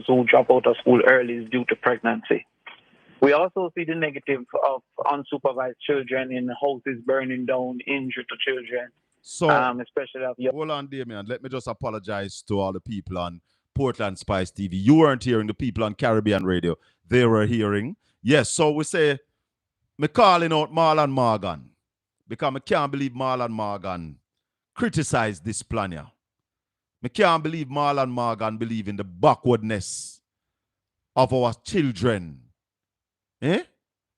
who drop out of school early due to pregnancy. We also see the negative of unsupervised children in houses burning down, injury to children, So, especially of young. hold on, Damien. Let me just apologize to all the people on Portland Spice TV. You weren't hearing the people on Caribbean Radio. They were hearing. Yes, so we say, me calling out Marlon Morgan because I can't believe Marlon Morgan criticized this plan here. I can't believe Marlon Morgan believe in the backwardness of our children. Eh?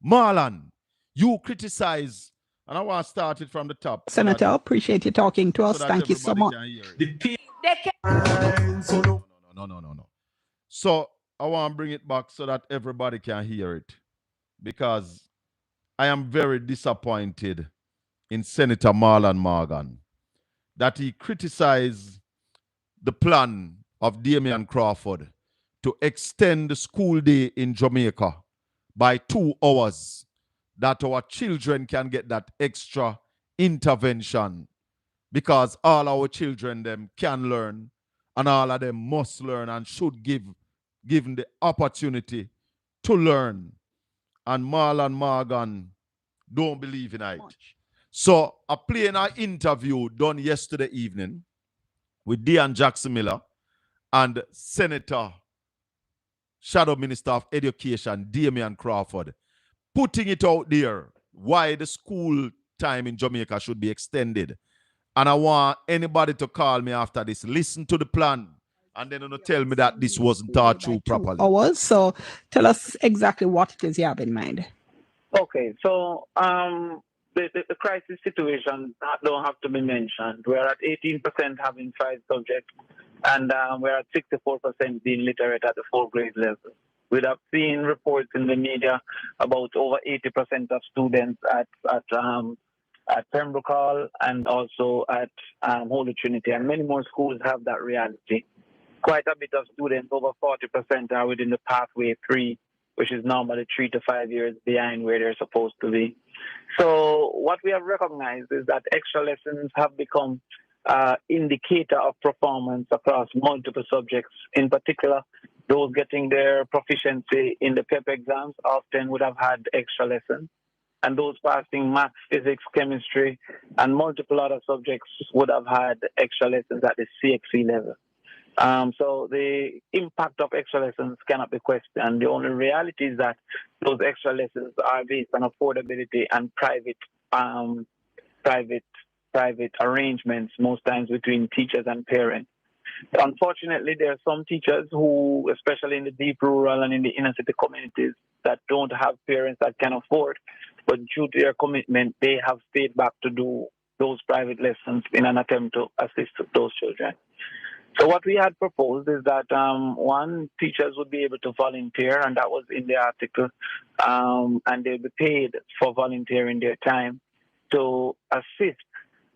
Marlon, you criticize, and I want to start it from the top. Senator, appreciate you talking to us. So that Thank you so everybody much. can hear it. No. So I want to bring it back so that everybody can hear it. Because I am very disappointed in Senator Marlon Morgan that he criticized the plan of Damian Crawford to extend the school day in Jamaica by 2 hours, that our children can get that extra intervention, because all our children them can learn and all of them must learn and should given the opportunity to learn. And Marlon Morgan don't believe in it. So I played an interview done yesterday evening with Dean Jackson Miller and Senator Shadow Minister of Education Damian Crawford, putting it out there why the school time in Jamaica should be extended. And I want anybody to call me after this, listen to the plan, and then tell me that this wasn't thought through properly. Hours. So tell us exactly what it is you have in mind. Okay, so the crisis situation don't have to be mentioned. We're at 18% having 5 subjects, and we're at 64% being literate at the 4th grade level. We have seen reports in the media about over 80% of students at Pembroke Hall and also at Holy Trinity, and many more schools have that reality. Quite a bit of students, over 40%, are within the pathway 3, which is normally 3 to 5 years behind where they're supposed to be. So what we have recognized is that extra lessons have become indicator of performance across multiple subjects. In particular, those getting their proficiency in the PEP exams often would have had extra lessons. And those passing math, physics, chemistry, and multiple other subjects would have had extra lessons at the CXC level. So the impact of extra lessons cannot be questioned. The only reality is that those extra lessons are based on affordability and private arrangements, most times between teachers and parents. Unfortunately, there are some teachers who, especially in the deep rural and in the inner city communities, that don't have parents that can afford, but due to their commitment, they have stayed back to do those private lessons in an attempt to assist those children. So what we had proposed is that one, teachers would be able to volunteer, and that was in the article, and they'll be paid for volunteering their time to assist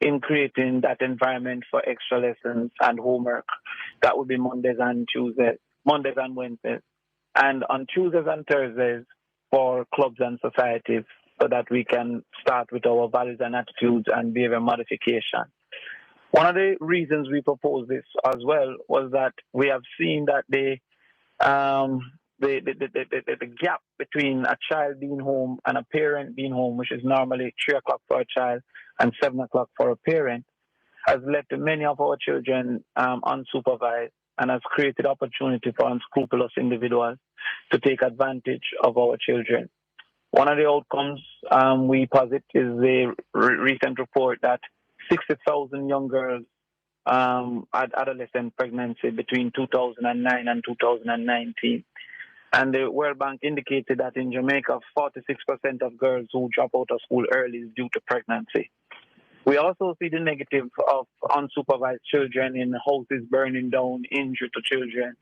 in creating that environment for extra lessons and homework. That would be Mondays and Wednesdays. And on Tuesdays and Thursdays for clubs and societies, so that we can start with our values and attitudes and behavior modification. One of the reasons we proposed this as well was that we have seen that the gap between a child being home and a parent being home, which is normally 3 o'clock for a child and 7 o'clock for a parent, has led to many of our children unsupervised and has created opportunity for unscrupulous individuals to take advantage of our children. One of the outcomes we posit is the recent report that 60,000 young girls had adolescent pregnancy between 2009 and 2019. And the World Bank indicated that in Jamaica, 46% of girls who drop out of school early is due to pregnancy. We also see the negative of unsupervised children in houses burning down, injury to children,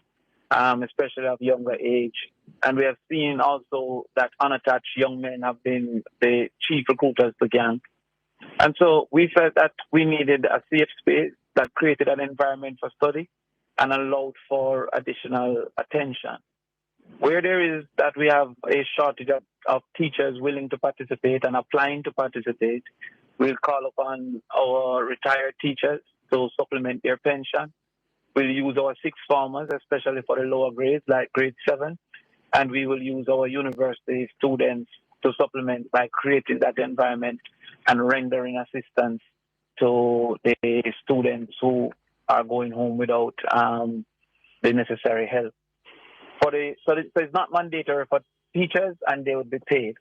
especially of younger age. And we have seen also that unattached young men have been the chief recruiters to gangs. And so we felt that we needed a safe space that created an environment for study and allowed for additional attention. Where there is that we have a shortage of teachers willing to participate and applying to participate, we'll call upon our retired teachers to supplement their pension. We'll use our sixth formers, especially for the lower grades, like grade 7, and we will use our university students to supplement by creating that environment and rendering assistance to the students who are going home without the necessary help. So it's not mandatory for teachers, and they would be paid.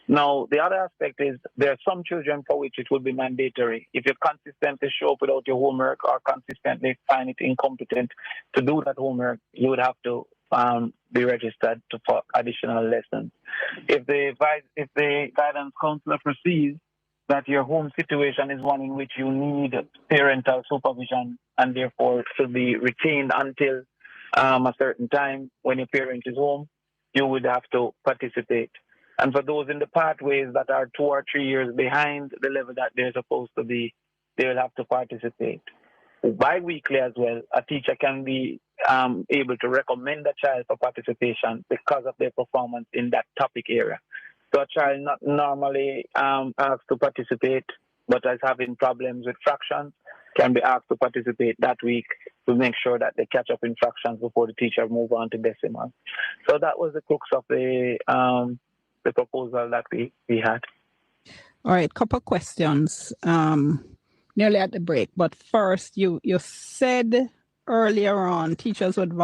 Now, the other aspect is there are some children for which it will be mandatory. If you consistently show up without your homework or consistently find it incompetent to do that homework, you would have to be registered for additional lessons. If the guidance counselor perceives that your home situation is one in which you need parental supervision and therefore should be retained until a certain time when your parent is home, you would have to participate. And for those in the pathways that are 2 or 3 years behind the level that they're supposed to be, they will have to participate. Bi-weekly as well, a teacher can be able to recommend a child for participation because of their performance in that topic area. So a child not normally asked to participate, but is having problems with fractions, can be asked to participate that week to make sure that they catch up in fractions before the teacher move on to decimals. So that was the crux of the proposal that we had. All right, couple questions. Nearly at the break, but first, you said earlier on teachers would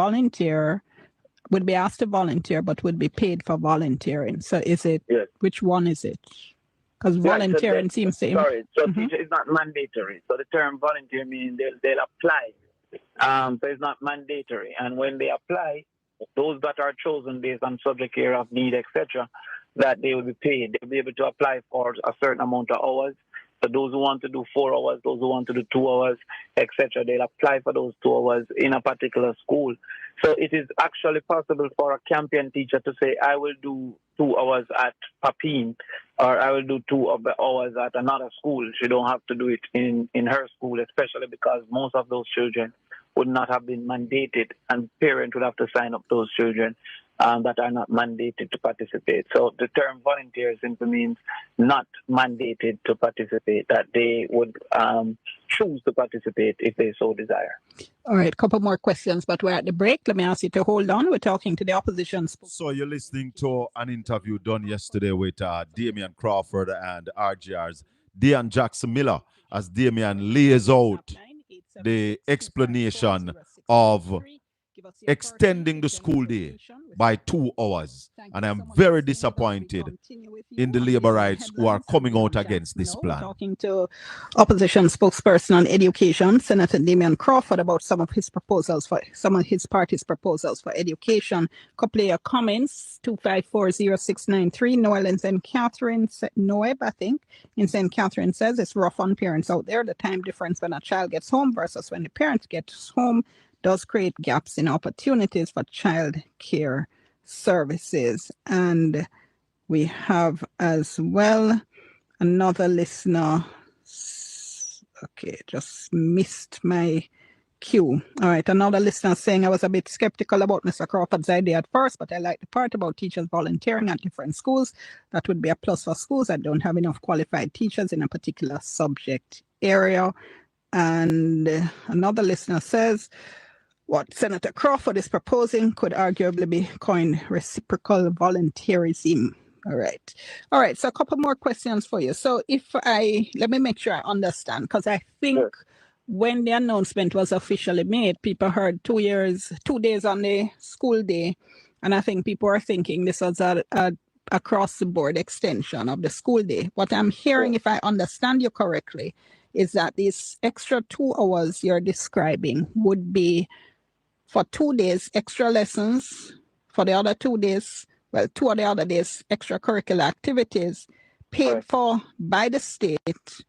be asked to volunteer, but would be paid for volunteering. So is it, yes. Which one is it? Because volunteering seems to... Sorry, so teacher is not mandatory. So the term volunteer means they'll apply. So it's not mandatory. And when they apply, those that are chosen based on subject area of need, etc., that they will be paid. They'll be able to apply for a certain amount of hours. So those who want to do 4 hours, those who want to do 2 hours, etc., they'll apply for those 2 hours in a particular school. So it is actually possible for a campaign teacher to say, I will do 2 hours at Papine, or I will do 2 hours at another school. She don't have to do it in her school, especially because most of those children would not have been mandated, and parents would have to sign up those children that are not mandated to participate. So the term volunteer simply means not mandated to participate, that they would choose to participate if they so desire. All right, couple more questions, but we're at the break. Let me ask you to hold on. We're talking to the opposition. So you're listening to an interview done yesterday with Damian Crawford and RGR's Dean Jackson Miller, as Damian lays out the explanation of extending the school day by 2 hours. And I'm very disappointed in the labor rights who are coming out against this plan. Talking to opposition spokesperson on education, Senator Damian Crawford, about some of his party's proposals for education. Couple of your comments, 2540693, Noel in St. Catherine, Noeb, I think, in St. Catherine says it's rough on parents out there. The time difference when a child gets home versus when the parent gets home does create gaps in opportunities for child care services. And we have as well another listener. Okay, just missed my cue. All right, another listener saying, I was a bit skeptical about Mr. Crawford's idea at first, but I like the part about teachers volunteering at different schools. That would be a plus for schools that don't have enough qualified teachers in a particular subject area. And another listener says, what Senator Crawford is proposing could arguably be coined reciprocal volunteerism. All right. So a couple more questions for you. So let me make sure I understand, because I think when the announcement was officially made, people heard 2 days on the school day. And I think people are thinking this was a across the board extension of the school day. What I'm hearing, if I understand you correctly, is that these extra 2 hours you're describing would be for 2 days extra lessons, for the other 2 days, 2 of the other days extracurricular activities paid for by the state,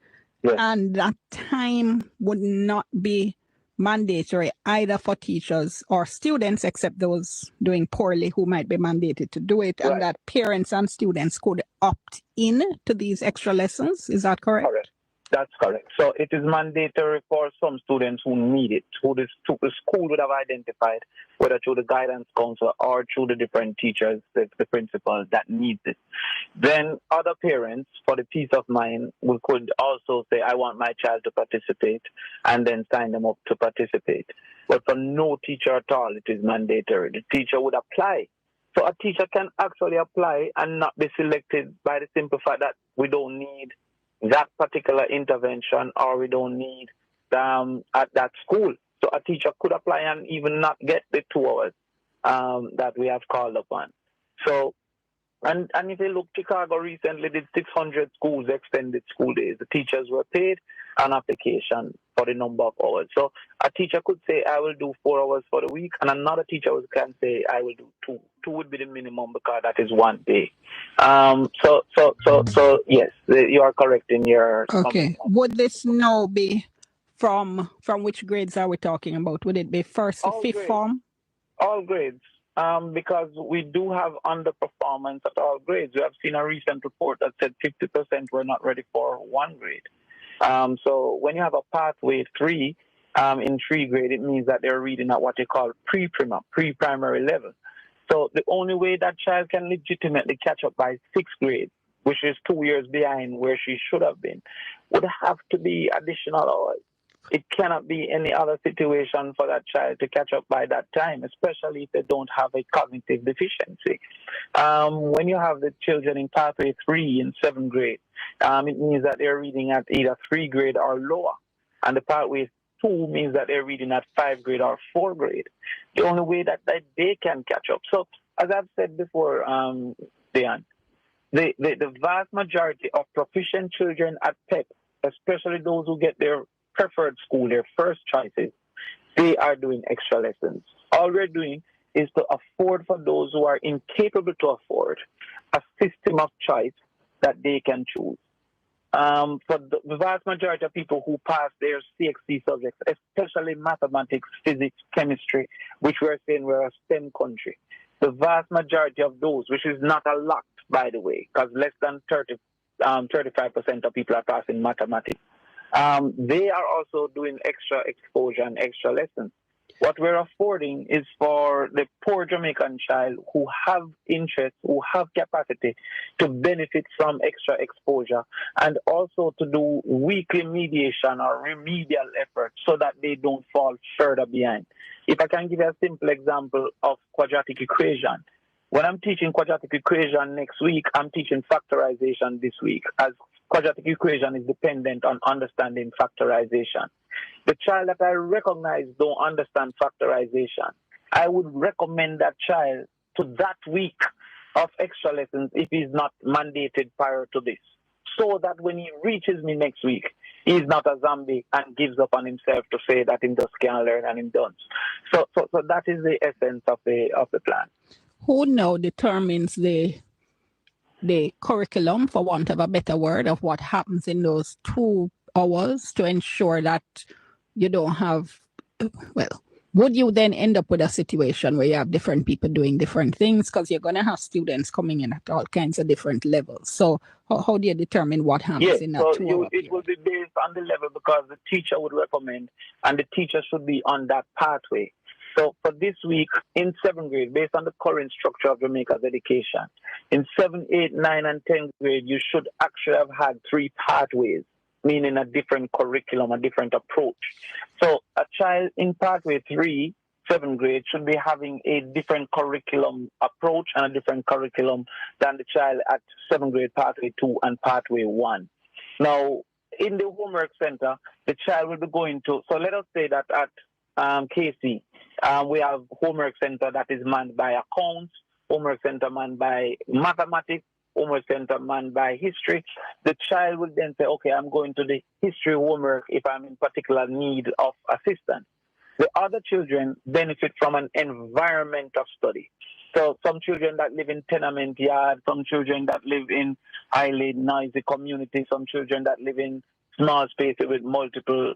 and that time would not be mandatory either for teachers or students, except those doing poorly who might be mandated to do it, and that parents and students could opt in to these extra lessons. Is that correct? That's correct. So it is mandatory for some students who need it, who the school would have identified, whether through the guidance counselor or through the different teachers, the principal that needs it. Then other parents, for the peace of mind, we could also say, I want my child to participate, and then sign them up to participate. But for no teacher at all, it is mandatory. The teacher would apply. So a teacher can actually apply and not be selected by the simple fact that we don't need that particular intervention or we don't need at that school. So a teacher could apply and even not get the 2 hours that we have called upon. So, and if you look, Chicago recently did 600 schools extended school days. The teachers were paid an application for the number of hours. So a teacher could say, I will do 4 hours for the week, and another teacher can say, I will do 2. 2 would be the minimum because that is 1 day. So yes, you are correct in your. Okay. Would this now be from which grades are we talking about? Would it be first to fifth form? All grades. Because we do have underperformance at all grades. We have seen a recent report that said 50% were not ready for 1 grade. So when you have a pathway 3 in 3 grade, it means that they're reading at what they call pre-primary level. So the only way that child can legitimately catch up by 6th grade, which is 2 years behind where she should have been, would have to be additional hours. It cannot be any other situation for that child to catch up by that time, especially if they don't have a cognitive deficiency. When you have the children in pathway 3 in 7th grade, it means that they're reading at either 3 grade or lower. And the pathway 2 means that they're reading at 5 grade or 4 grade. The only way that they can catch up. So, as I've said before, Dean, the vast majority of proficient children at PEP, especially those who get their preferred school, their first choices, they are doing extra lessons. All we're doing is to afford for those who are incapable to afford a system of choice that they can choose. For the vast majority of people who pass their CXC subjects, especially mathematics, physics, chemistry, which we're saying we're a STEM country, the vast majority of those, which is not a lot, by the way, because less than 35% of people are passing mathematics, they are also doing extra exposure and extra lessons. What we're affording is for the poor Jamaican child who have interest, who have capacity to benefit from extra exposure, and also to do weekly mediation or remedial efforts so that they don't fall further behind. If I can give you a simple example of quadratic equation. When I'm teaching quadratic equation next week, I'm teaching factorization this week, as quadratic equation is dependent on understanding factorization. The child that I recognize don't understand factorization, I would recommend that child to that week of extra lessons if he's not mandated prior to this, so that when he reaches me next week, he's not a zombie and gives up on himself to say that he just can't learn and he does. So that is the essence of the plan. Who now determines the curriculum, for want of a better word, of what happens in those 2 hours to ensure that you don't have, well, would you then end up with a situation where you have different people doing different things? Because you're going to have students coming in at all kinds of different levels. So how do you determine what happens in that 2 hour period? It will be based on the level, because the teacher would recommend, and the teacher should be on that pathway. So for this week in 7th grade, based on the current structure of Jamaica's education, in 7, 8, 9, and 10th grade, you should actually have had 3 pathways, meaning a different curriculum, a different approach. So a child in pathway 3, 7th grade, should be having a different curriculum approach and a different curriculum than the child at 7th grade pathway 2 and pathway 1. Now, in the homework center, the child will be going to, so let us say that at KC, we have homework center that is manned by accounts, homework center manned by mathematics, homework center manned by history. The child will then say, okay, I'm going to the history homework if I'm in particular need of assistance. The other children benefit from an environment of study. So some children that live in tenement yard, some children that live in highly noisy community, some children that live in small spaces with multiple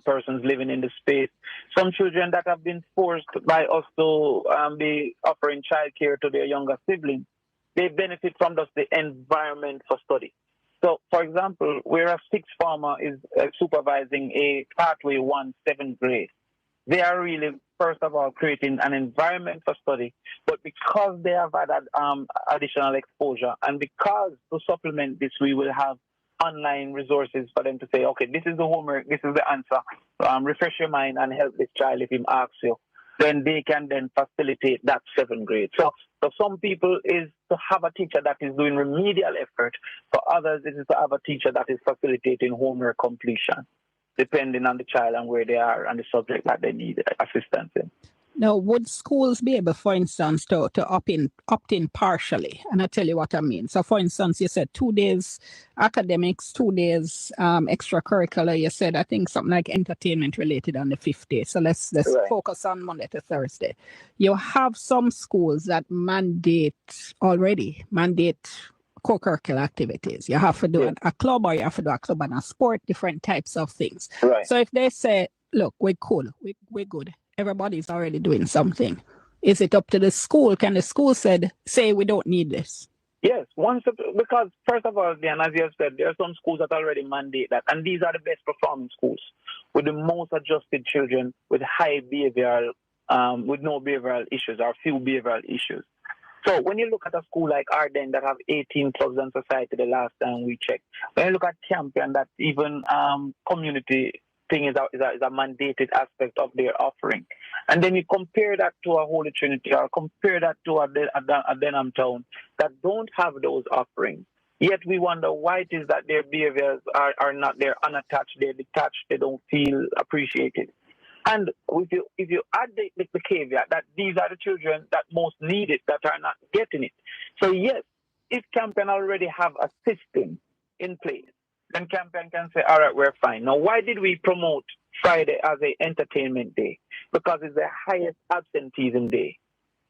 persons living in the space. Some children that have been forced by us to be offering childcare to their younger siblings, they benefit from just the environment for study. So, for example, where a sixth former is supervising a pathway 1 7th grade, they are really, first of all, creating an environment for study. But because they have had additional exposure, and because to supplement this, we will have online resources for them to say, okay, this is the homework, this is the answer. Refresh your mind and help this child if he asks you. Then they can then facilitate that 7th grade. So some people is to have a teacher that is doing remedial effort. For others, it is to have a teacher that is facilitating homework completion, depending on the child and where they are and the subject that they need assistance in. Now, would schools be able, for instance, to opt in partially? And I'll tell you what I mean. So, for instance, you said 2 days academics, 2 days extracurricular. You said, I think, something like entertainment related on the 5th day. So let's Right. focus on Monday to Thursday. You have some schools that mandate co-curricular activities. You have to do a club, or you have to do a club and a sport, different types of things. Right. So if they say, look, we're cool, we're good, everybody's already doing something, is it up to the school? Can the school say we don't need this? Yes, because first of all, Dan, as you have said, there are some schools that already mandate that, and these are the best performing schools with the most adjusted children with high behavioral, with no behavioral issues or few behavioral issues. So when you look at a school like Arden that have 18 clubs and society the last time we checked, when you look at Champion, that even community thing is a mandated aspect of their offering. And then you compare that to a Holy Trinity or compare that to a Denham Town that don't have those offerings. Yet we wonder why it is that their behaviors are not, they're unattached, they're detached, they don't feel appreciated. And if you add the caveat that these are the children that most need it, that are not getting it. So yes, if Campion already have a system in place, then Campion can say, all right, we're fine. Now, why did we promote Friday as an entertainment day? Because it's the highest absenteeism day.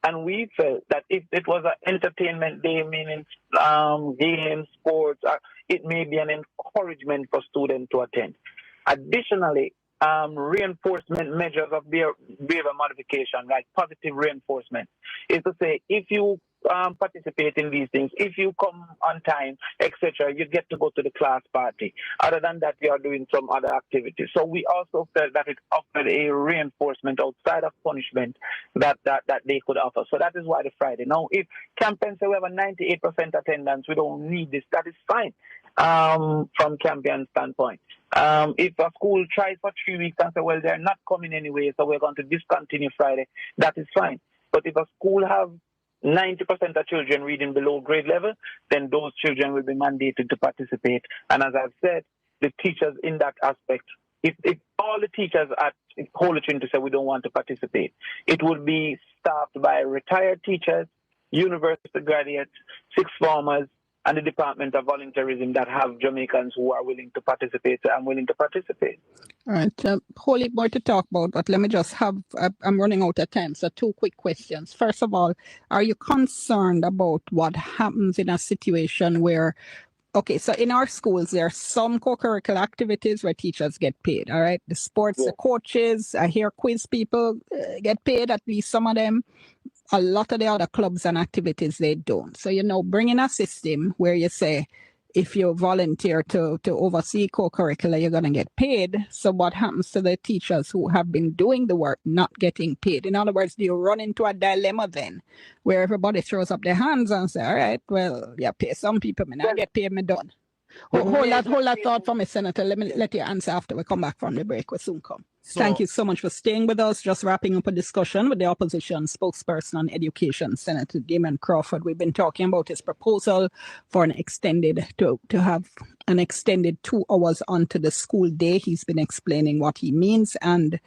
And we felt that if it was an entertainment day, meaning games, sports, it may be an encouragement for students to attend. Additionally, reinforcement measures of behavior modification, like positive reinforcement, is to say if you participate in these things, if you come on time, etc., you get to go to the class party. Other than that, you are doing some other activities. So we also felt that it offered a reinforcement outside of punishment that they could offer. So that is why the Friday. Now, if campaigns say we have a 98% attendance, we don't need this, that is fine from campaign standpoint. If a school tries for 3 weeks and say, well, they're not coming anyway, so we're going to discontinue Friday, that is fine. But if a school have 90% of children reading below grade level, then those children will be mandated to participate. And as I've said, the teachers in that aspect, if all the teachers at Holy Trinity say we don't want to participate, it would be staffed by retired teachers, university graduates, sixth formers, and the Department of Volunteerism that have Jamaicans who are willing to participate and willing to participate. All right, whole heap more to talk about, but let me just I'm running out of time, so 2 quick questions. First of all, are you concerned about what happens in a situation where, okay, so in our schools, there are some co-curricular activities where teachers get paid, all right? The sports, the coaches, I hear quiz people get paid, at least some of them. A lot of the other clubs and activities, they don't. So, bring in a system where you say, if you volunteer to oversee co-curricular, you're going to get paid. So what happens to the teachers who have been doing the work not getting paid? In other words, do you run into a dilemma then where everybody throws up their hands and say, all right, well, yeah, pay some people, I get paid, me done. Hold that thought for me, Senator. Let me let you answer after we come back from the break. We'll soon come. So, thank you so much for staying with us. Just wrapping up a discussion with the opposition spokesperson on education, Senator Damon Crawford. We've been talking about his proposal for an extended, to have an extended 2 hours onto the school day. He's been explaining what he means. And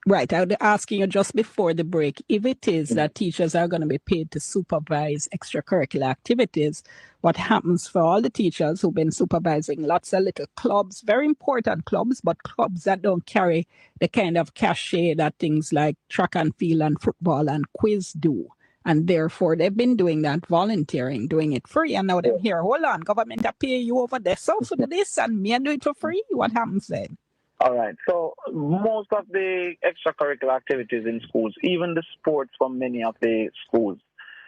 right, I was asking you just before the break, if it is that teachers are going to be paid to supervise extracurricular activities, what happens for all the teachers who've been supervising lots of little clubs, very important clubs, but clubs that don't carry the kind of cachet that things like track and field and football and quiz do. And therefore, they've been doing that, volunteering, doing it free. And now they're here, hold on, government are pay you over there. So for this and me do it for free. What happens then? All right. So most of the extracurricular activities in schools, even the sports from many of the schools,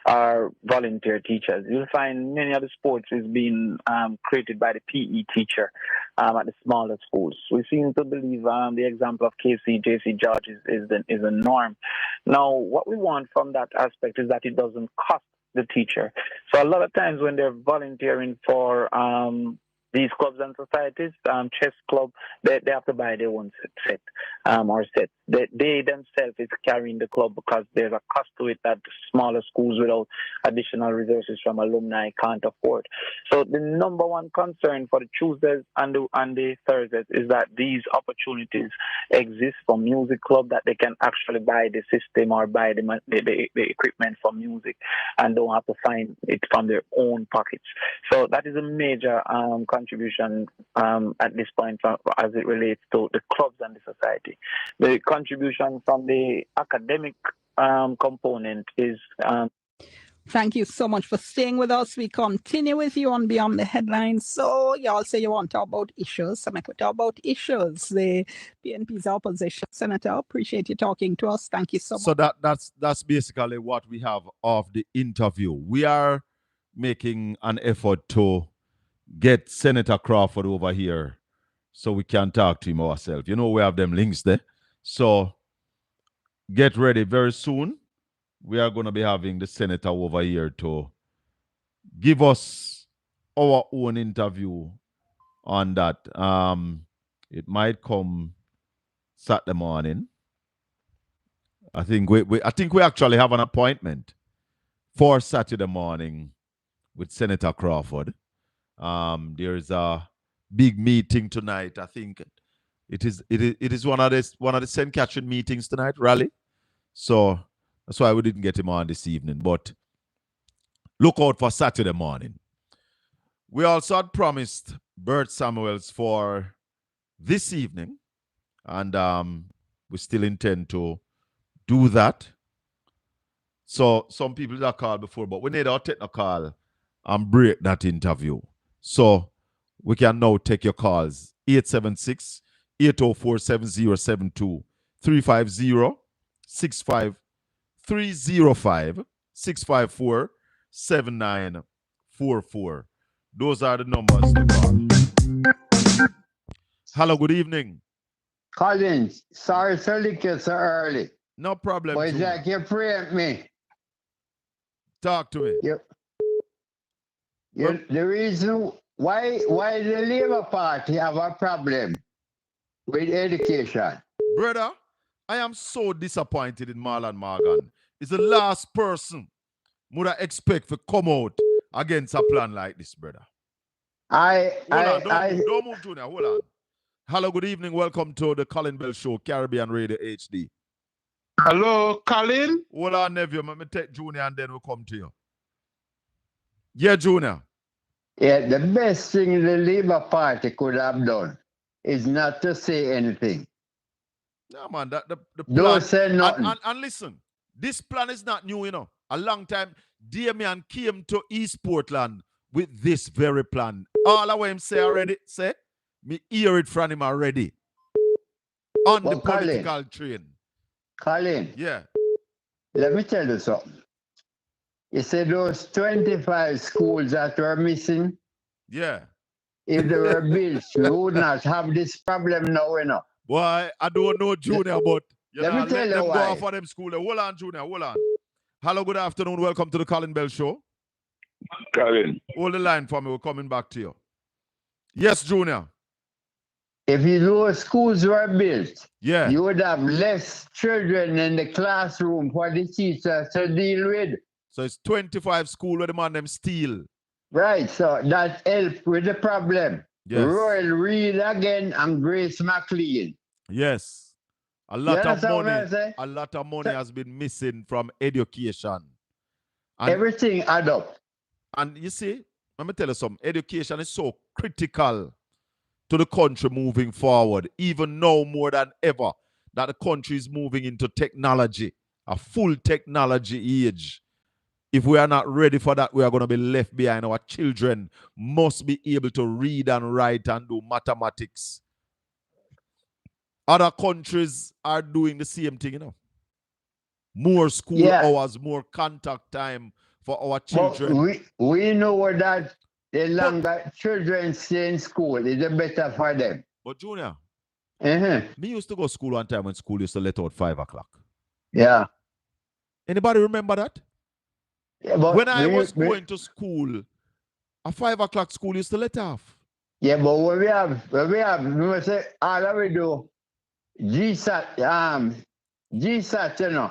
are volunteer teachers. You'll find many of the sports is being created by the PE teacher at the smaller schools. We seem to believe the example of JC George is a norm. Now, what we want from that aspect is that it doesn't cost the teacher. So a lot of times when they're volunteering for these clubs and societies, chess club, they have to buy their own set or set. They themselves is carrying the club because there's a cost to it that smaller schools without additional resources from alumni can't afford. So the number one concern for the Tuesdays and the Thursdays is that these opportunities exist for music club, that they can actually buy the system or buy the equipment for music and don't have to find it from their own pockets. So that is a major contribution at this point as it relates to the clubs and the society. The contribution from the academic component is Thank you so much for staying with us. We continue with you on Beyond the Headlines. So y'all say you want to talk about issues. So make we talk about issues. The PNP's opposition senator, appreciate you talking to us. Thank you so much. So that's basically what we have of the interview. We are making an effort to get Senator Crawford over here so we can talk to him ourselves. You know, we have them links there. So get ready very soon. We are going to be having the senator over here to give us our own interview on that. It might come Saturday morning. I think we actually have an appointment for Saturday morning with Senator Crawford. There is a big meeting tonight. I think it is one of the St. Catherine meetings tonight, rally. So that's why we didn't get him on this evening. But look out for Saturday morning. We also had promised Bert Samuels for this evening, and we still intend to do that. So some people that called before, but we need our technical call and break that interview. So we can now take your calls. 876-804-7072, 350-65305-654-7944. Those are the numbers to call. Hello, good evening. Colin, sorry to lick you so early. No problem. But it's like you preempt me. Talk to me. The reason why the Labour Party have a problem with education. Brother, I am so disappointed in Marlon Morgan. He's the last person would I expect to come out against a plan like this, brother. Don't move, Junior. Hold on. Hello, good evening. Welcome to the Colin Bell Show, Caribbean Radio HD. Hello, Colin. Hold on, nephew. Let me take Junior and then we'll come to you. Yeah, Junior. Yeah, the best thing the Labour Party could have done is not to say anything. No, man, the plan. Don't say nothing. And listen, this plan is not new, you know. A long time, Damian came to East Portland with this very plan. All of what him say already, me hear it from him already. On the political train. Colin. Yeah. Let me tell you something. You said those 25 schools that were missing. Yeah. If they were built, we would not have this problem now, you know. Boy, I don't know, Junior, but let me tell you them why. go off for them school. Hold on, Junior, hold on. Hello, good afternoon. Welcome to the Colin Bell Show. Colin. Hold the line for me. We're coming back to you. Yes, Junior. If those schools were built, yeah, you would have less children in the classroom for the teachers to deal with. So it's 25 schools where the man them steal. Right, so that helped with the problem. Yes. Royal Reed again and Grace McLean. Yes. A lot of money has been missing from education. And everything add up. And you see, let me tell you something. Education is so critical to the country moving forward, even now more than ever, that the country is moving into technology, a full technology age. If we are not ready for that, we are going to be left behind. Our children must be able to read and write and do mathematics. Other countries are doing the same thing, you know. More school hours, more contact time for our children. But we know that the longer children stay in school, it's better for them. But Junior, Uh-huh. me used to go to school one time when school used to let out 5 o'clock. Yeah. Anybody remember that? Yeah, but When I was going to school, a 5 o'clock school used to let off. yeah, but when we have, we must say, all we do, GSAT, you know,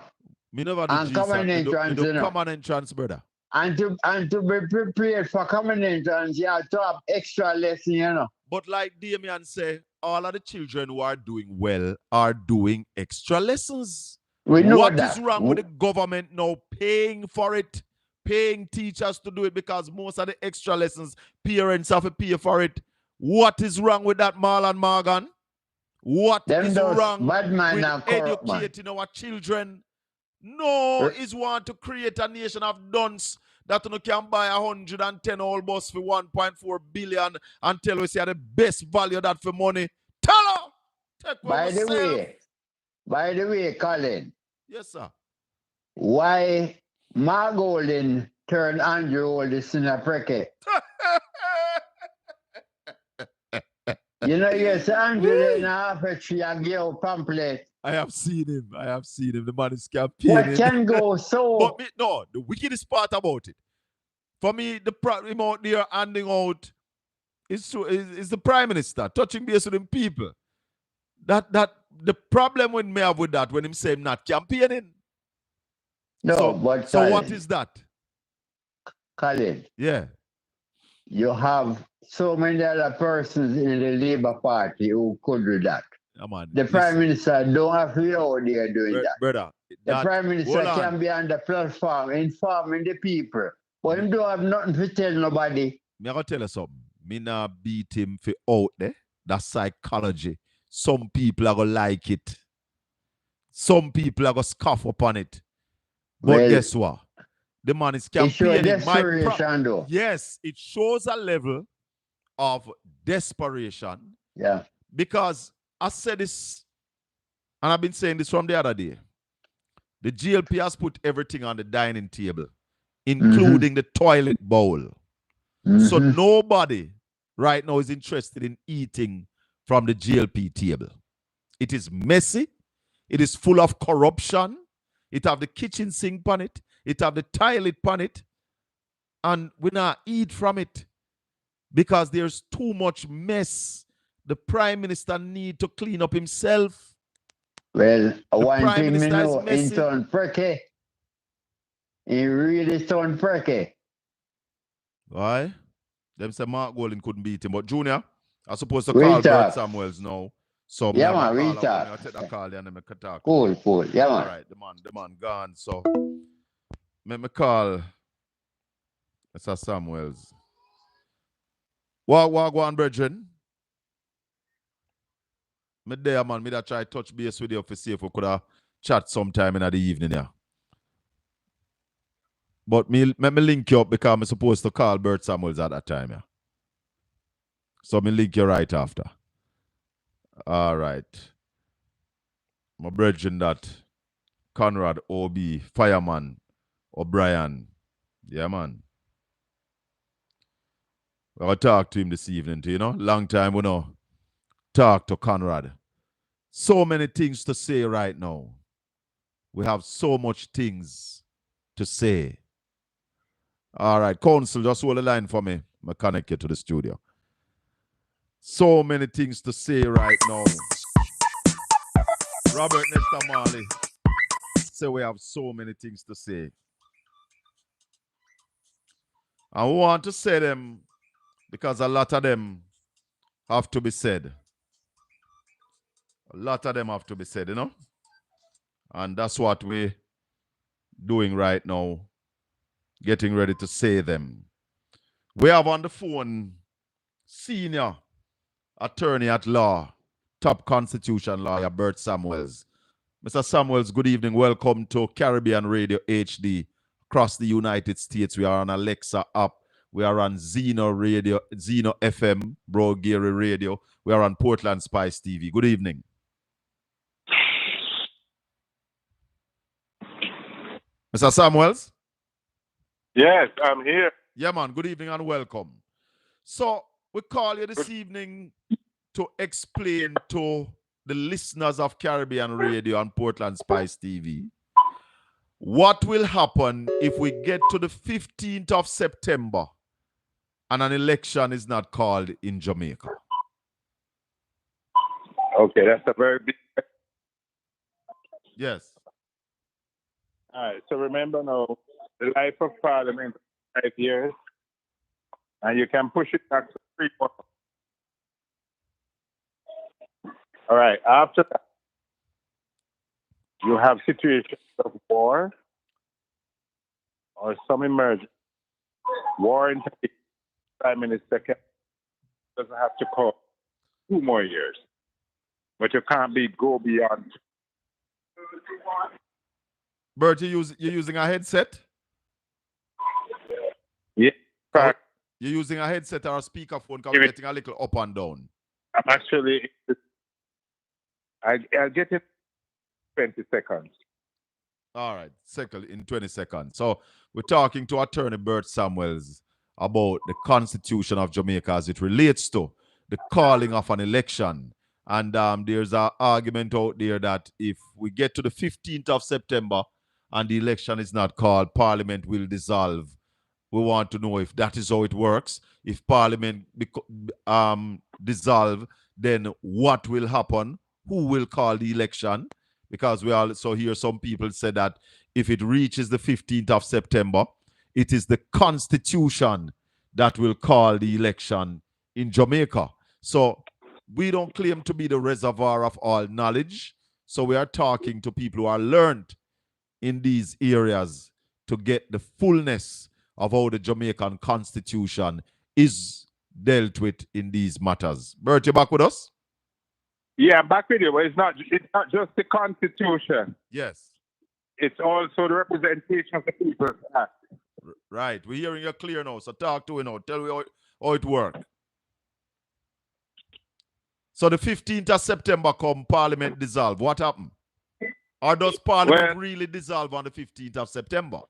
Me never do and common GSAT. entrance, you know. Common entrance, brother. And to be prepared for common entrance, you have to have extra lesson, you know. But like Damian say, all of the children who are doing well are doing extra lessons. We know What that. is wrong with the government now paying for it, paying teachers to do it, because most of the extra lessons, parents have to pay for it. What is wrong with that, Marlon Morgan? What is wrong with educating our children? No, is want to create a nation of dunce that you can buy 110 old bus for 1.4 billion and tell us you are the best value that for money. Tell her. Take by the way, Colin. Yes, sir. Why Margolin turned Andrew Oldest in a pricky? You know, yes, Andrew in half a tree and give a pamphlet. I have seen him. The man is campaigning. What can go so? But me, no, the wickedest part about it, for me, the problem out there handing out is the Prime Minister touching base with them people. That the problem with me have with that when him say him not campaigning. No, but Colin, what is that? Colin. Yeah. You have so many other persons in the Labour Party who could do that. The Prime Minister don't have to be out there doing that. Brother, the Prime Minister can be on the platform informing the people. But he don't have nothing to tell nobody. Me gonna tell you something. Me not beat him for out there. That's psychology. Some people are gonna like it. Some people are gonna scoff upon it. But guess what? The man is campaigning. Yes, it shows a level of desperation. Yeah. Because I said this, and I've been saying this from the other day. The GLP has put everything on the dining table, including the toilet bowl. So nobody right now is interested in eating from the GLP table. It is messy. It is full of corruption. It have the kitchen sink on it. It have the toilet on it. And we not eat from it because there's too much mess. The Prime Minister need to clean up himself. Well, one thing we know, in turn perky. He really turned perky. Why? Them say Mark Colin couldn't beat him. But Junior, I supposed to call Bert Samuels now. So yeah, man, we talk. I take that call and then I talk. Cool. Yeah, man. All right, the man gone. So let me call Mr. Samuels. What on, brethren? Me there, man. Me that try touch base with you to see if we could have chat sometime in the evening, yeah. But me link you up because I'm supposed to call Bert Samuels at that time, yeah. So me link you right after. All right. My brethren that Conrad, OB, Fireman, O'Brien. Yeah, man. I'll talk to him this evening, you know. Long time we know. Talk to Conrad. So many things to say right now. We have so much things to say. All right, Council, just hold the line for me. I'll connect you to the studio. So many things to say right now. Robert Nesta Marley. So we have so many things to say. I want to say them because a lot of them have to be said. A lot of them have to be said, you know? And that's what we're doing right now. Getting ready to say them. We have on the phone senior attorney at law, top constitution lawyer, Bert Samuels. Mr. Samuels, good evening. Welcome to Caribbean Radio HD across the United States. We are on Alexa app. We are on Zeno Radio, Zeno FM, Bro Gary Radio. We are on Portland Spice TV. Good evening. Mr. Samuels? Yes, I'm here. Yeah, man. Good evening and welcome. So we call you this evening to explain to the listeners of Caribbean Radio and Portland Spice TV what will happen if we get to the 15th of September and an election is not called in Jamaica. Okay, that's a very big. Yes. All right. So remember now, the life of Parliament is 5 years, and you can push it back to 3 months. All right. After that, you have situations of war or some emergency. War in Prime Minister doesn't have to call 2 more years, but you can't go beyond. Bert, you're using a headset? Yeah. You're using a headset or a speakerphone because we're getting a little up and down. I'm actually, I'll get it in 20 seconds. All right, in 20 seconds. So we're talking to Attorney Bert Samuels about the Constitution of Jamaica as it relates to the calling of an election. And there's an argument out there that if we get to the 15th of September and the election is not called, Parliament will dissolve. We want to know if that is how it works. If Parliament dissolve, then what will happen? Who will call the election? Because we also hear some people say that if it reaches the 15th of September, it is the Constitution that will call the election in Jamaica. So we don't claim to be the reservoir of all knowledge. So we are talking to people who are learned in these areas to get the fullness of how the Jamaican Constitution is dealt with in these matters. Bert, you back with us? Yeah, back with you. But it's not just the Constitution. Yes. It's also the representation of the people. Right. We're hearing you clear now. So talk to you now. Tell me how it works. So the 15th of September come, Parliament dissolve. What happened? Or does Parliament really dissolve on the 15th of September?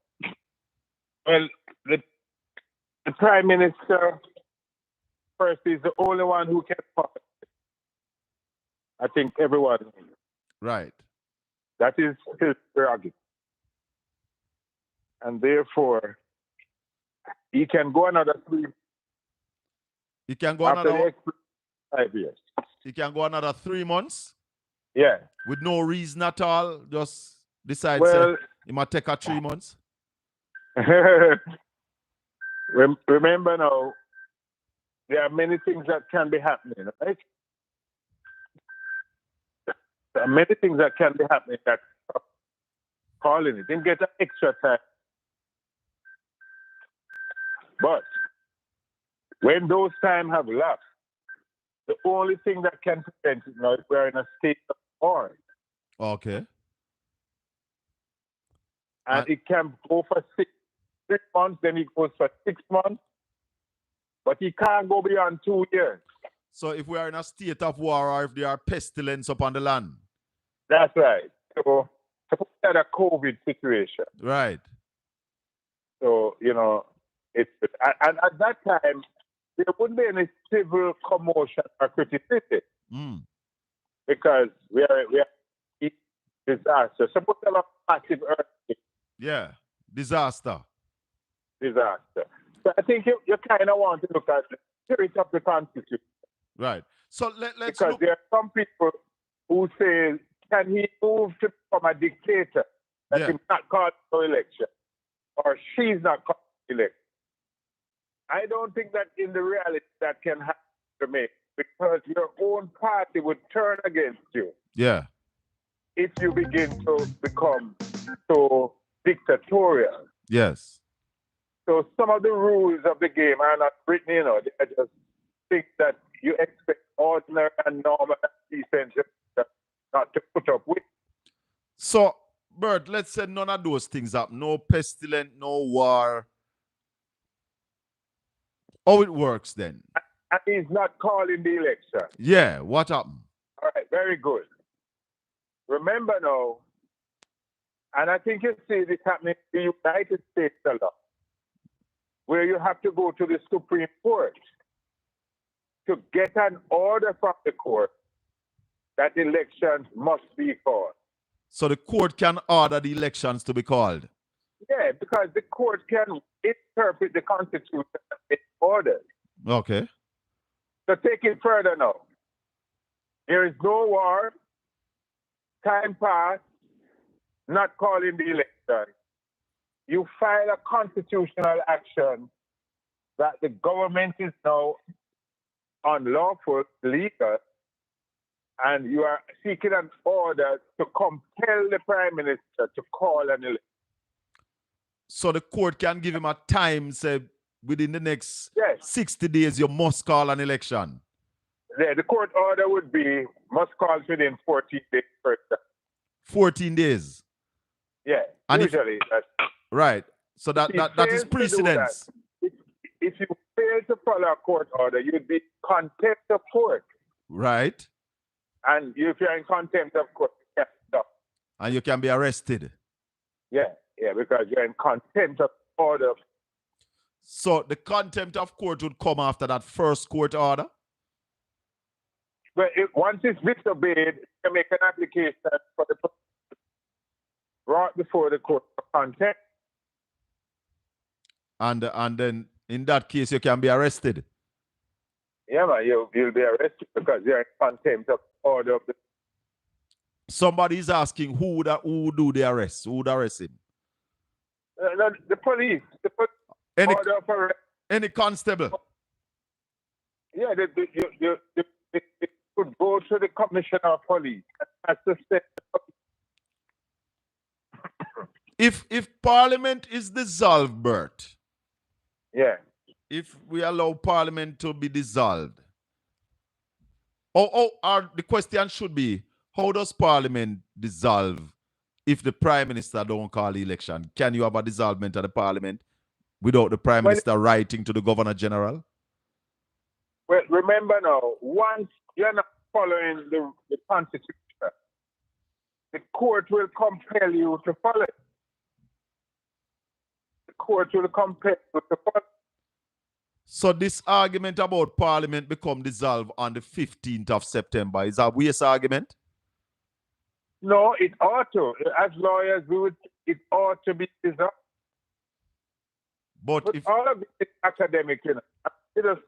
Well, the Prime Minister first is the only one who can talk. I think everyone. Right. That is his prerogative. And therefore, he can go another 3. He can go another 5 years. He can go another 3 months? Yeah. With no reason at all? Just decide he might take 3 months? Remember now, there are many things that can be happening, right? There are many things that can be happening that calling it. Didn't get an extra time. But when those times have lapsed, the only thing that can prevent it now is we're in a state of war. Okay. And it can go for 6 months, then it goes for 6 months. But it can't go beyond 2 years. So if we are in a state of war or if there are pestilence upon the land? That's right. So suppose that a COVID situation. Right. So, and at that time, there wouldn't be any civil commotion or criticism. Because we are in disaster. Suppose there are massive earthquake. Yeah, disaster. So I think you kind of want to look at the spirit of the Constitution. Right. So let's because look. There are some people who say, can he move to become a dictator? That he's not called for election. Or she's not called for election. I don't think that in the reality that can happen to me. Because your own party would turn against you. Yeah. If you begin to become so dictatorial. Yes. So some of the rules of the game are not written, they just think that you expect ordinary and normal and decent not to put up with. So, Bert, let's say none of those things happen. No pestilence, no war. How it works then? And he's not calling the election. Yeah, what happened? All right, very good. Remember now, and I think you see this happening in the United States a lot. where you have to go to the Supreme Court to get an order from the court that elections must be called. So the court can order the elections to be called? Yeah, because the court can interpret the Constitution and make orders. Okay. So take it further now. There is no war, time passed, not calling the election. You file a constitutional action that the government is now unlawful, illegal, and you are seeking an order to compel the Prime Minister to call an election. So the court can give him a time, say, within the next Yes. 60 days, you must call an election. The court order would be, must call within 14 days. 14 days? Yeah, and usually. Right. So that is precedence. If you fail to follow a court order, you'd be contempt of court. Right. And if you're in contempt of court, you can't stop. And you can be arrested. Yeah, because you're in contempt of order. So the contempt of court would come after that first court order? But once it's disobeyed, you make an application for the brought before the court for contempt. And then in that case, you can be arrested. Yeah, man, you'll be arrested because you're in contempt of order of the. Somebody's asking who do the arrest? Who would arrest him? No, the police. Order of arrest. Any constable? Yeah, you could go to the commissioner of police. That's the step. If Parliament is dissolved, Bert. Yeah. If we allow Parliament to be dissolved. The question should be, how does Parliament dissolve if the Prime Minister don't call the election? Can you have a dissolvement of the Parliament without the Prime Minister writing to the Governor General? Well, remember now, once you're not following the Constitution, the court will compel you to follow it. The court will compel you to follow it. So this argument about Parliament become dissolved on the 15th of September, is that a waste argument? No, it ought to. As lawyers, it ought to be dissolved. But if all of it is academic, you know.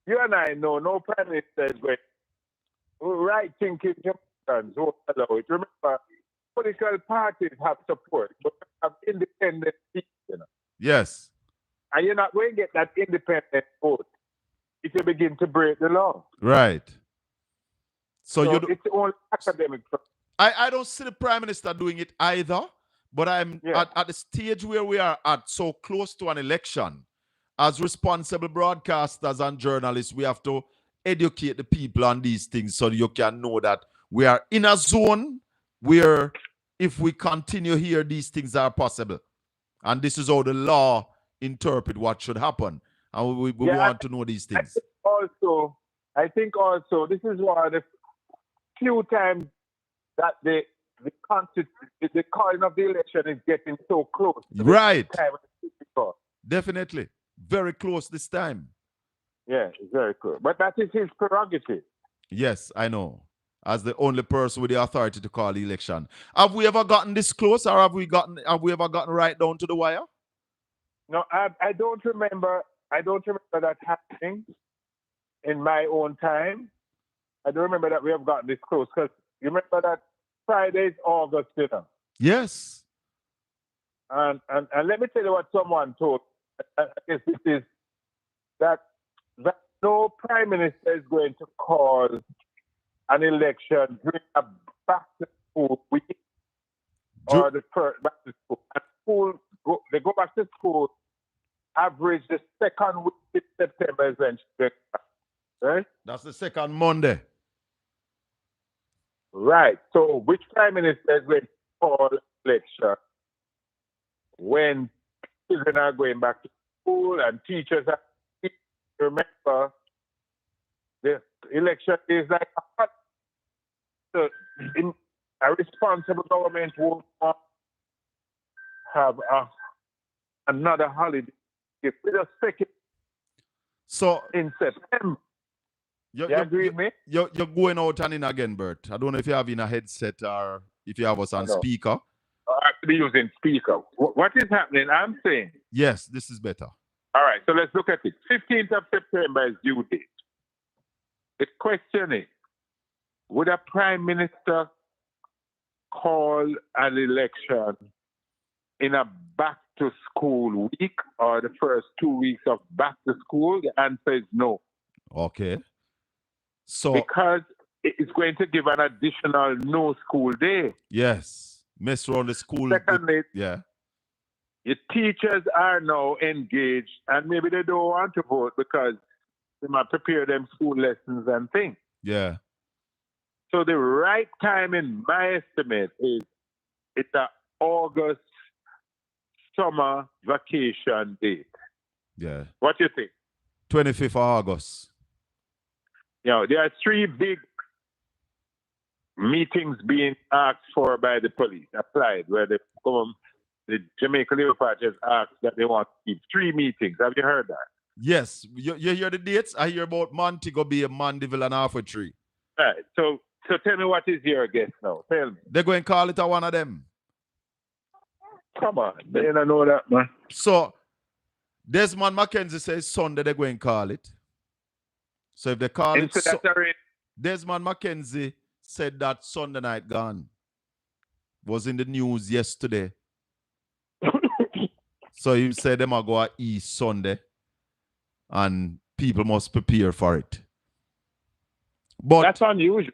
You and I know no Prime Minister is going right thinking Jamaicans won't allow it. Remember, political parties have support, but have independent people, you know. Yes. And you're not going to get that independent vote if you begin to break the law. Right. So it's only academic. I don't see the Prime Minister doing it either, but I'm at the stage where we are at, so close to an election. As responsible broadcasters and journalists, we have to educate the people on these things so you can know that we are in a zone where if we continue here, these things are possible. And this is how the law interpret what should happen. And we want to know these things. I think also, this is one of the few times that the calling of the election is getting so close. Right. Definitely. Very close this time. Yeah, it's very close. But that is his prerogative. Yes, I know. As the only person with the authority to call the election. Have we ever gotten this close, or have we ever gotten right down to the wire? No, I don't remember. I don't remember that happening in my own time. I don't remember that we have gotten this close, because you remember that Friday is August, you know? Yes. And let me tell you what someone told. I guess this is that no Prime Minister is going to call an election during a back-to-school week or the first back-to-school. They go back to school, average the second week in September is when she right? That's the second Monday. Right. So which Prime Minister is going to call election when children are going back to school and teachers are, remember, the election is like a responsible government won't have another holiday If we just take it So in September, you agree with me? You're going out and in again, Bert. I don't know if you have in a headset or if you have us on speaker. I have to be using speaker. What is happening? I'm saying. Yes, this is better. All right, so let's look at it. 15th of September is due date. The question is, would a prime minister call an election in a back-to-school week or the first 2 weeks of back-to-school? The answer is no. Okay. So because it's going to give an additional no school day. Yes. Mess around the school. Secondly, yeah. The teachers are now engaged and maybe they don't want to vote because they might prepare them school lessons and things. Yeah. So the right time in my estimate is it's an August summer vacation date. Yeah. What do you think? 25th of August. You know, there are 3 big meetings being asked for by the police, applied, where the Jamaica Labour Party has asked that they want to keep 3 meetings. Have you heard that? Yes. You hear the dates? I hear about Montego Bay, Mandeville, and Halfway Tree. Right. So tell me, what is your guess now? Tell me. They're going to call it one of them. Come on. They don't know that, man. So Desmond McKenzie says Sunday they're going to call it. So if they call it... Desmond McKenzie said that Sunday night gone. Was in the news yesterday. So he said them are going to East Sunday. And people must prepare for it. But that's unusual.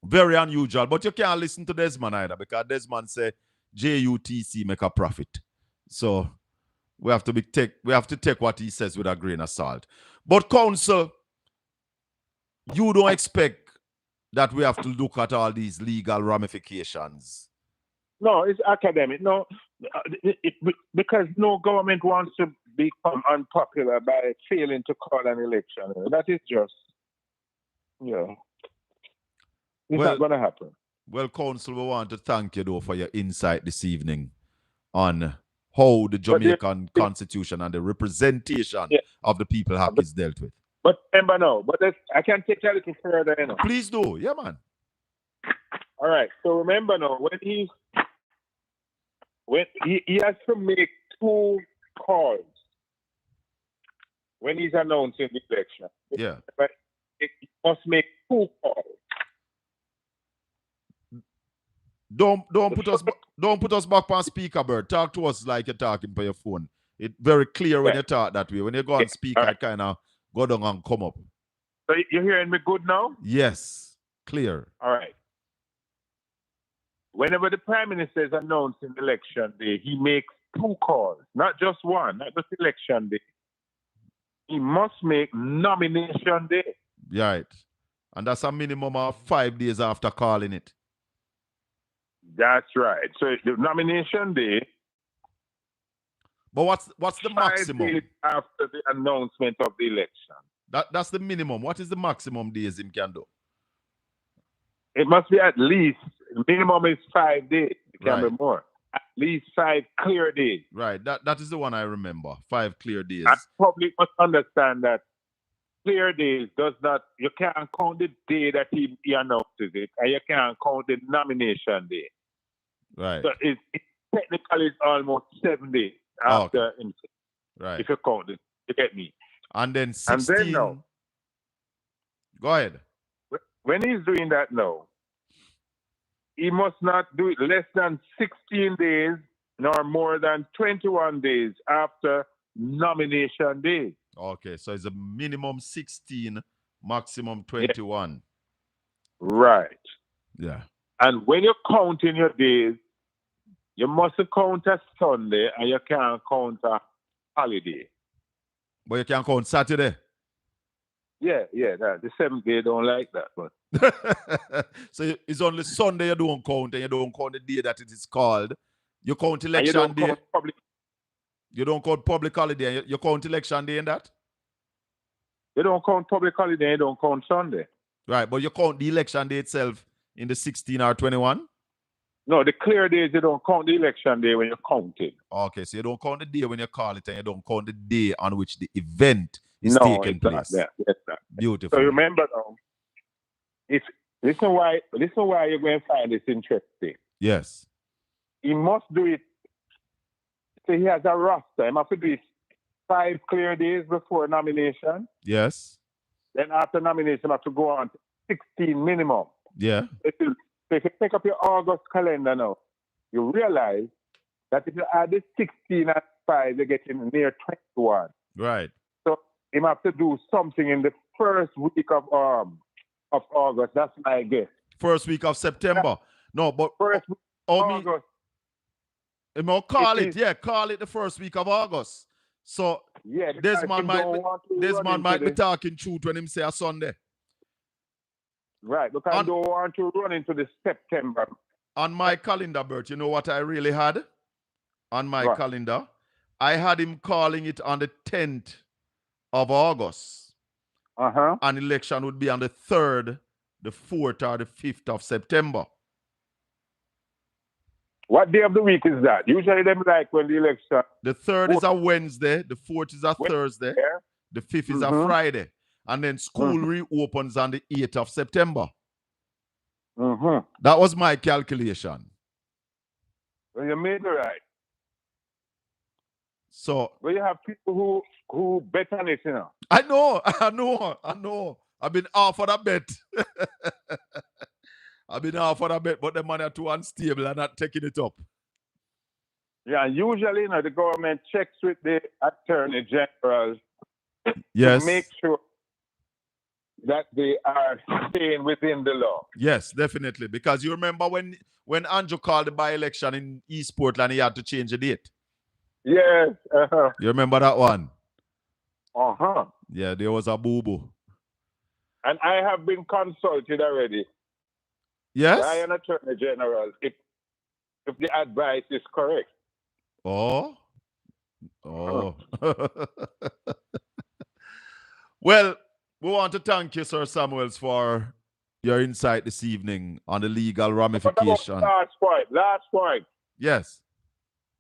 Very unusual. But you can't listen to Desmond either because Desmond say JUTC make a profit. So we have to take what he says with a grain of salt. But counsel, you don't expect that we have to look at all these legal ramifications. No, it's academic. No, because no government wants to become unpopular by failing to call an election. That is just, it's not going to happen. Well, counsel, we want to thank you though for your insight this evening on how the Jamaican Constitution and the representation of the people is dealt with. But remember now, I can take a little further. You know. Please do. Yeah, man. All right. So remember now, when he has to make 2 calls when he's announcing the election. Yeah. But he must make 2 calls. Don't put us back on speaker, Bert. Talk to us like you're talking by your phone. It's very clear when you talk that way. When you go on speaker, it kind of go down and come up. So you're hearing me good now? Yes. Clear. All right. Whenever the Prime Minister is announcing election day, he makes 2 calls, not just one, not just election day. He must make nomination day. Right. And that's a minimum of 5 days after calling it. That's right. So the nomination day. But what's the maximum? 5 days after the announcement of the election. That's the minimum. What is the maximum days him can do? It must be at least, the minimum is 5 days. It can be more. At least 5 clear days. Right. That is the one I remember. 5 clear days. And public must understand that clear days does not, you can't count the day that he announces it, and you can't count the nomination day. Right. So it technically it's almost 7 days after him. Right. If you count it, you get me. And then 16. And then now, go ahead. When he's doing that now, he must not do it less than 16 days nor more than 21 days after nomination day. Okay, so it's a minimum 16, maximum 21. Right. Yeah. And when you count in your days, you mustn't count a Sunday and you can't count a holiday. But you can count Saturday. Yeah, the 7th day don't like that, but so it's only Sunday you don't count, and you don't count the day that it is called. You count election day. You don't count public holiday. You count election day in that? You don't count public holiday, you don't count Sunday. Right, but you count the election day itself in the 16 or 21? No, the clear days, you don't count the election day when you count it. Okay, so you don't count the day when you call it, and you don't count the day on which the event is No, taking it's place. not that. It's not. Beautiful. So remember now, listen why you're going to find this interesting. Yes. He must do it. So he has a roster. He must do it 5 clear days before nomination. Yes. Then after nomination, you have to go on to 16 minimum. Yeah. So if you pick up your August calendar now, you realize that if you add the 16 and 5, you're getting near 21. Right. So you have to do something in the first week of August. That's my guess. First week of September. No, but First week of August. Call it the first week of August. So yeah, Desmond might be talking truth when him say a Sunday. Right, because I don't want to run into the September. On my calendar, Bert, you know what I really had? On my calendar, I had him calling it on the 10th of August. An election would be on the 3rd, the 4th, or the 5th of September. What day of the week is that? Usually them like when the election. The 3rd is a Wednesday, the 4th is a Thursday, the 5th is a Friday. And then school reopens on the 8th of September. That was my calculation. Well, you made it right. So you have people who bet on it, you know. I know. I've been off for that bet. But the money are too unstable and not taking it up. Yeah, usually, the government checks with the attorney general to make sure that they are staying within the law. Yes, definitely. Because you remember when Andrew called the by-election in East Portland, he had to change the date. Yes. You remember that one? Yeah, there was a boo-boo. And I have been consulted already. Yes? By an attorney general, if the advice is correct. Oh. Well, we want to thank you, Sir Samuels, for your insight this evening on the legal ramification. Last point. Yes.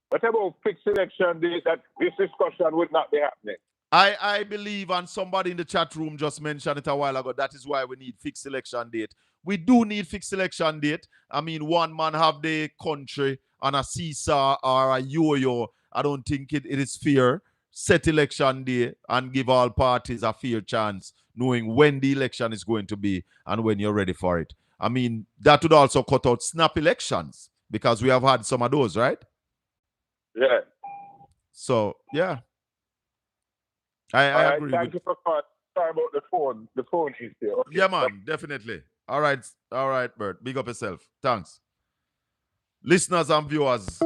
What about fixed election day that this discussion would not be happening? I believe, and somebody in the chat room just mentioned it a while ago, that is why we need fixed election date. We do need fixed election date. I mean, one man have the country on a seesaw or a yo-yo. I don't think it is fair. Set election day and give all parties a fair chance, knowing when the election is going to be and when you're ready for it. I mean, that would also cut out snap elections because we have had some of those, right? Yeah. So, yeah. I agree. Thank you for calling. Sorry about the phone. The phone is here. Okay. Yeah, man, definitely. All right, Bert. Big up yourself. Thanks. Listeners and viewers,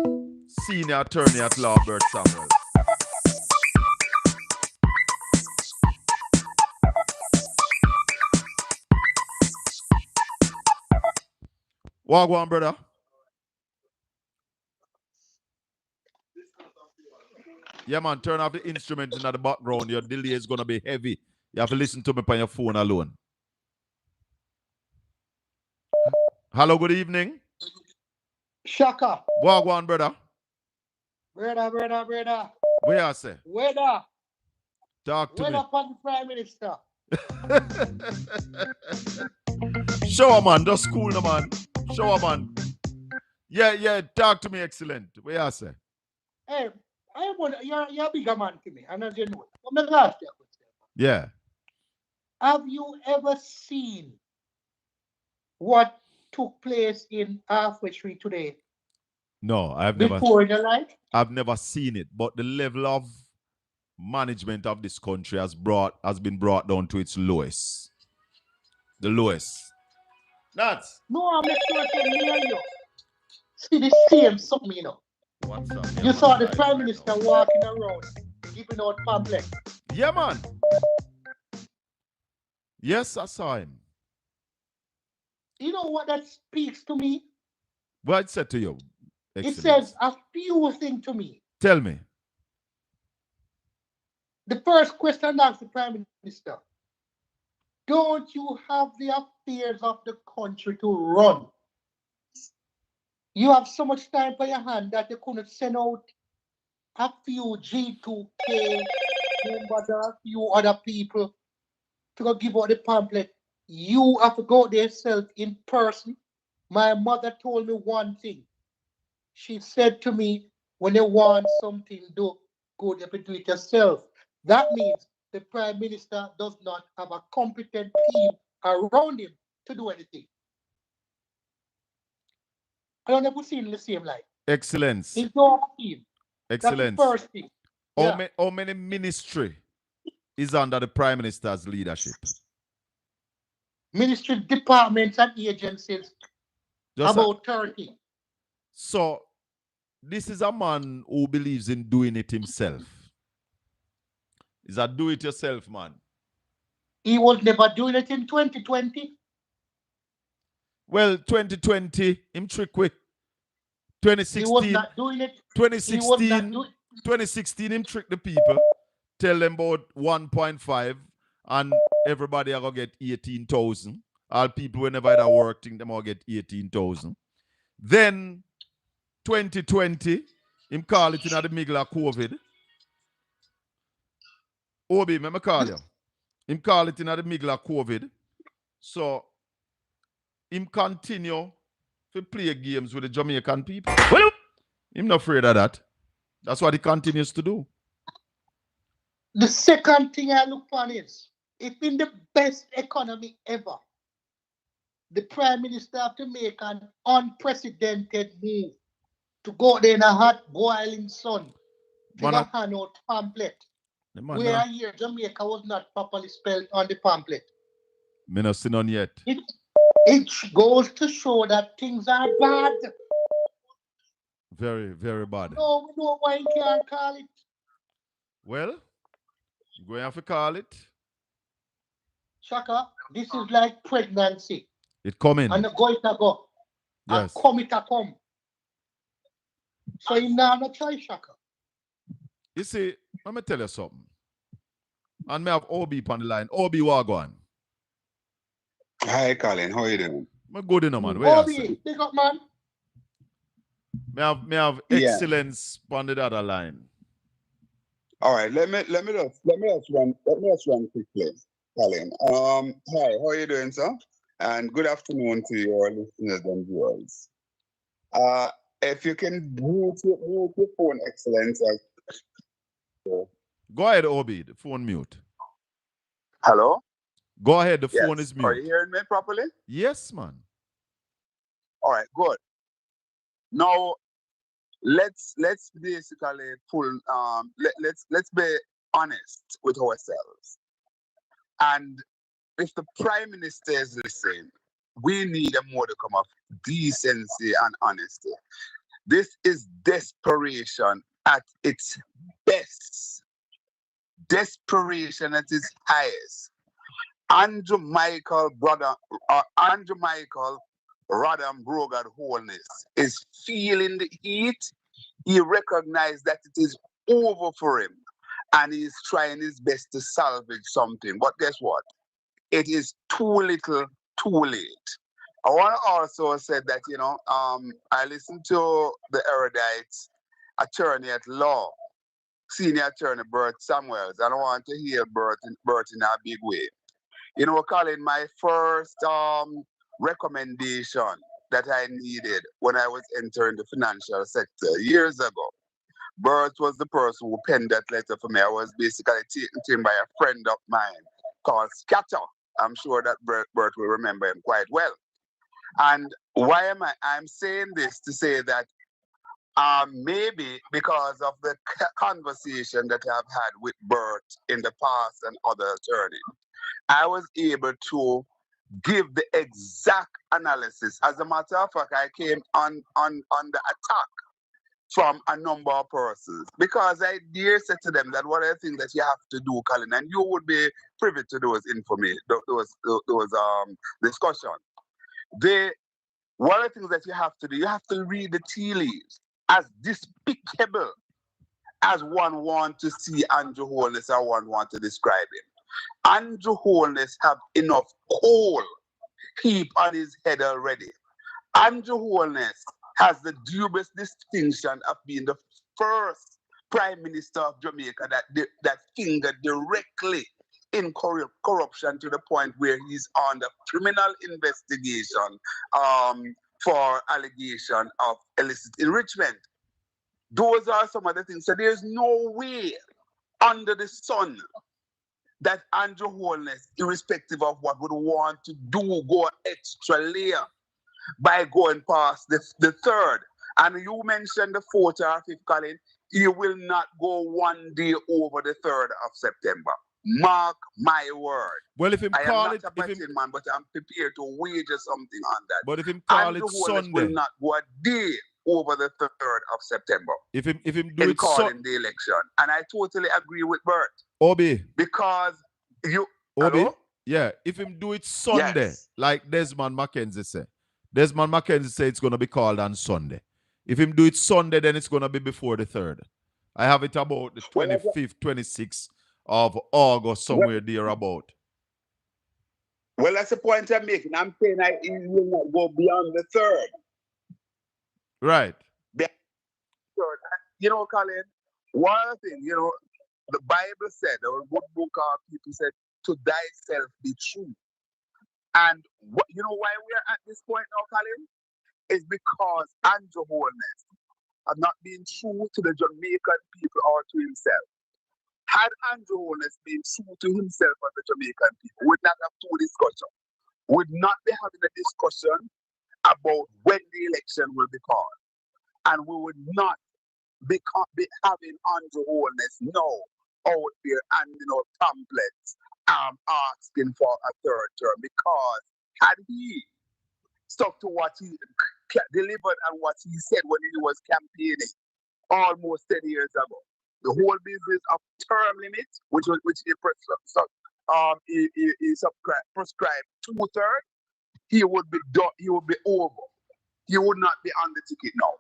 Senior Attorney at Law, Bert Samuel. Wagwan, brother. Yeah, man, turn off the instrument in the background. Your delay is going to be heavy. You have to listen to me on your phone alone. Hello, good evening. Shaka. Wagwan, brother. Brother. Where you say? Weather. Talk to me. Weather upon the Prime Minister. Show man, just cool no man. Show man. Yeah, talk to me, excellent. Where you say? Hey, you're a bigger man to me, and as you know, I'm not going to ask you a question. Yeah. Have you ever seen what took place in Halfway Street today? No, I've never. Before in your life? I've never seen it, but the level of management of this country has been brought down to its lowest. The lowest. Nuts. No, I'm not sure to near you. See the same something, you know. What's up? You saw the Prime Minister walking around, giving out pamphlets. Yeah, man. Yes, I saw him. You know what that speaks to me? What it said to you? Excellent. It says a few things to me. Tell me. The first question asked the Prime Minister, don't you have the affairs of the country to run? You have so much time for your hand that you couldn't send out a few G2K members or a few other people to go give out the pamphlet. You have to go there yourself in person. My mother told me one thing. She said to me, when you want something do good, you have to do it yourself. That means the Prime Minister does not have a competent team around him to do anything. I don't ever see in the same light. Excellence. He's no team. Excellence. That's the first thing. How many ministry is under the Prime Minister's leadership? Ministry departments and agencies, about 30. So, this is a man who believes in doing it himself. Is a do-it-yourself man. He was never doing it in 2020. Well, 2020, him trick quick. 2016, he was not doing it. 2016, him trick the people, tell them about 1.5, and everybody are going to get 18,000. All people whenever they work, think them all get 18,000. Then, 2020, him call it in the middle of COVID. Obi, let me call you. Him call it in the middle of COVID. So, him continue to play games with the Jamaican people. Well, him not afraid of that. That's what he continues to do. The second thing I look for is, it's in the best economy ever. The Prime Minister have to make an unprecedented move to go there in a hot, boiling sun to hand out pamphlet. Where here Jamaica was not properly spelled on the pamphlet. Me not seen none yet. It goes to show that things are bad. Very, very bad. No, we know why you can't call it. Well, you're going to have to call it. Shaka, this is like pregnancy. It coming. And the going to go. Yes. And come it a come. So you now not try, Shaka. You see, let me tell you something. And me have Obi on the line. Obi, what going? Hi, Colin. How are you doing? I'm good enough, man. Where Obi, big up, man. Me have excellence on the other line. All right, let me just run quickly, Colin. Hi, how are you doing, sir? And good afternoon to your listeners and viewers. If you can mute your phone, excellence. Go ahead, Obi. The phone mute. Hello? Go ahead. The phone is mute. Are you hearing me properly? Yes, man. All right, good. Now, let's basically pull. Let's be honest with ourselves. And if the Prime Minister is listening, we need a modicum of decency and honesty. This is desperation at its best. Desperation at its highest. Andrew Michael Rodham Brogard Holness is feeling the heat. He recognized that it is over for him, and he's trying his best to salvage something. But guess what? It is too little, too late. I want to also say that, I listened to the erudite attorney at law, senior attorney Bert Samuels, and I want to hear Bert in a big way. Colin, my first recommendation that I needed when I was entering the financial sector years ago, Bert was the person who penned that letter for me. I was basically taken to him by a friend of mine called Scatter. I'm sure that Bert will remember him quite well. And why am I'm saying this to say that maybe because of the conversation that I've had with Bert in the past and other attorneys, I was able to give the exact analysis. As a matter of fact, I came on the attack from a number of persons because I dare say to them that one of the things that you have to do, Colin, and you would be privy to those information, those discussions. One of the things that you have to do, you have to read the tea leaves. As despicable as one wants to see Andrew Holness or one wants to describe him, Andrew Holness have enough coal heap on his head already. Andrew Holness has the dubious distinction of being the first Prime Minister of Jamaica that fingered directly in corruption to the point where he's under criminal investigation for allegation of illicit enrichment. Those are some of the things. So there's no way under the sun that Andrew Holness, irrespective of what would want to do, go extra layer by going past the third. And you mentioned the fourth or fifth, Colin. He will not go one day over the 3rd of September. Mark my word. Well, if him I call am it, not a betting man, but I'm prepared to wager something on that. But if him call Andrew it Holness Sunday, will not go a day over the 3rd of September. If him do it calling the election, and I totally agree with Bert. Obi, because you Obi, hello? Yeah, if him do it Sunday, Yes. like Desmond Mackenzie said. Desmond Mackenzie said it's gonna be called on Sunday. If him do it Sunday, then it's gonna be before the 3rd. I have it about the 25th, 26th of August, somewhere there about. Well, that's the point I'm making. I'm saying he will not go beyond the 3rd. Right. You know, Colin, one thing, the Bible said, or a good book of people said, to thyself be true. And you know why we are at this point now, Colin? It's because Andrew Holness has not been true to the Jamaican people or to himself. Had Andrew Holness been true to himself and the Jamaican people, we would not have two discussions. We would not be having a discussion about when the election will be called. And we would not be having Andrew Holness now out there handing out pamphlets asking for a 3rd term, because had he stuck to what he delivered and what he said when he was campaigning almost 10 years ago, the whole business of term limits, which he prescribed 2/3, he would be done. He would be over. He would not be on the ticket now.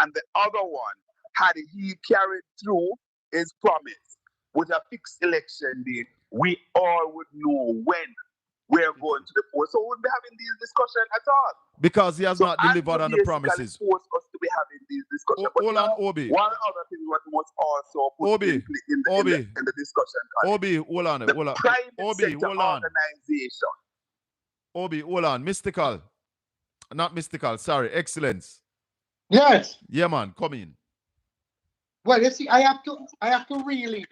And the other one, had he carried through his promise with a fixed election date, we all would know when we're going to the polls. So we wouldn't be having these discussions at all. Because he has not delivered on the promises. Forced us to be having these discussions. Hold on, Obi. One other thing what must also put in the discussion. Obi, hold on. Private sector organization. Obi, hold on. Mystical. Not mystical, sorry. Excellence. Yes. Yeah, man. Come in. Well, you see, I have to really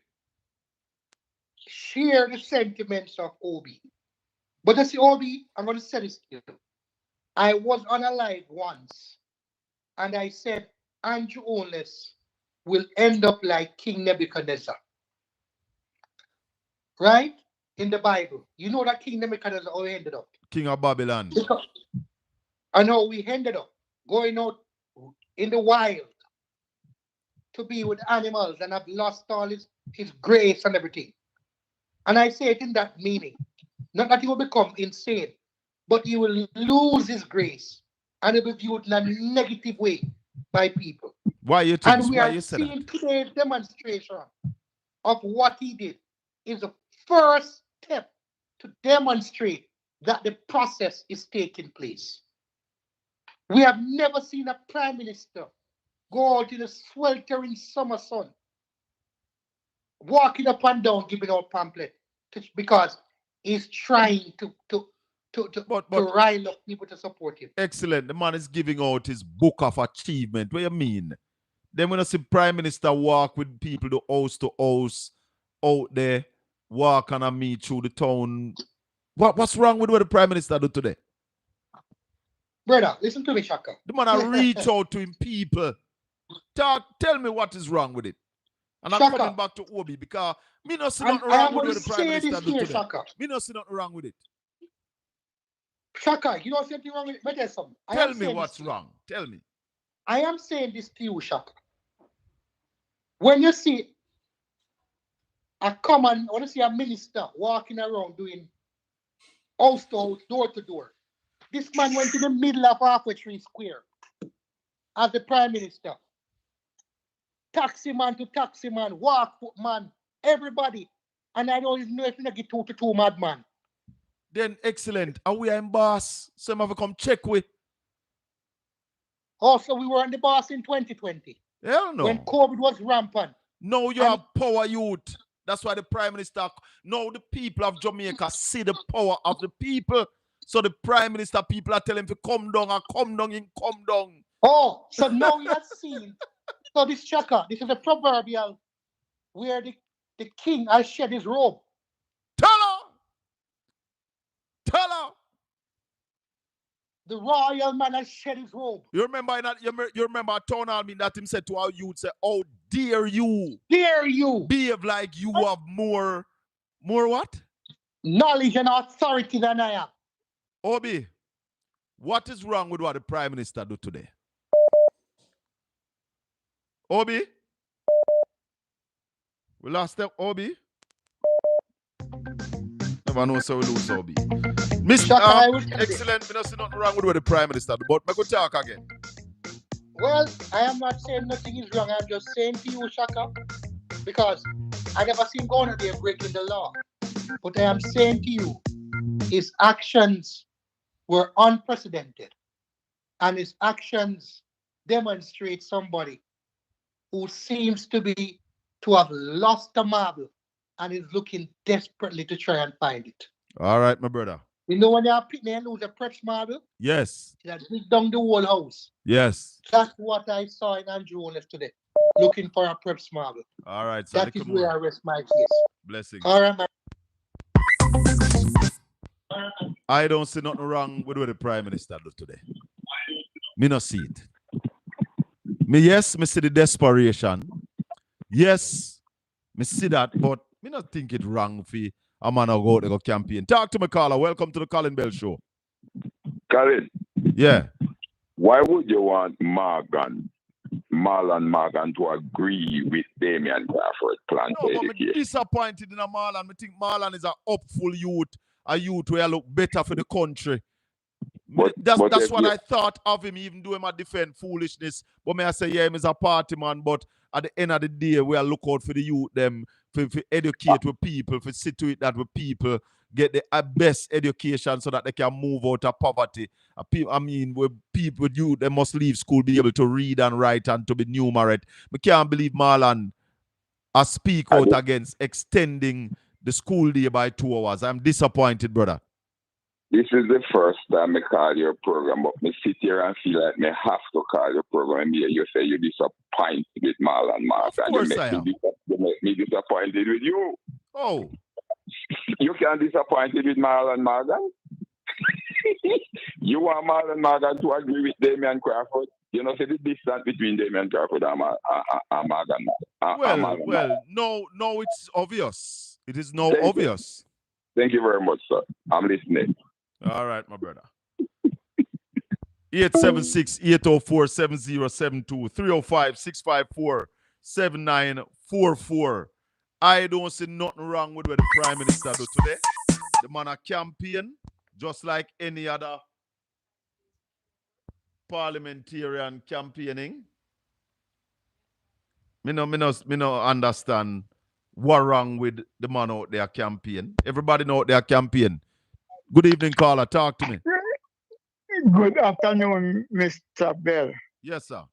share the sentiments of Obi. But you see, Obi, I'm going to say this to you. I was on a live once, and I said Andrew Holness will end up like King Nebuchadnezzar. Right? In the Bible. You know that King Nebuchadnezzar how he ended up. King of Babylon. I know we ended up going out in the wild to be with animals and have lost all his grace and everything. And I say it in that meaning. Not that he will become insane, but he will lose his grace and it will be viewed in a negative way by people. Why you think? And we are seeing today's demonstration of what he did is the first step to demonstrate that the process is taking place. We have never seen a prime minister go out in a sweltering summer sun, walking up and down, giving out pamphlet, because he's trying to rile up people to support him. Excellent. The man is giving out his book of achievement. What do you mean? Then when I see prime minister walk with people to house out there, walk and meet through the town. What's wrong with what the prime minister do today? Brother, listen to me, Shaka. The man I reach out to him people. Tell me what is wrong with it. And I'm Shaka, coming back to Obi because me not see nothing wrong with what the prime minister do today. Shaka. Me not see nothing wrong with it. Shaka, you don't see anything wrong with it. But there's something. Tell me what's wrong. Tell me. I am saying this to you, Shaka. When you see a minister walking around doing house to house, door to door, this man went to the middle of Halfway Tree Square as the prime minister. Taxi man to taxi man, walk foot man, everybody. And I don't even know if you get 2 to 2 madman. Then excellent. Are we in boss? Some of you come check with. Also, we were on the boss in 2020. Hell no. When COVID was rampant. No, you have power, youth. That's why the Prime Minister, no, the people of Jamaica see the power of the people. So the Prime Minister, people are telling him to come down and come down and come down. Oh, so now we have seen. So this Chaka, this is a proverbial where the king has shed his robe. Tell her. Tell her. The royal man has shed his robe. You remember that? You remember a town hall meeting that him said to our youth, say, "Oh, dare you? Dare you behave like you have more what? Knowledge and authority than I have." Obi, what is wrong with what the Prime Minister do today? Obi? We lost them, Obi? Never know, so we lose Obi. Mr. Excellent, we don't see nothing wrong with what the Prime Minister do, but I could talk again. Well, I am not saying nothing is wrong. I'm just saying to you, Shaka, because I never seen Ghana there breaking the law. But I am saying to you, his actions were unprecedented. And his actions demonstrate somebody who seems to have lost a marble and is looking desperately to try and find it. All right, my brother. You know when they are picking and lose a preps marble? Yes. That dig down the whole house. Yes. That's what I saw in Andrew Olef today, looking for a preps marble. All right, so that is where I rest my case. Blessings. All right, man. I don't see nothing wrong with what the Prime Minister do today. Me not see it. Me see the desperation. Yes, me see that, but me not think it wrong for a man to go to go campaign. Talk to me, caller. Welcome to the Colin Bell Show. Colin. Yeah. Why would you want Marlon Morgan to agree with Damian Crawford plan for education? I'm disappointed in Marlon. I think Marlon is a hopeful youth, a youth where look better for the country. That's what I thought of him, even though him a defend foolishness. But may I say, yeah, him is a party man, but at the end of the day, we are look out for the youth, them, for educate with people, for situate that with people, get the best education so that they can move out of poverty. I mean, with people, with youth, they must leave school, be able to read and write and to be numerate. I can't believe Marlon has speak out against extending the school day by 2 hours. I'm disappointed, brother. This is the first time I call your program, but I sit here and feel like I have to call your program and you say you're disappointed with Marlon Morgan. Of course I am. You make me disappointed with you. Oh. You can't be disappointed with Marlon Morgan? You want Marlon Morgan to agree with Damian Crawford? You know, say the distance between Damian Crawford and Morgan. Well, no, it's obvious. It is now obvious. Thank you very much, sir. I'm listening. All right, my brother. 876-804-7072, 305-654-7944. I don't see nothing wrong with what the Prime Minister do today. The man a campaign, just like any other parliamentarian campaigning. Me no understand what wrong with the man out there campaign. Everybody know out there campaign. Good evening, caller. Talk to me. Good afternoon, Mr. Bell. Yes, sir.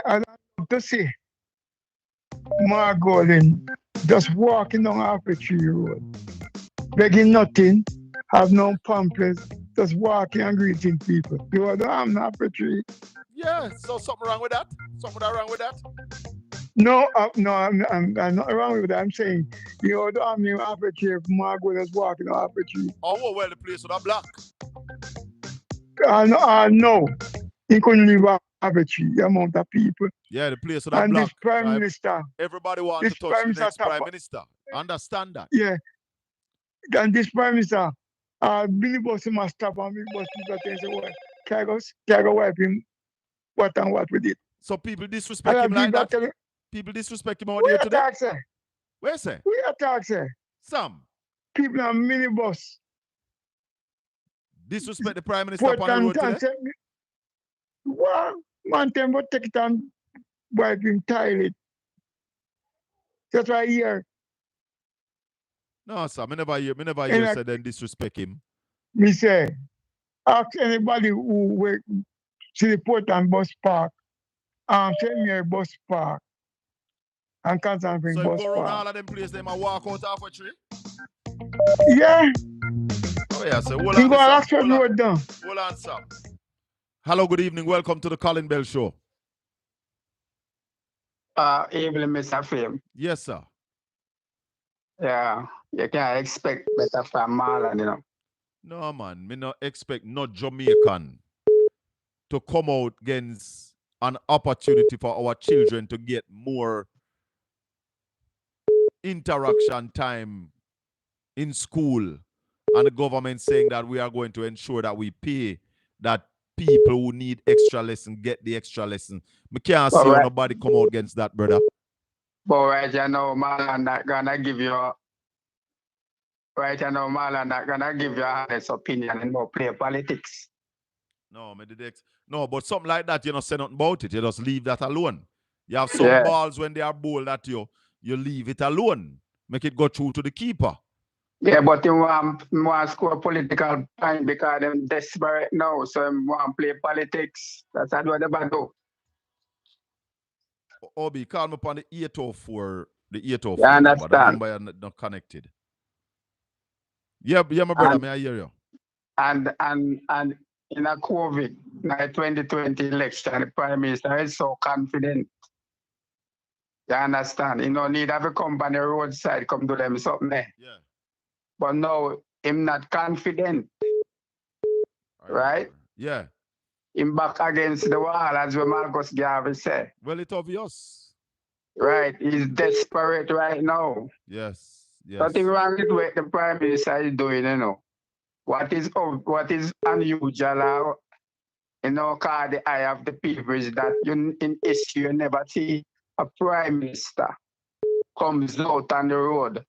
I'd love to see Colin just walking down Arbitrary Road, begging nothing, have no pamphlets, just walking and greeting people. You don't have no Arbitrary. Yeah, so something wrong with that? Something wrong with that? No, I'm not wrong with that. I'm saying you don't have no Arbitrary if Margot is walking on Arbitrary. Oh, well, the place with a block. No. He couldn't leave Arbitrary, the amount of people. Yeah, the place with a block. And this Prime Minister. Everybody wants to touch the next Prime Minister. Understand that? Yeah. And this Prime Minister, Billy Boss must stop and Billy Boss people say, well, can I go wipe him what and what we did. So people disrespect him like that? People disrespect him out there today? Attack, sir. Where, sir? We attack, sir. Some. People are minibus. Disrespect the Prime Minister upon the road today? Well, man, them would take it and wipe him toilet. That's why I hear. No, sir. Me never hear say then disrespect him. Me say, ask anybody who See the Portland bus park, St. Mary bus park, and Constant Spring So bus go around park. all of them places, they might walk out half a tree? Yeah. Oh yeah, so hold You on, go on Sam. Oxford Road down. Hold on, Sam. Hello, good evening. Welcome to the Colin Bell Show. Evening, Mr. Fame. Yes, sir. Yeah, you can't expect better from Marlon, you know. No, man. Me not expect no Jamaican to come out against an opportunity for our children to get more interaction time in school, and the government saying that we are going to ensure that we pay that people who need extra lesson get the extra lesson. Me can't see how nobody come out against that, brother. But right now, Marlon not gonna give you a honest opinion and more play politics. No, no, but something like that, you don't say nothing about it. You just leave that alone. You have some balls when they are bowled at you, you leave it alone. Make it go through to the keeper. Yeah, but you want to score political point because they're desperate now, so they want to play politics. That's what they do. Obi, call me upon the 804, the 804 You number. understand? The number you're not connected. Yeah, my brother, may I hear you? And in a COVID, 2020 election, the Prime Minister is so confident. You understand? You don't need to have a company roadside come do them something there. Yeah. But now, him not confident. Right? Yeah. Him back against the wall, as Marcus Garvey said. Well, it's obvious. Right. He's desperate right now. Yes. Nothing wrong with what the Prime Minister is doing, you know. What is unusual, you know, caught the eye of the people is that in history you never see a Prime Minister comes out on the road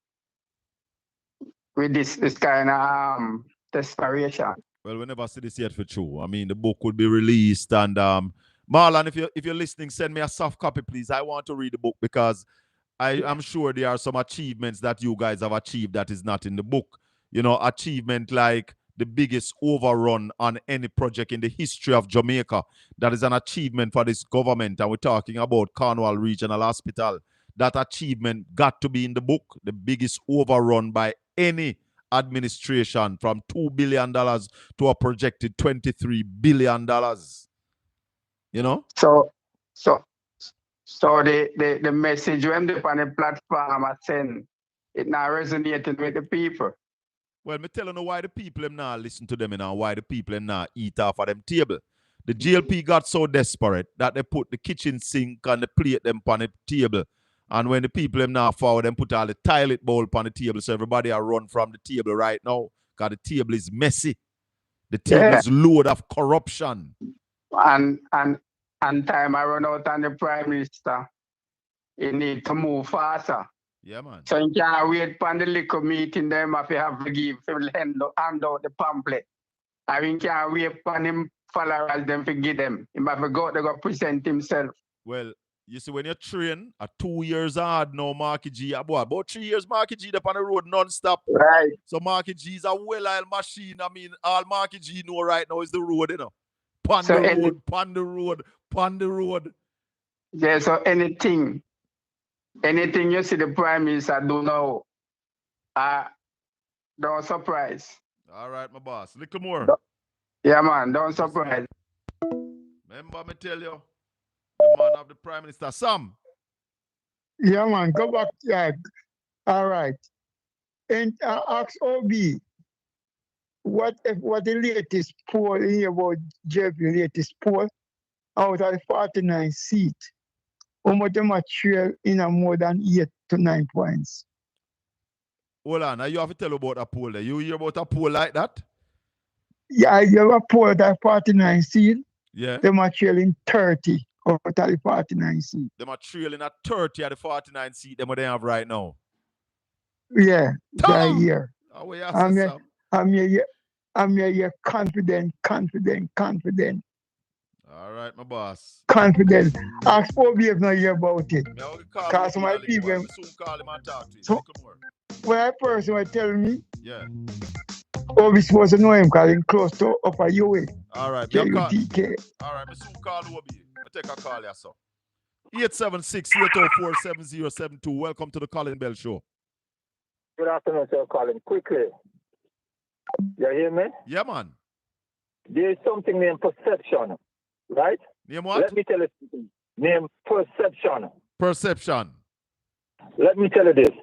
with this kind of desperation. Well, we never see this yet for true. I mean, the book would be released, and Marlon, if you're listening, send me a soft copy, please. I want to read the book because I'm sure there are some achievements that you guys have achieved that is not in the book. You know, achievement like the biggest overrun on any project in the history of Jamaica. That is an achievement for this government, and we're talking about Cornwall Regional Hospital. That achievement got to be in the book. The biggest overrun by any administration, from $2 billion to a projected $23 billion. You know? So the message when they on the platform I send, it not resonating with the people. Well, me telling you why the people them not listen to them and why the people them not eat off of them table. The GLP got so desperate that they put the kitchen sink and the plate them on the table. And when the people them now forward, them put all the toilet bowl on the table, so everybody are run from the table right now because the table is messy. The table is load of corruption. And time I run out on the Prime Minister, he need to move faster. Yeah, man. So you can't wait for the little meeting them if you have to give hand out the pamphlet. I mean, can't wait for him followers them to give them. He have to go present himself. Well, you see, when you train, 2 years hard now, Marky G, about 3 years, Marky G up on the road non-stop. Right. So Marky G is a well-oiled machine. I mean, all Marky G know right now is the road, you know. Pon the road. Yeah, so anything you see the Prime Minister do now, don't surprise. All right, my boss. Little more. Yeah, man, don't surprise. Remember me tell you, the man of the Prime Minister, Sam. Yeah, man, go back. Yeah, all right. And ask OB, what the latest poll here about Jeffrey, latest poll, out of the 49 seats, how much the material in a more than 8 to 9 points? Hold on, now you have to tell about a poll there. You hear about a poll like that? Yeah, I have a poll that 49 seats. Yeah. The material in 30 out of the 49 seats. The material in a 30 of the 49 seats them what they have right now. Yeah, that year. I'm here confident. All right, my boss. Confident. Ask OB if not hear about it. Because my people. Soon call him and talk to him. So, when a person will tell me, yeah, Oh, we supposed to know him because he's close to Upper UA. All right. KUTK. All right, Mr. Call Obi. I take a call, yes, sir. 876-804-7072. Welcome to the Colin Bell Show. Good afternoon, Sir Colin. Quickly, you hear me? Yeah, man. There is something named perception, right? Name what? Let me tell you something. Named perception. Perception. Let me tell you this.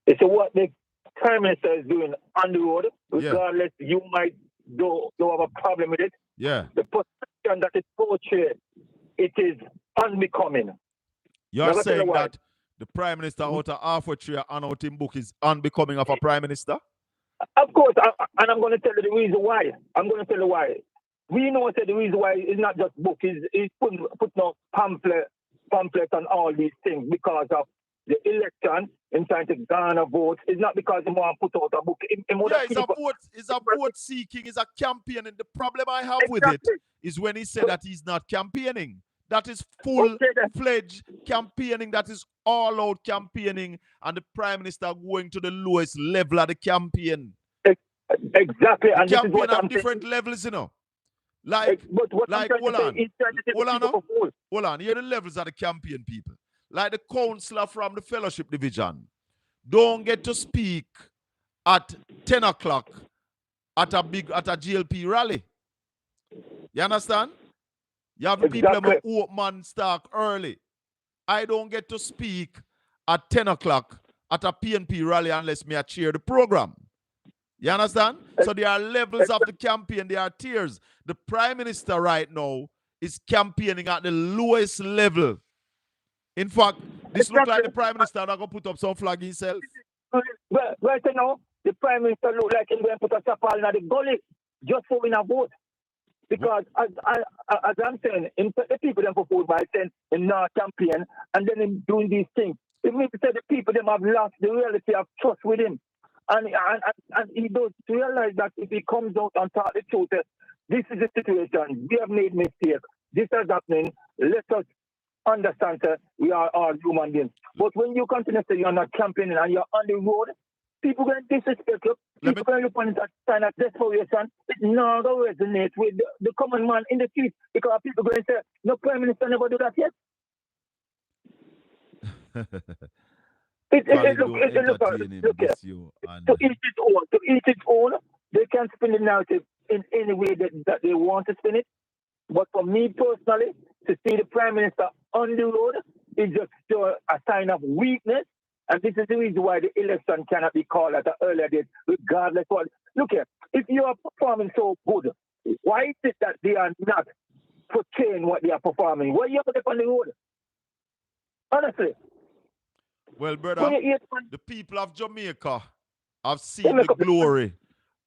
It's what the Prime Minister is doing on the road, regardless you might do have a problem with it. Yeah. The perception that is portrayed, it is unbecoming. You're saying that the Prime Minister out of halfway through and out in book is unbecoming of a Prime Minister? Of course, and I'm going to tell you the reason why. I'm going to tell you why. We know that the reason why it's not just book, is putting out pamphlet on all these things because of the election in trying to garner votes. It's not because he want to put out a book. It's a vote seeking, it's a campaigning. The problem I have with it is when he said that he's not campaigning. That is full-fledged campaigning. That is all-out campaigning, and the Prime Minister going to the lowest level of the campaign. Exactly. The and campaign this is what have I'm different saying. levels, you know. Hold on. Here are the levels of the campaign people. Like the councillor from the Fellowship Division don't get to speak at 10 o'clock at a GLP rally. You understand? You have the people who open man start early. I don't get to speak at 10 o'clock at a PNP rally unless me I chair the program. You understand? So there are levels of the campaign. There are tiers. The Prime Minister right now is campaigning at the lowest level. In fact, this looks like the Prime Minister not going to put up some flag himself. Well, right now, the Prime Minister look like he's going to put a chapel in the gully just for winning a vote. Because as I'm saying, the people them for vote by saying in our campaign and then him doing these things. It means to say the people them have lost the reality of trust with him. And he does realize that if he comes out and talk the truth, this is the situation. We have made mistakes. This is happening. Let us understand that we are all human beings. But when you continue to say you're not campaigning and you're on the road, people going to disrespect you. People going to look on it as a sign of desperation. It's not going to resonate with the common man in the street because people going to say, no Prime Minister never do that yet. Look here. To each its own. They can spin the narrative in any way that they want to spin it. But for me personally, to see the Prime Minister on the road is just a sign of weakness. And this is the reason why the election cannot be called at an earlier date, regardless of what. Look here, if you are performing so good, why is it that they are not portraying what they are performing? Why are you up on the road? Honestly. Well, brother, the people of Jamaica have seen the glory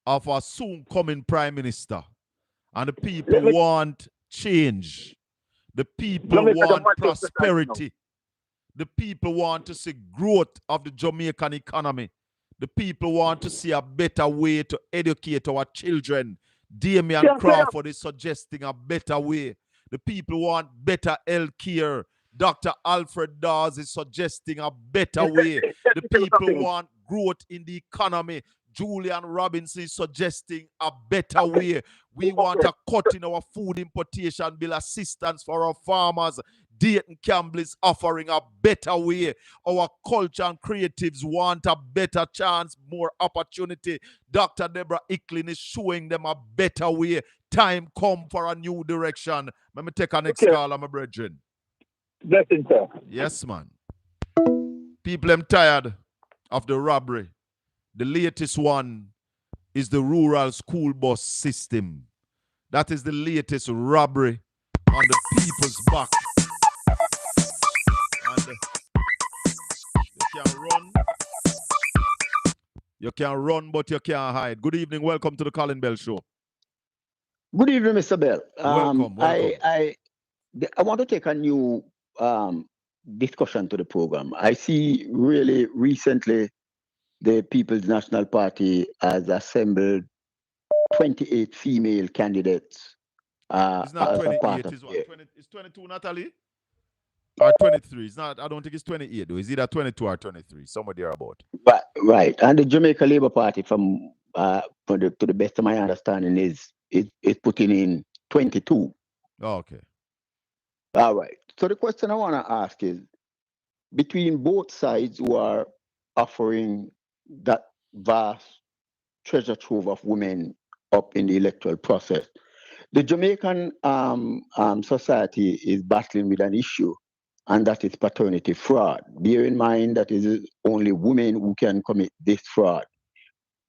of a soon-coming Prime Minister. And the people want change. The people want prosperity. The people want to see growth of the Jamaican economy. The people want to see a better way to educate our children. Damian Crawford is suggesting a better way. The people want better health care. Dr. Alfred Dawes is suggesting a better way. The people want growth in the economy. Julian Robinson is suggesting a better way. We want a cut in our food importation bill assistance for our farmers. Dayton Campbell is offering a better way. Our culture and creatives want a better chance, more opportunity. Dr. Deborah Icklin is showing them a better way. Time come for a new direction. Let me take a next call, my brethren. Blessing, sir. Yes, man. People am tired of the robbery. The latest one is the rural school bus system. That is the latest robbery on the people's back. And you can run. You can run, but you can't hide. Good evening. Welcome to the Colin Bell Show. Good evening, Mr. Bell. Welcome. I want to take a new discussion to the program. I see really recently the People's National Party has assembled 28 female candidates. It's not 28, it's 22, Natalie? Or 23. It's not, I don't think it's 28 though. It's either 22 or 23, somewhere there about. Right. And the Jamaica Labour Party, from to the best of my understanding, is putting in 22. Okay. All right. So the question I want to ask is, between both sides who are offering that vast treasure trove of women up in the electoral process, the Jamaican society is battling with an issue, and that is paternity fraud. Bear in mind that it is only women who can commit this fraud.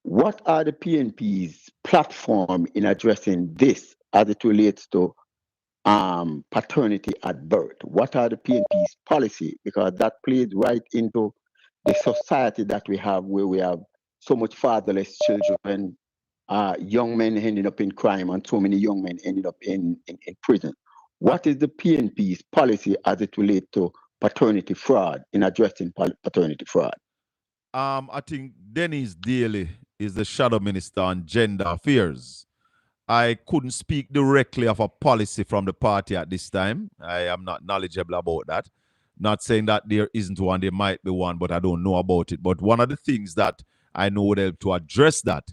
What are the PNP's platform in addressing this as it relates to paternity at birth? What are the PNP's policy? Because that plays right into the society that we have, where we have so much fatherless children, young men ending up in crime, and so many young men ending up in prison. What is the PNP's policy as it relates to paternity fraud, in addressing paternity fraud? I think Dennis Daly is the shadow minister on gender affairs. I couldn't speak directly of a policy from the party at this time. I am not knowledgeable about that. Not saying that there isn't one, there might be one, but I don't know about it. But one of the things that I know would help to address that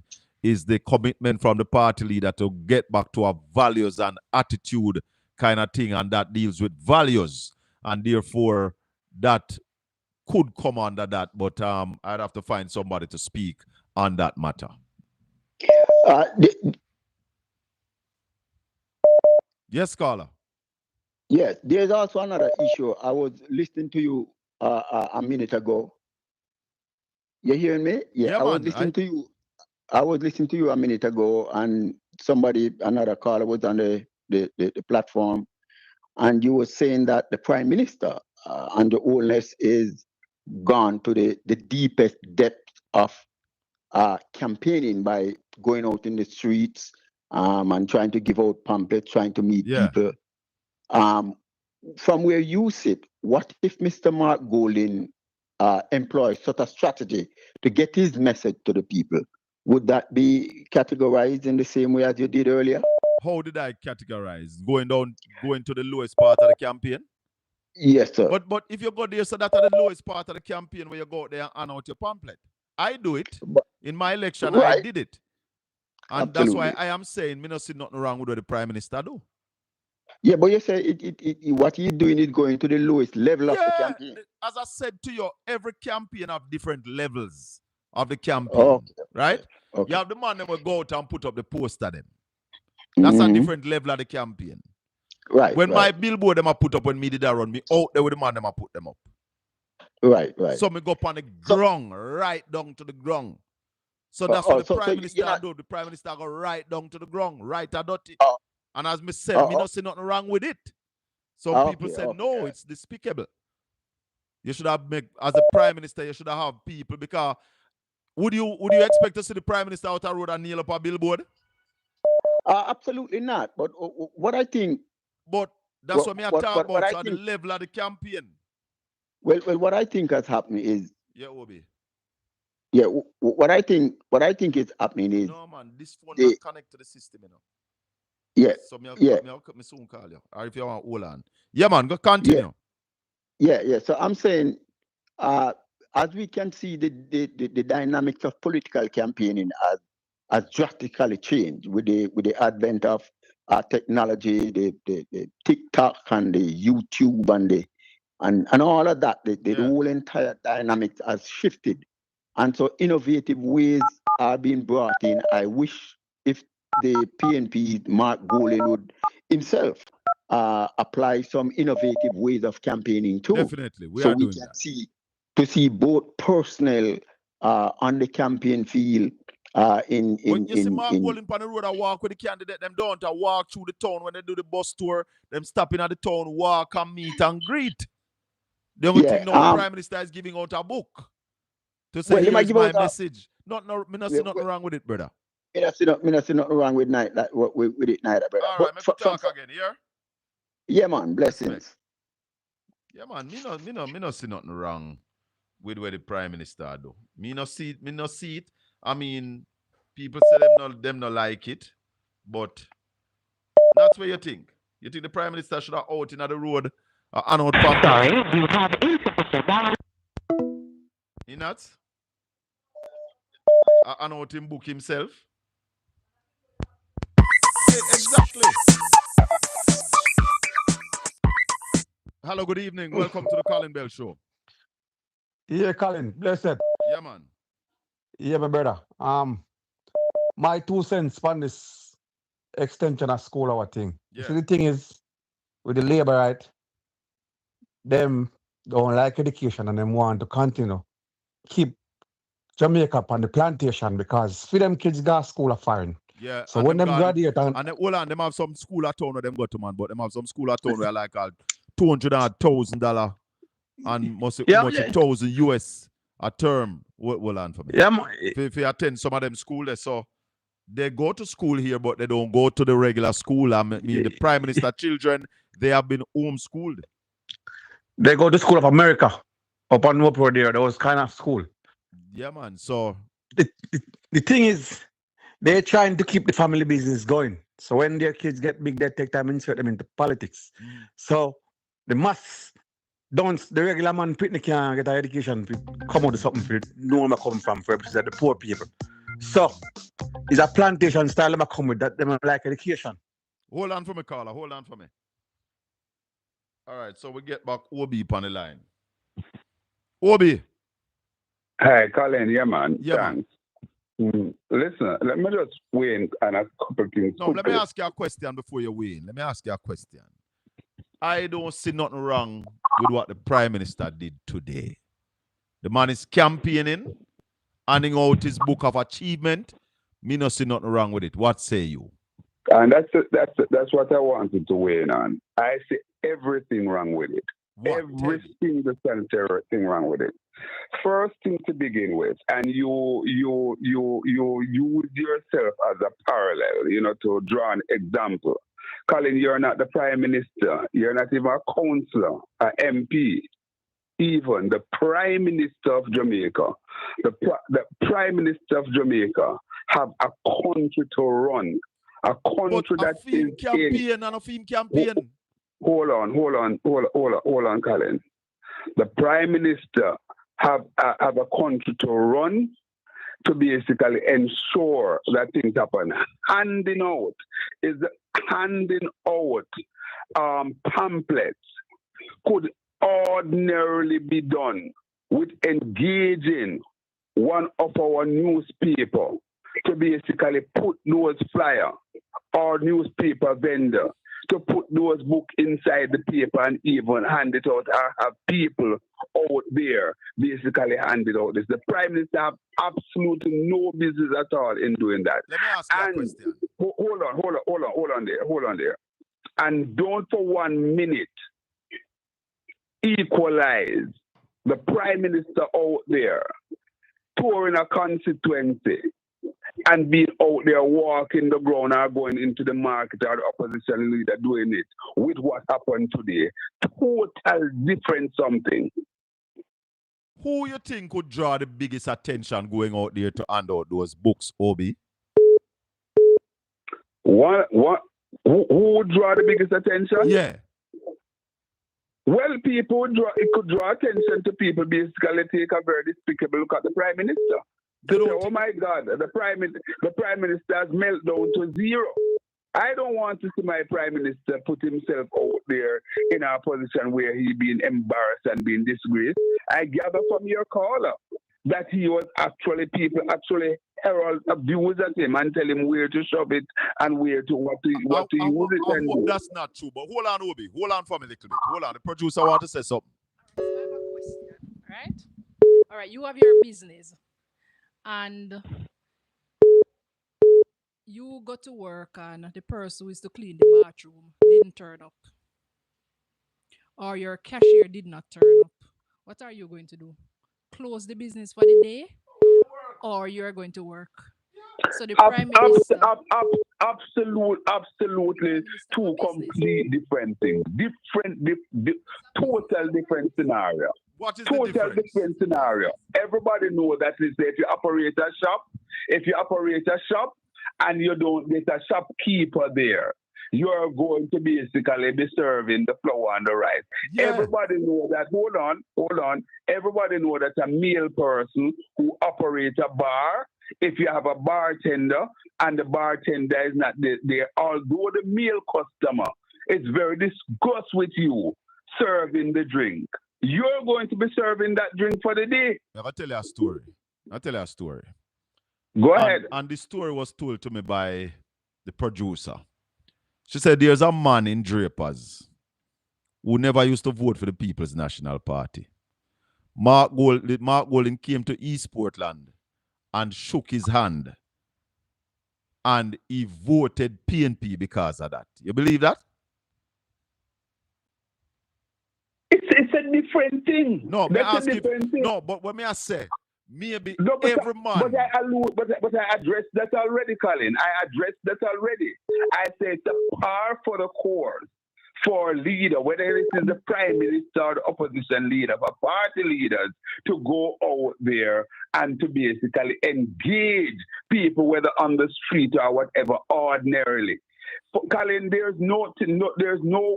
is the commitment from the party leader to get back to a values and attitude kind of thing, and that deals with values. And therefore, that could come under that, but I'd have to find somebody to speak on that matter. Yes, caller. Yes, there's also another issue. I was listening to you a minute ago. You hearing me? Yeah, I was listening to you. I was listening to you a minute ago, and another caller was on the platform, and you were saying that the Prime Minister and the oldness is gone to the deepest depth of campaigning by going out in the streets and trying to give out pamphlets, trying to meet people. From where you sit, what if Mr. Mark Golding employs such a strategy to get his message to the people? Would that be categorized in the same way as you did earlier? How did I categorize? Going to the lowest part of the campaign? Yes, sir. But if you go there, so that's the lowest part of the campaign, where you go out there and hand out your pamphlet. I do it. In my election, right. I did it. And absolutely. That's why I am saying, I don't see nothing wrong with what the Prime Minister do. Yeah, but you say what he's doing is going to the lowest level of the campaign. As I said to you, every campaign have different levels of the campaign, right? Okay. You have the man that will go out and put up the poster them. That's a different level of the campaign. Right. When my billboard them I put up, when me did that run, me out there with the man them I put them up. Right. So me go up on the ground, right down to the ground. So that's what the Prime Minister do. The Prime Minister go right down to the ground, right a dirty. And as me said, me not see nothing wrong with it. Some people said, no, it's despicable. You should have as a Prime Minister, you should have people, because would you expect to see the Prime Minister out the road and nail up a billboard? Absolutely not. But what I think... But that's what me I talk about, so the level of the campaign. Well, what I think has happened is... Yeah, Obi. Yeah, what I think is happening is... No, man, this phone not connect to the system, you know. Yeah. So me soon call you. Or if you want, hold on. Yeah, man, go continue. Yeah. So I'm saying, as we can see, the dynamics of political campaigning has drastically changed with the advent of technology, the TikTok and the YouTube and all of that. The whole entire dynamics has shifted, and so innovative ways are being brought in. I wish if the PNP, Mark Golding, would himself apply some innovative ways of campaigning too. Definitely, we can see both personnel on the campaign field. When you see Mark Golding on the road, I walk with the candidate, them don't walk through the town when they do the bus tour, them stopping at the town, walk and meet and greet. The only thing now the Prime Minister is giving out a book to say, here's my message. Me not see nothing wrong with it, brother. Me not see nothing wrong with it neither, brother. All right, make talk again, yeah? Yeah, man, blessings. Yeah, man, me not see nothing wrong with what the Prime Minister do. Me not see it. I mean, people say them not like it, but that's what you think. You think the Prime Minister should have out in the road and out pamphlet? Sorry, you have insufficient balance. You nuts? I know him book himself. Exactly. Hello, good evening. Welcome to the Colin Bell Show. Yeah, Colin, blessed. Yeah, man. Yeah, my brother. My 2 cents on this extension of school hour thing. Yeah. See, the thing is, with the labor, right? Them don't like education and them want to continue keep Jamaica on the plantation because for them kids got school of foreign. Yeah. So when them graduate and hold on, them have some school at town where them go to, man, but them have some school at town where like $200,000 and must $1,000 US a term. Hold on for me. Yeah, if you attend some of them school there, so they go to school here, but they don't go to the regular school. I mean, the Prime Minister children, they have been homeschooled. They go to School of America up on North Road there. Those kind of school. Yeah, man. So the thing is, they're trying to keep the family business going. So when their kids get big, they take time and insert them into politics. So the the regular man picnic can get an education to come out of something for no one come from for represent the poor people. So it's a plantation style them come with that them like education. Hold on for me, caller. Hold on for me. All right, so we get back Obi on the line. Obi. Hi, Colin. Yeah, man. Yeah, thanks. Listen, let me just weigh in on a couple things. No, let me ask you a question before you weigh in. Let me ask you a question. I don't see nothing wrong with what the Prime Minister did today. The man is campaigning, handing out his book of achievement. Me not see nothing wrong with it. What say you? And that's what I wanted to weigh in on. I see everything wrong with it. Every single sanitary thing wrong with it. First thing to begin with, and you use yourself as a parallel, to draw an example. Colin, you're not the Prime Minister. You're not even a councillor, an MP. Even the Prime Minister of Jamaica, the Prime Minister of Jamaica have a country to run. A country that is campaign and a film campaign. Hold on, Colin. The Prime Minister have a country to run to basically ensure that things happen. Handing out pamphlets could ordinarily be done with engaging one of our newspaper to basically put those flyer or newspaper vendor to put those books inside the paper and even hand it out or have people out there basically hand it out. The Prime Minister have absolutely no business at all in doing that. Let me ask you a question. Hold on there. And don't for 1 minute equalize the Prime Minister out there touring a constituency and being out there walking the ground or going into the market or the opposition leader doing it with what happened today. Total different something. Who you think could draw the biggest attention going out there to hand out those books, Obi? Who would draw the biggest attention? Yeah. Well, it could draw attention to people basically take a very despicable look at the Prime Minister. To say, oh my God, the Prime Minister has melted down to zero. I don't want to see my Prime Minister put himself out there in a position where he's being embarrassed and being disgraced. I gather from your caller that people actually herald abuse at him and tell him where to shove it and what to use it. I hope that's not true, but hold on, Obi. Hold on for me a little bit. Hold on. The producer wants to say something. I have a question, right? All right, you have your business and you go to work and the person who is to clean the bathroom didn't turn up. Or your cashier did not turn up. What are you going to do? Close the business for the day? Or you're going to work? So the Prime Minister... Absolutely two complete different things. Total different scenario. What is total the difference? Different scenario. Everybody knows that if you operate a shop and you don't get a shopkeeper there, you're going to basically be serving the flour and the rice. Yeah. Everybody knows that. Hold on. Everybody knows that a male person who operates a bar if you have a bartender and the bartender is not there, although the male customer is very disgusted with you serving the drink, you're going to be serving that drink for the day. I'll tell you a story. Go ahead. And the story was told to me by the producer. She said there's a man in Drapers who never used to vote for the People's National Party. Mark Golding came to East Portland and shook his hand. And he voted PNP because of that. You believe that? It's a different thing. No, that's a different thing. No, but what may I say? Maybe every man. But I addressed that already, Colin. I addressed that already. I said it's a par for the course for a leader, whether it is the prime minister or the opposition leader, for party leaders to go out there and to basically engage people, whether on the street or whatever, ordinarily. Colin, there's no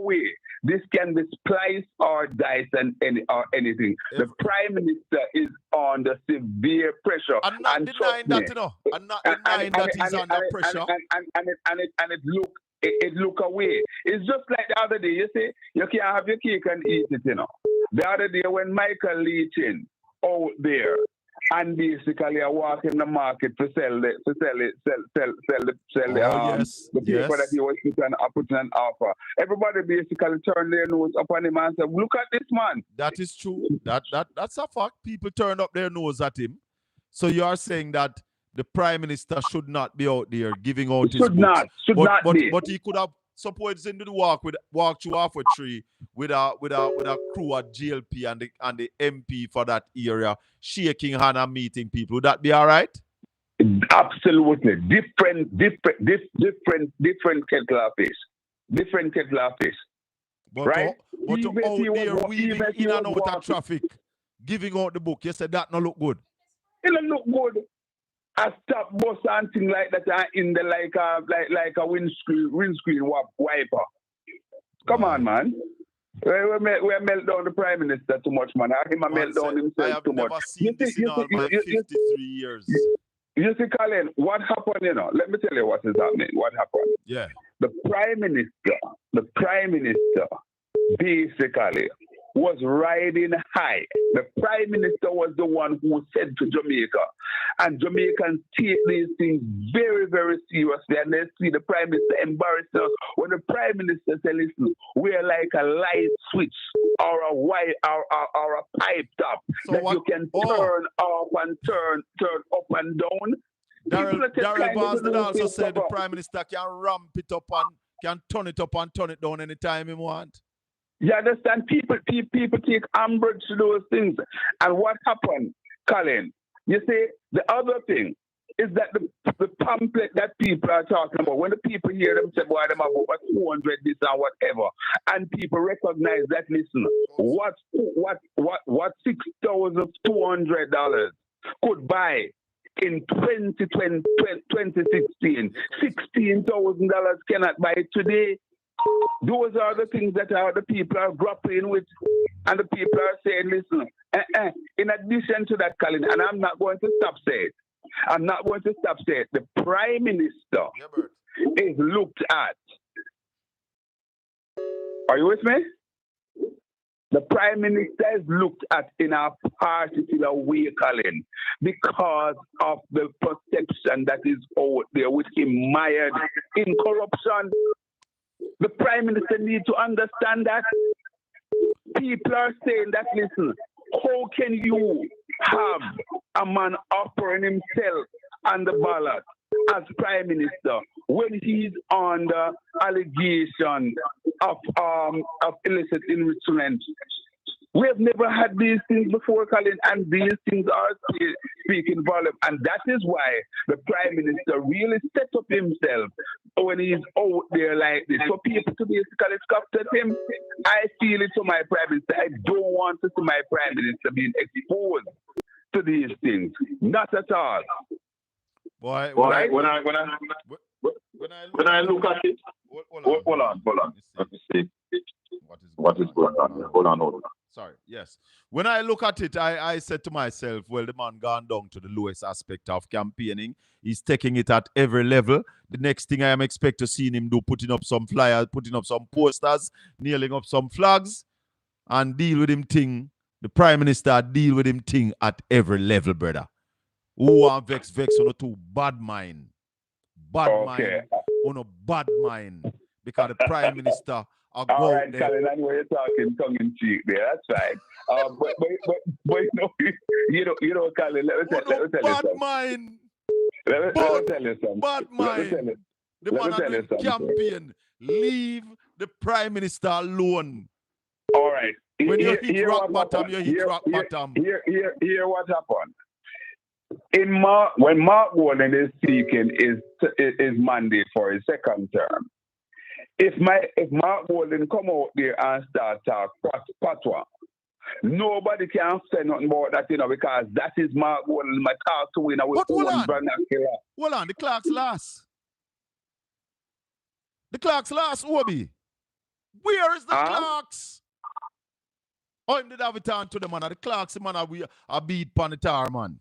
way this can be spliced or diced or anything. The prime minister is under severe pressure. I'm not denying that, you know. I'm not denying that he's under pressure. It look away. It's just like the other day, you see, you can't have your cake and eat it, you know. The other day when Michael Leachin out there and basically I walk in the market to sell the paper that he was putting an offer. Everybody basically turned their nose upon him and said, look at this man. That is true. That's a fact. People turned up their nose at him. So you are saying that the prime minister should not be out there giving out his books. But he could have supported into the walk through half a tree with a crew at GLP and the MP for that area, shaking hand and meeting people. Would that be all right? Absolutely. Different kettle of fish. Different kettle of fish. Right? But out there weaving in and out of traffic, giving out the book, you said that no look good. It don't look good. A stop bus and thing like that are in the like a windscreen wiper. Come on, man. We melt down the prime minister too much, man. I him melt down himself too much. I have never seen this in all my 53 years. You see, Colin, what happened, you know? Let me tell you what is happening. What happened? Yeah. The prime minister basically was riding high. The prime minister was the one who said to Jamaica, and Jamaicans take these things very, very seriously, and they see the prime minister embarrass us. When the prime minister said, listen, we're like a light switch or a wire or a pipe top that you can turn off and turn up and down. Daryl Vaz did also say the prime minister can ramp it up and can turn it up and turn it down anytime he wants. You understand? People take umbrage to those things. And what happened, Colin? You see, the other thing is that the pamphlet that people are talking about, when the people hear them say, boy, them have over 200 this and whatever, and people recognize that, listen, what $6,200 could buy in 2016, $16,000 cannot buy it today. Those are the things that the people are grappling with, and the people are saying, listen, in addition to that, Colin, and I'm not going to stop saying it, the prime minister is looked at. Are you with me? The prime minister is looked at in a particular way, Colin, because of the perception that is out there with him mired in corruption. The prime minister needs to understand that. People are saying that, listen, how can you have a man offering himself on the ballot as prime minister when he's under allegation of illicit enrichment? We have never had these things before, Colin, and these things are speaking volume. And that is why the prime minister really set up himself when he's out there like this. For people to basically scoff at him, I feel it to my prime minister. I don't want to see my prime minister being exposed to these things. Not at all. Boy, when I look at it, hold on. Let me see what is going on. Hold on. Sorry. Yes. When I look at it, I said to myself, well, the man gone down to the lowest aspect of campaigning. He's taking it at every level. The next thing I am expect to see him do, putting up some flyers, putting up some posters, nailing up some flags, and deal with him thing. The Prime Minister deal with him thing at every level, brother. Who want vex on a too bad mind. Bad mind on a bad mind. Because the Prime Minister are all go right, there. Colin, I know you're talking tongue in cheek there. That's right. But you know, Colin, let me tell you Bad something. mind. Let me tell you something. Bad mind. The man are doing campaign. Leave the Prime Minister alone. All right. When you hit rock bottom, you hit rock bottom. Here what happened. When Mark Walden is seeking his mandate for his second term, if Mark Walden come out there and start talk patois, nobody can say nothing about that, because that is Mark Walden. My talk to win with own vernacular. Hold on, the clock's last. The clock's last, Obi. Where is the clocks? Oh, him did have it on to the man. The clocks, man, a beat pan the tar, man.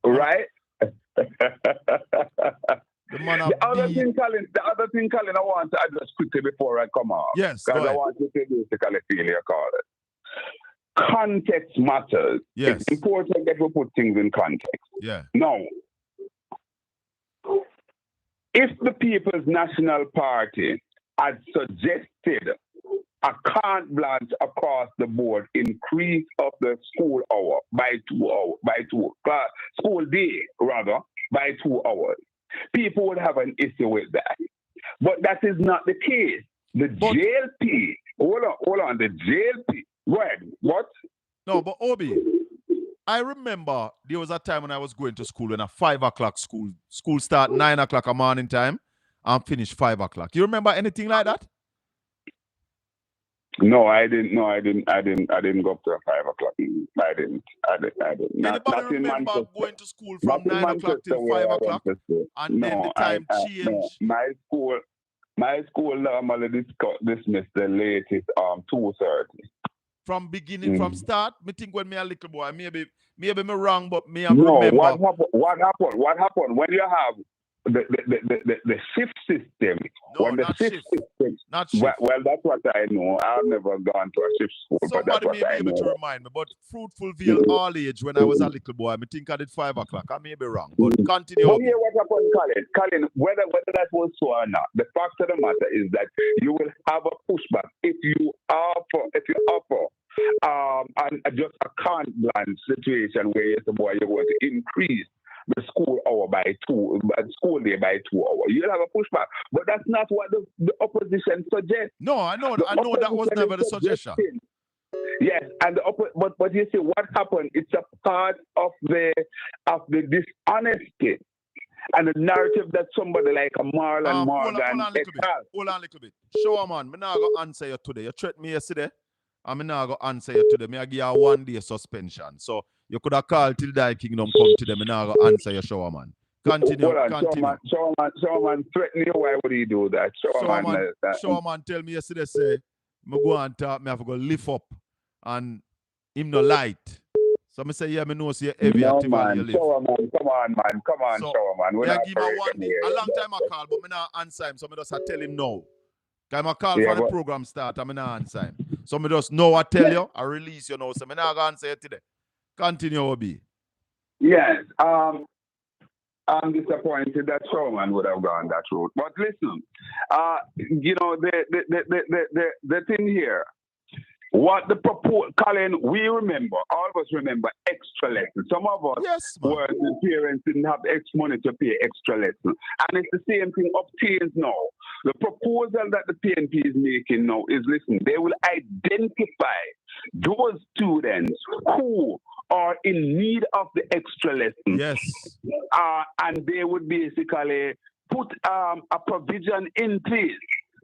Right? The other thing, Colin, I want to address quickly before I come off. Yes, because I want to basically feel your call it. Context matters. Yes. It's important that we put things in context. Yeah. Now, if the People's National Party had suggested a carte blanche across the board, increase of the school hour school day rather, by 2 hours, people would have an issue with that. But that is not the case. The JLP, hold on, the JLP, what? No, but Obi, I remember there was a time when I was going to school in a 5 o'clock school. School start 9 o'clock a morning time and finish 5 o'clock. You remember anything like that? No, I didn't. No, I didn't go up to 5 o'clock. I didn't. Anybody remember going to school from 9 o'clock till 5 o'clock? And then the time changed. No. My school normally dismissed the latest 2:30. From beginning, from start, me think when me a little boy, maybe me wrong, but me remember. What happened when you have the shift system? No, when the not shift system. Not shift. Well, that's what I know. I've never gone to a shift school, but that's what I know. Somebody may be able to remind me, but Fruitville all age, when I was a little boy, I think I did 5 o'clock. I may be wrong, but continue. But here what happened, Colin, whether that was so or not, the fact of the matter is that you will have a pushback if you offer and just a carte blanche situation where you're going to increase the school hour school day by 2 hours. You'll have a pushback. But that's not what the opposition suggests. No, I know that was never the suggestion. Yes, and but you see what happened, it's a part of the dishonesty and the narrative that somebody like a Marlon Morgan hold on a little bit. Show a man, I'm not going to answer you today. You threatened me yesterday. I'm not going to answer you today. I give you a 1 day suspension. So you could have called till Thy Kingdom come to them and now go answer your shower man. Continue. Shower man threaten you. Why would he do that? Shower man tell me yesterday say, me go and talk, me have to go lift up and him no light. So I say, yeah, me know see heavy active and you live. Shower man, come on, so, shower man. I give him 1 day. A long time I call, but me not answer him. So I just tell him no. Because I call for the program start and I not answer him. So I just know I tell you, I release you now. So I not going to answer you today. Continue, Obi. Yes. I'm disappointed that Showman would have gone that route. But listen, the thing here, what the proposal, Colin, we remember, all of us remember extra lessons. Some of us were the parents didn't have extra money to pay extra lessons. And it's the same thing up teens now. The proposal that the PNP is making now is, listen, they will identify those students who are in need of the extra lesson. Yes. And they would basically put a provision in place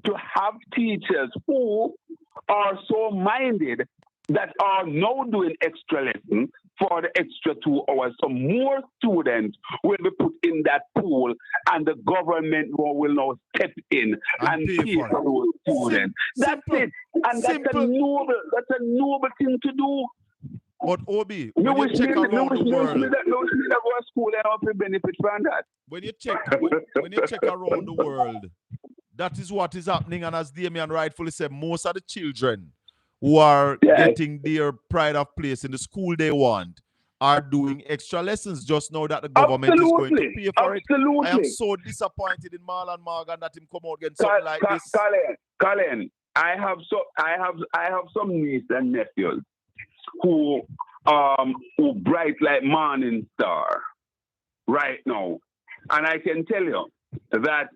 to have teachers who are so minded that are now doing extra lessons for the extra 2 hours. So more students will be put in that pool, and the government will now step in and pay for those students. That's it. And that's a noble thing to do. But Obi, when you check around the world, when you check around the world, that is what is happening. And as Damian rightfully said, most of the children who are getting their pride of place in the school they want are doing extra lessons just now that the government is going to pay for it. I am so disappointed in Marlon Morgan that him come out against something like this. Colin, I have some nieces and nephews who bright like morning star right now, and I can tell you that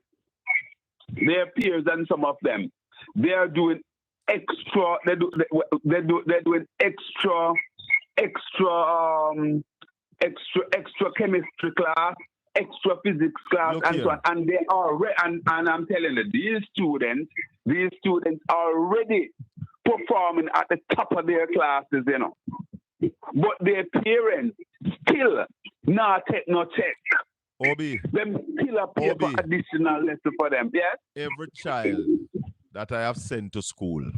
their peers and some of them, they are doing extra. They're doing extra chemistry class, extra physics class, and so on. And they are and I'm telling you, these students are already performing at the top of their classes, you know. But their parents still not take no check. Obi. Them still a pay for additional lesson for them, yes? Every child that I have sent to school,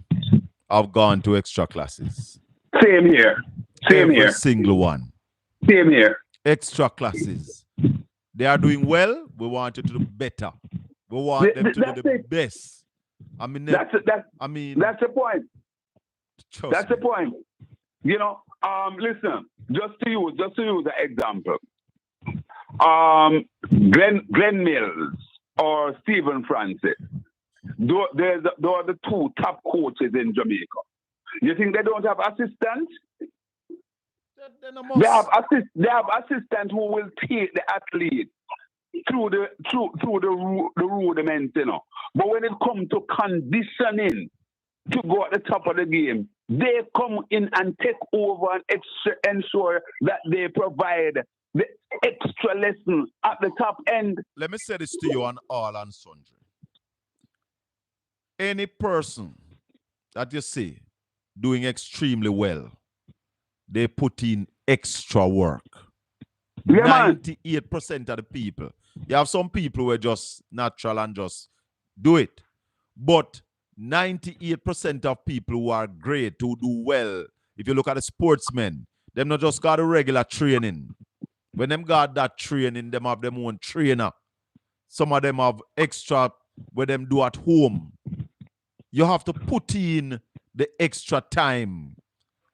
I've gone to extra classes. Same here. Every single one. Same here. Extra classes. They are doing well. We want you to do better. We want them to do the best. I mean, that's the point. That's the point. You know, listen, just to use an example. Glenn Mills or Stephen Francis, those are the 2 top coaches in Jamaica. You think they don't have assistants? They have assistants who will take the athlete through the rudiments, you know. But when it comes to conditioning to go at the top of the game, they come in and take over and ensure that they provide the extra lesson at the top end. Let me say this to you on all and sundry. Any person that you see doing extremely well, they put in extra work. 98% of the people. You have some people who are just natural and just do it. But 98% of people who are great, who do well, if you look at the sportsmen, them not just got a regular training. When them got that training, them have them own trainer. Some of them have extra where them do at home. You have to put in the extra time.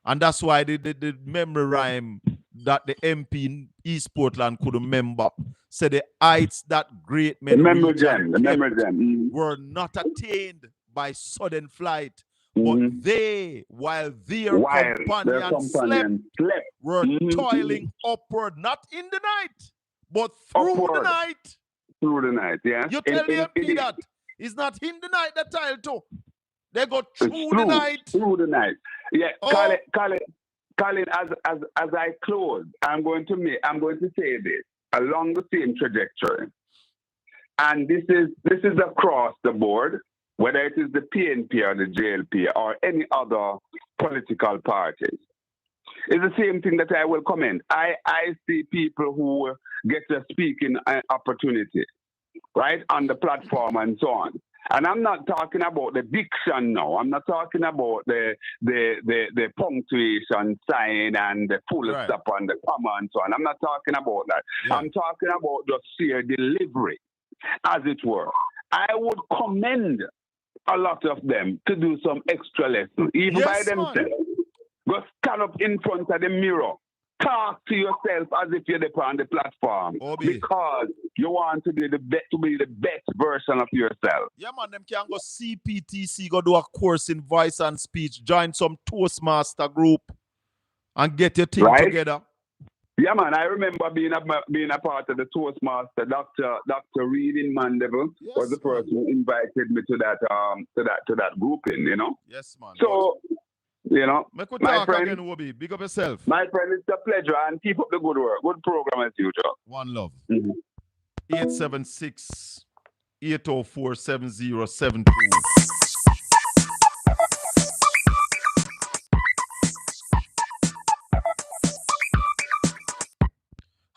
And that's why the memory rhyme that the MP in East Portland could remember said the heights that great men were not attained by sudden flight, but they, while their companions slept, were toiling upward, not in the night, but through the night. Through the night, yeah. You tell the MP that. It's not in the night that tile too. They go through the night. Through the night. Yeah, Colin, as I close, I'm going to say this along the same trajectory. And this is across the board, whether it is the PNP or the JLP or any other political parties. It's the same thing that I will comment. I see people who get a speaking opportunity, right, on the platform and so on. And I'm not talking about the diction now. I'm not talking about the punctuation sign and the full stop and the comma and so on. I'm not talking about that. Yeah. I'm talking about the sheer delivery, as it were. I would commend a lot of them to do some extra lessons, even by themselves. Go stand up in front of the mirror. Talk to yourself as if you're on the platform, because you want to be the best version of yourself. Yeah, man, them can go CPTC, go do a course in voice and speech, join some Toastmaster group, and get your team together. Yeah, man, I remember being a part of the Toastmaster. Dr. Reed in Mandeville was the person who invited me to that grouping. You know. Yes, man. So. You know, my friend, again, Obi. Big up yourself. My friend, it's a pleasure, and keep up the good work. Good program as usual. One love. 876-804-7072.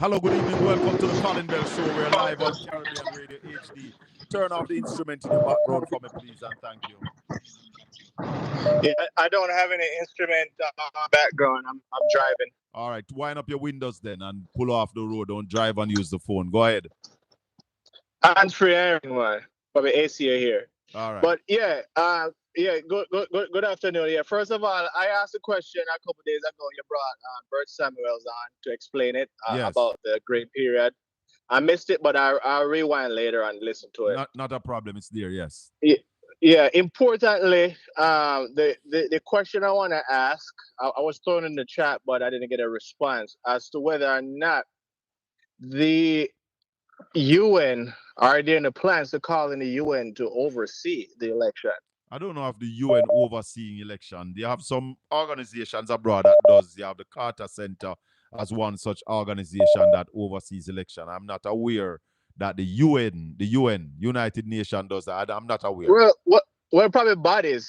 Hello, good evening. Welcome to the Colin Bell Show. We're live on Caribbean Radio HD. Turn off the instrument in the background for me, please, and thank you. Yeah, I don't have any instrument background. I'm driving. All right, wind up your windows then and pull off the road. Don't drive and use the phone. Go ahead. Hands free anyway. Probably AC here. All right. But yeah, good afternoon. Yeah, first of all, I asked a question a couple days ago. You brought Bert Samuels on to explain it about the grain period. I missed it, but I'll rewind later and listen to it. Not a problem. It's there. Yes. Yeah. Importantly, the question I want to ask, I was thrown in the chat, but I didn't get a response as to whether or not the UN are there any plans to call in the UN to oversee the election. I don't know if the UN overseeing election. They have some organizations abroad that does. They have the Carter Center as one such organization that oversees election. I'm not aware that the UN, United Nations does that. I'm not aware. Well, probably bodies,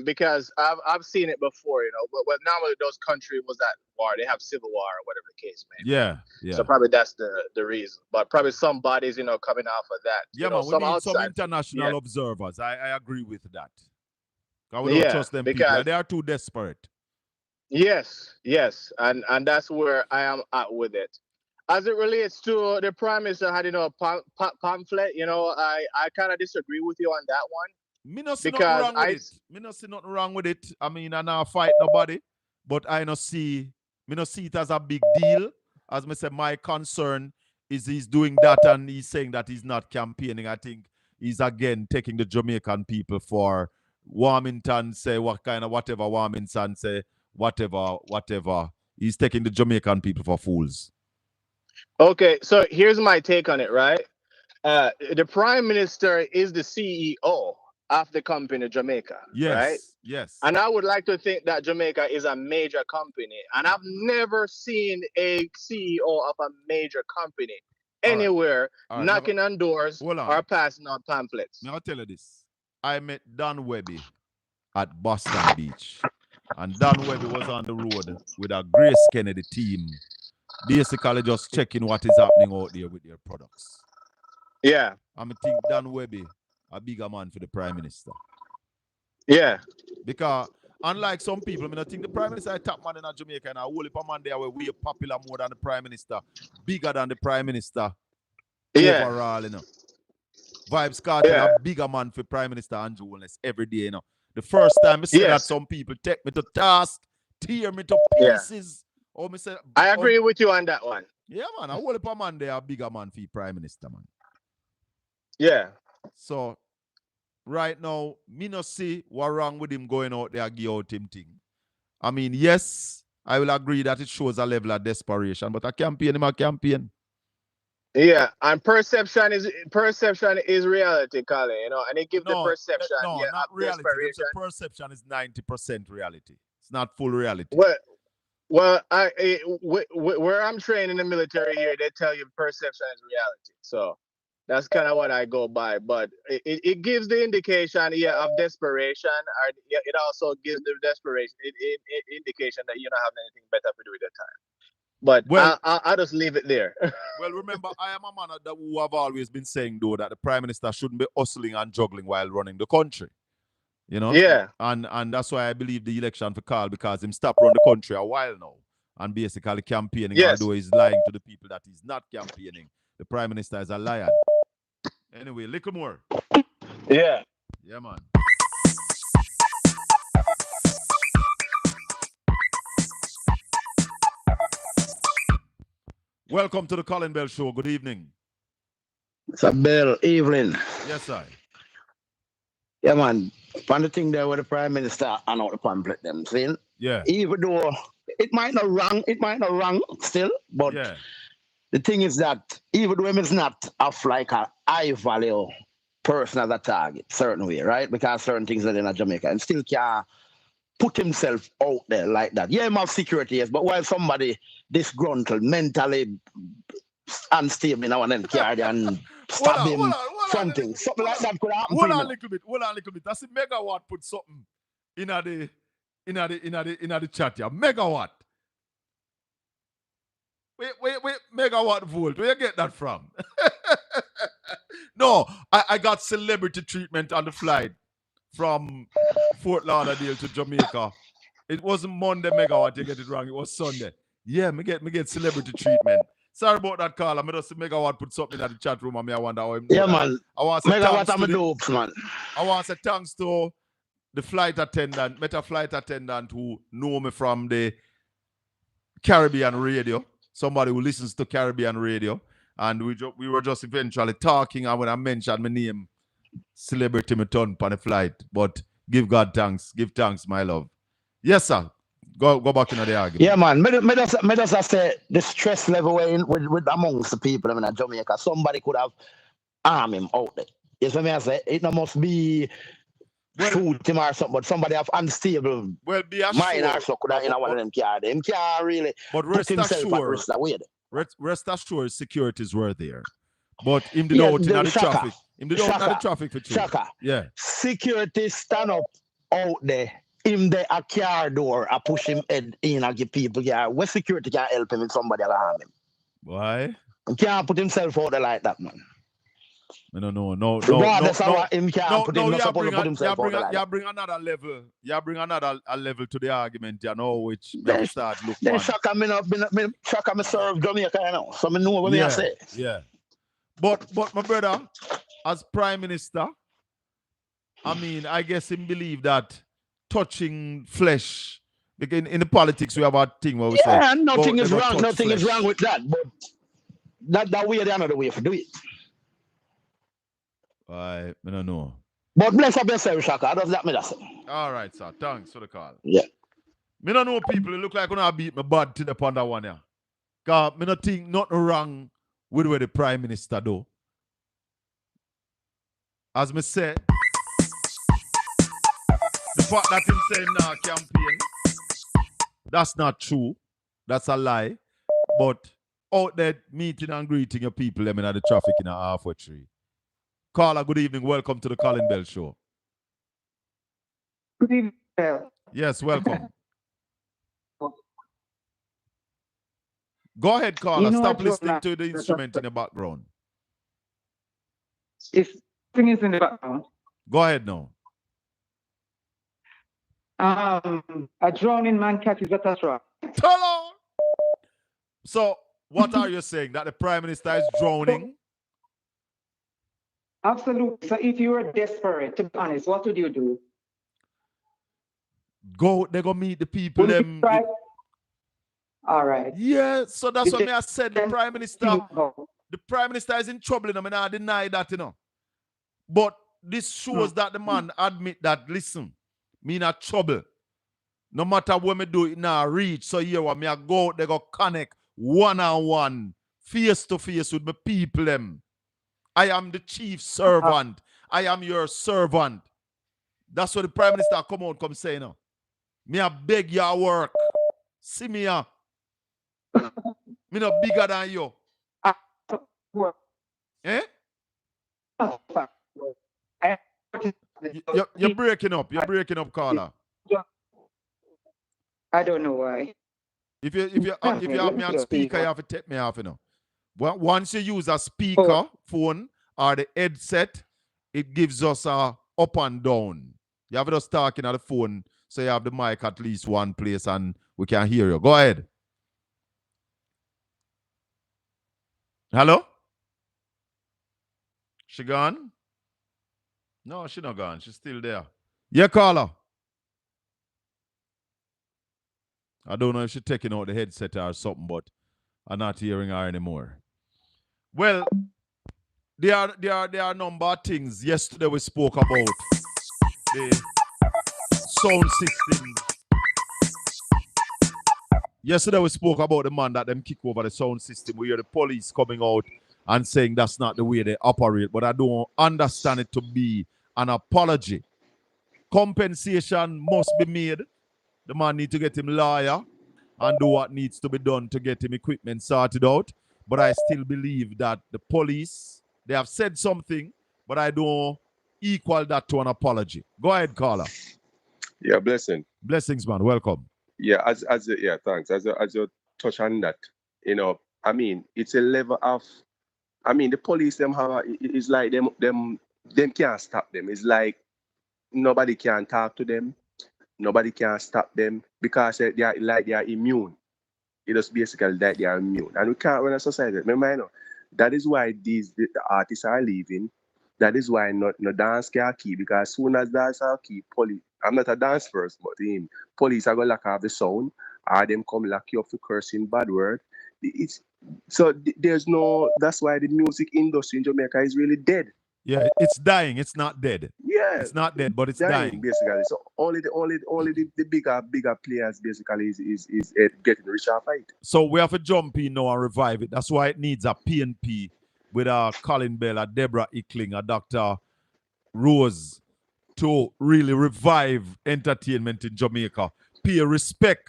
because I've seen it before, but normally those countries was at war. They have civil war or whatever the case may be. Yeah. So probably that's the reason. But probably some bodies, coming off of that. Yeah, man, we need some international observers. I agree with that. We don't trust them people. They are too desperate. Yes. And that's where I am at with it. As it relates to the Prime Minister had, a pamphlet, I kind of disagree with you on that one. Me not see nothing wrong with it. I mean, I not fight nobody, but me not see it as a big deal. As me say, my concern is he's doing that and he's saying that he's not campaigning. I think he's again taking the Jamaican people for Warmington say whatever Warmington say, whatever. He's taking the Jamaican people for fools. Okay, so here's my take on it, right? The Prime Minister is the CEO of the company Jamaica, right? Yes. And I would like to think that Jamaica is a major company. And I've never seen a CEO of a major company anywhere knocking on doors or passing out pamphlets. Now I'll tell you this. I met Don Webby at Boston Beach. And Don Webby was on the road with a Grace Kennedy team, basically just checking what is happening out there with their products. Yeah. I think Don Webby a bigger man for the Prime Minister. Yeah. Because unlike some people, I think the Prime Minister is top man in Jamaica and a whole heap of man there were way popular more than the Prime Minister, bigger than the Prime Minister overall, Vibes Carter, a bigger man for Prime Minister Andrew Holness every day, The first time I said that some people take me to task, tear me to pieces. Or me say, I agree with you on that one. Yeah, man, a whole heap of man there a bigger man for Prime Minister, man. Yeah. So right now, me not see what wrong with him going out there and give out him thing. I mean, yes, I will agree that it shows a level of desperation, but a campaign him a campaign. Yeah, and perception is reality, Colin, and it gives the perception not of reality. desperation. Perception is 90% reality. It's not full reality. Well, where I'm trained in the military here, they tell you perception is reality. So that's kind of what I go by. But it gives the indication, of desperation. Or it also gives the desperation indication that you don't have anything better to do at that time. But I'll just leave it there. Well, remember, I am a man who have always been saying, though, that the Prime Minister shouldn't be hustling and juggling while running the country. Yeah. And that's why I believe the election for Carl, because him stopped running the country a while now and basically campaigning, although he's lying to the people that he's not campaigning. The Prime Minister is a liar. Anyway, little more. Yeah. Yeah, man. Welcome to the Colin Bell Show. Good evening. It's a Bell evening. Yes, sir. Yeah, man. One the thing there with the Prime Minister and out the pamphlet them saying. Yeah. Even though it might not wrong still, but the thing is that even though it's not of like a high value person as a target, certain way, right? Because certain things are in Jamaica and still can put himself out there like that. Yeah, he have security, yes, but while somebody disgruntled, mentally unstable now and then carry and stab him, something like that could happen. Hold on a little bit. That's a megawatt put something in the chat here. Megawatt. megawatt volt. Where you get that from? No, I got celebrity treatment on the flight from Fort Lauderdale to Jamaica. It wasn't Monday megawatt, you get it wrong. It was Sunday. Yeah, me get celebrity treatment. Sorry about that, Carl. I'm just megawatt put something in the chat room and I wonder how him do Yeah, that. man. I want to say Megawatt thanks I'm to a dopes, man. I want to say thanks to the flight attendant, flight attendant who know me from the Caribbean radio. Somebody who listens to Caribbean radio. And we were just eventually talking, and when I mentioned my name, celebrity me turn on the flight. But give God thanks. Give thanks, my love. Yes, sir. Go back into the argument. Yeah, man. Me just say the stress level with amongst the people in Jamaica. Somebody could have armed him out there. You see me I say? It must be shoot him or something, but somebody have unstable mind or so could have in one of them car. Them can't really but put himself at risk that way. Rest assured, securities were there. But him did out in the traffic. Him did out in the traffic for true. Shaka. Yeah. Security stand up out there. Him there a car door, I push him head in and give people car. Where security can help him if somebody harm him. Why? He can't put himself out there like that, man. No. Regardless of what him can't put him, not supposed to put himself out there like that. You bring another level. You bring another level to the argument, you know, which Then start look then fun. Shaka me serve Jamaica, you know. So I know what I say. Yeah. But my brother, as Prime Minister, I mean, I guess him believe that touching flesh, because in the politics we have a thing where we say, nothing is wrong. Nothing is wrong with that. But that way, the another way to do it. I don't know. But bless up yourself, Shaka. Does that mean that? All right, sir. Thanks for the call. Yeah. Me don't know people. It look like gonna beat my bad to the upon that one, yeah. Cause me not think nothing wrong with where the Prime Minister do. As me say, the fact that him saying now campaign, that's not true. That's a lie. But out there meeting and greeting your people, them in the traffic in a halfway tree. Carla, good evening. Welcome to the Colin Bell Show. Good evening, Bell. Yes, welcome. Go ahead, Carla. Stop listening to the instrument in the background. If thing is in the background. Go ahead now. A drowning man catches a catastrophe. Hello. So, what are you saying? That the Prime Minister is drowning? Absolutely. So if you were desperate, to be honest, what would you do? They go meet the people. All right. Yeah, so that's what I said. The Prime Minister is in trouble. I mean, I deny that, you know. But this shows that the man admit that, listen, me not trouble. No matter what me do, it now reach. So here, when me I go out, they go connect one-on-one, face-to-face with my people, them. I am the chief servant. I am your servant. That's what the Prime Minister come say now. Me I beg your work. See me here. Me not bigger than you. Eh? You're breaking up. You're breaking up, Carla. I don't know why. If you have me on speaker, you have to take me off, you know. Well, once you use a speaker phone or the headset, it gives us a up and down. You have us talking at the phone, so you have the mic at least one place and we can hear you. Go ahead. Hello? She gone? No, she not gone. She's still there. Yeah, caller. I don't know if she's taking out the headset or something, but I'm not hearing her anymore. Well, there are a number of things. Yesterday we spoke about the sound system. Yesterday we spoke about the man that them kick over the sound system. We hear the police coming out and saying that's not the way they operate, but I don't understand it to be an apology. Compensation must be made. The man needs to get him lawyer and do what needs to be done to get him equipment sorted out. But I still believe that the police, they have said something, but I don't equal that to an apology. Go ahead, caller. Yeah, blessing. Blessings, man. Welcome. Yeah, thanks. As you touch on that, you know, I mean, it's a level of, I mean, the police them have it's like them can't stop them. It's like nobody can talk to them, nobody can stop them because they are immune. It is basically that they are immune, and we can't run a society. Remember, you know, that is why the artists are leaving. That is why no dance can keep, because soon as dance are keep, police. I'm not a dance person, but police are gonna lock off the sound, or them come lock you up for cursing bad word. It's there's no. That's why the music industry in Jamaica is really dead. Yeah, it's dying. It's not dead. Yeah, it's not dead, but it's dying dying. basically. So only the bigger players basically is getting rich off it. So we have to jump in now and revive it. That's why it needs a PNP with a Colin Bell, a Deborah Ickling, a Dr. Rose to really revive entertainment in Jamaica. Pay respect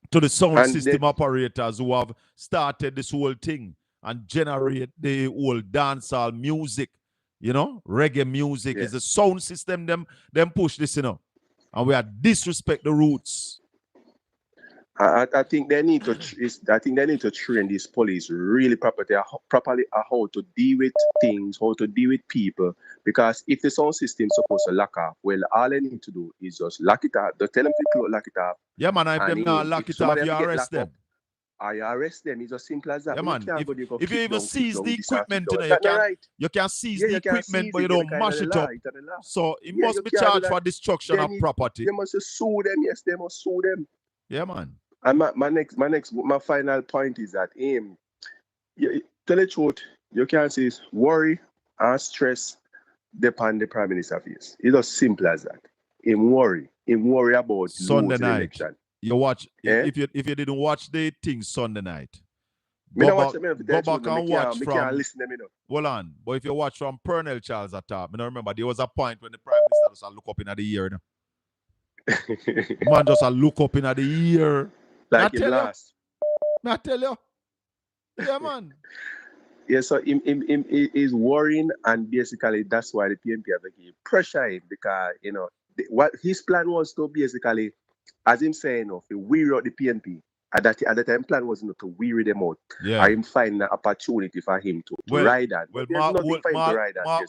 to the sound system operators who have started this whole thing and generate the whole dancehall music, you know, reggae music. Is the sound system them push this, you know, and we are disrespect the roots. I think they need to. I think they need to train these police really properly how to deal with things, how to deal with people. Because if the sound system is supposed to lock off, well, all they need to do is just lock it up. They tell them to lock it up. Yeah, man. If them not lock it off, you arrest them. I arrest them. It's as simple as that. Yeah, man. If you even seize the equipment, you can seize the equipment, but you don't mash it up. So it must be charged for destruction of property. They must sue them. Yes, they must sue them. Yeah, man. And my final point is that tell the truth, you can't say worry and stress upon the Prime Minister face. It's as simple as that. Him worry about Sunday night. Election. You watch if you didn't watch the thing Sunday night. Go back and watch from. Hold on, but if you watch from Pernell Charles at top, I remember there was a point when the Prime Minister just look up in the ear. Man just look up in the ear. Like him last. I tell you. Yeah, man. Yeah, so him is worrying, and basically that's why the PNP have to keep pressure him, because you know what his plan was to basically, as him saying, to weary out the PNP. At the time, plan was not to weary them out. Yeah. Or him find an opportunity for him to ride on. Well, Mark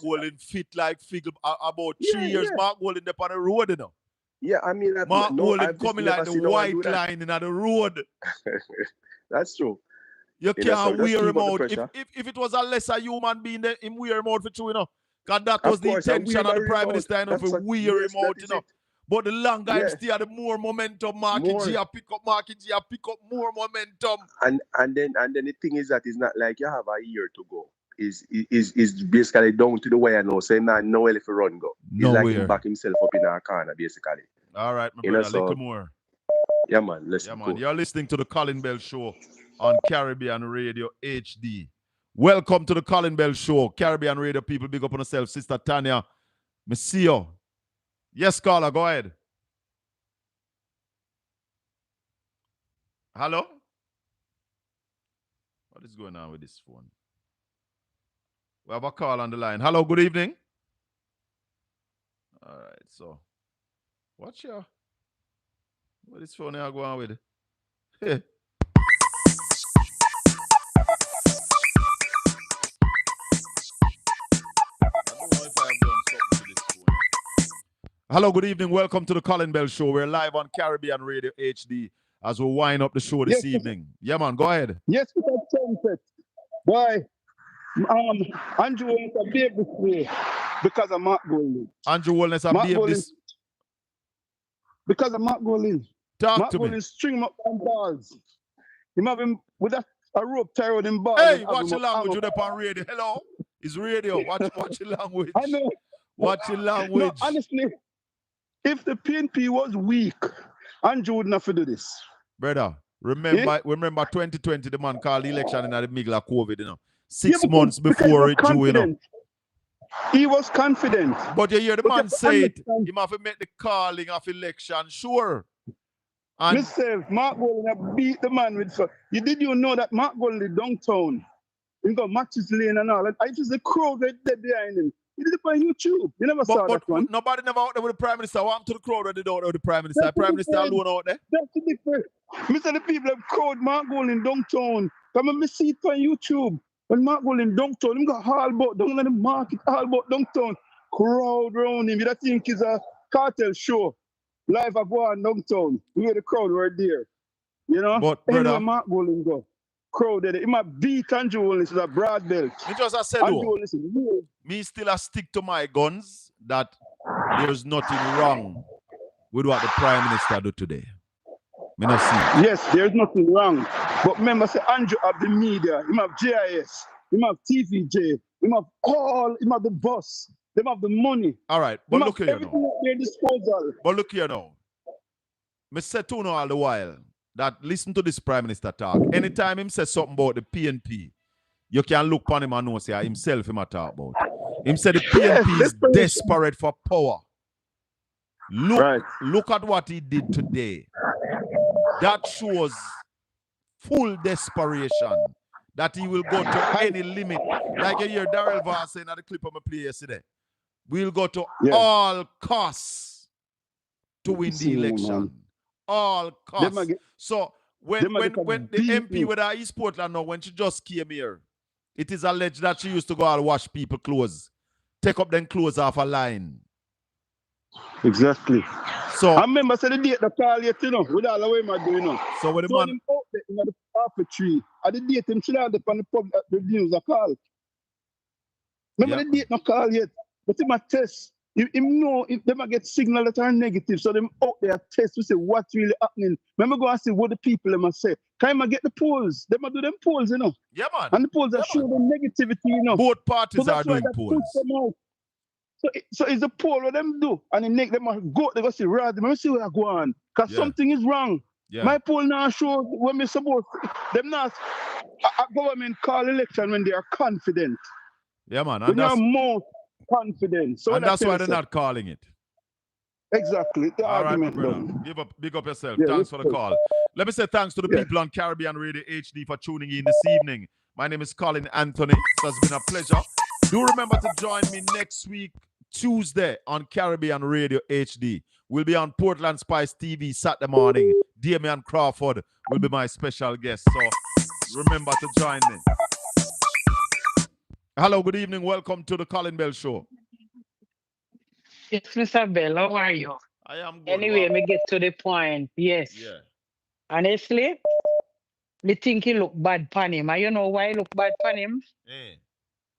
Golden fit like figure about 3 years. Yeah. Mark Golden up on the road, you know. Yeah, I mean, Mark Golden coming like the white line in the road. That's true. You can't wear him out. If it was a lesser human being, him wear him out for true, you know. Because that was the intention of the Prime Minister, you know, for wear him out, you know. But the longer him stay, the more momentum Marky G pick up more momentum. And then the thing is that it's not like you have a year to go. Is basically down to the wire now, so not nowhere if you run go. He's like him back himself up in our corner, basically. All right, my brother, a little more. Yeah, man. Man. You're listening to the Colin Bell Show on Caribbean Radio HD. Welcome to the Colin Bell Show. Caribbean Radio people, big up on yourself. Sister Tanya, me see you. Yes, caller, go ahead. Hello? What is going on with this phone? We have a call on the line. Hello, good evening. All right, so what is phone here going on with? Hey. Hello, good evening. Welcome to the Colin Bell Show. We're live on Caribbean Radio HD as we wind up the show this evening. Yeah, man, go ahead. Yes, Mr. Sunset. Boy, Andrew wants a babe this way because of Mark Golden. Andrew wants a babe this because of Mark Golden. Talk to me. Mark Golden string him up on balls. Him have him with a rope tied around him balls. Hey, watch your language with on radio. Hello? It's radio. Watch your language. I know. Watch your language. No, honestly, if the PNP was weak, Andrew wouldn't have to do this. Brother, remember 2020, the man called the election in the middle of COVID, you know. 6 months before it due, you know. He was confident. But you hear the man say it, he have to make the calling of election, sure. And myself, Mark Golden beat the man with did you know that Mark Golden downtown? He got matches lane and all. I just the crowd right there behind him. He did it on YouTube. You never saw that one. Nobody never out there with the Prime Minister. What happened to the crowd when they don't with the Prime Minister? The Prime Minister alone out there. That's the difference. Mr. The people have crowd Mark Golden downtown Come and see it on YouTube. When Mark Golding downtown, him got all about down in the market, all about downtown. Crowd round him. You think it's a cartel show. Live at go on downtown. We hear the crowd right there. You know? But Anywhere brother, Mark Golding go. Crowded. He might beat Andrew Holness with a broad belt. me just I said, Andrew Holness is weird. me still a stick to my guns that there's nothing wrong with what the Prime Minister do today. Me not see. Yes, there's nothing wrong. But remember, say Andrew have the media, him have GIS, him have TVJ, him have the boss, them have the money. All right, but Him look have here everything now. at their disposal. But look here now. Me say to you all the while that listen to this Prime Minister talk. Anytime him say something about the PNP, you can look upon him and know say himself him a talk about. Him say the PNP is desperate for power. Look at what he did today. That shows full desperation that he will go to any limit. Like you hear Daryl Vaz saying at the clip of my play yesterday. We'll go to all costs to win the election. All costs. So when the MP with our East Portland now, when she just came here, it is alleged that she used to go and wash people clothes. Take up them clothes off a line. Exactly. So I remember the date the call yet, you know, with all the way I'm doing now. So when the man out there in the apple tree, at the date him should have on the public the news a call. Remember the date no call yet, but him a test. Him know if them get signal that are negative, so them out there test to say what's really happening. Remember go and see what the people them a say. Can I get the polls? Them a do them polls, you know. Yeah, man. And the polls are show them negativity, you know. Both parties so are doing polls. So it's a poll what them do, and then make them go. They go see rather. Let me see where I go on, cause something is wrong. Yeah. My poll now show when we support them not a government call election when they are confident. Yeah, man. When they are more confident. So and that's why they're not calling it. Exactly. The all right, my argument brother. Big up yourself. Yeah, thanks for the call. Let me say thanks to the people on Caribbean Radio HD for tuning in this evening. My name is Colin Anthony. It has been a pleasure. Do remember to join me next week, Tuesday, on Caribbean Radio HD. We'll be on Portland Spice TV Saturday morning. Damian Crawford will be my special guest. So remember to join me. Hello, good evening. Welcome to the Colin Bell Show. Yes, Mr. Bell, how are you? I am good. Anyway, me get to the point. Yes. Yeah. Honestly, me think he look bad pan him. And you know why he look bad pan him?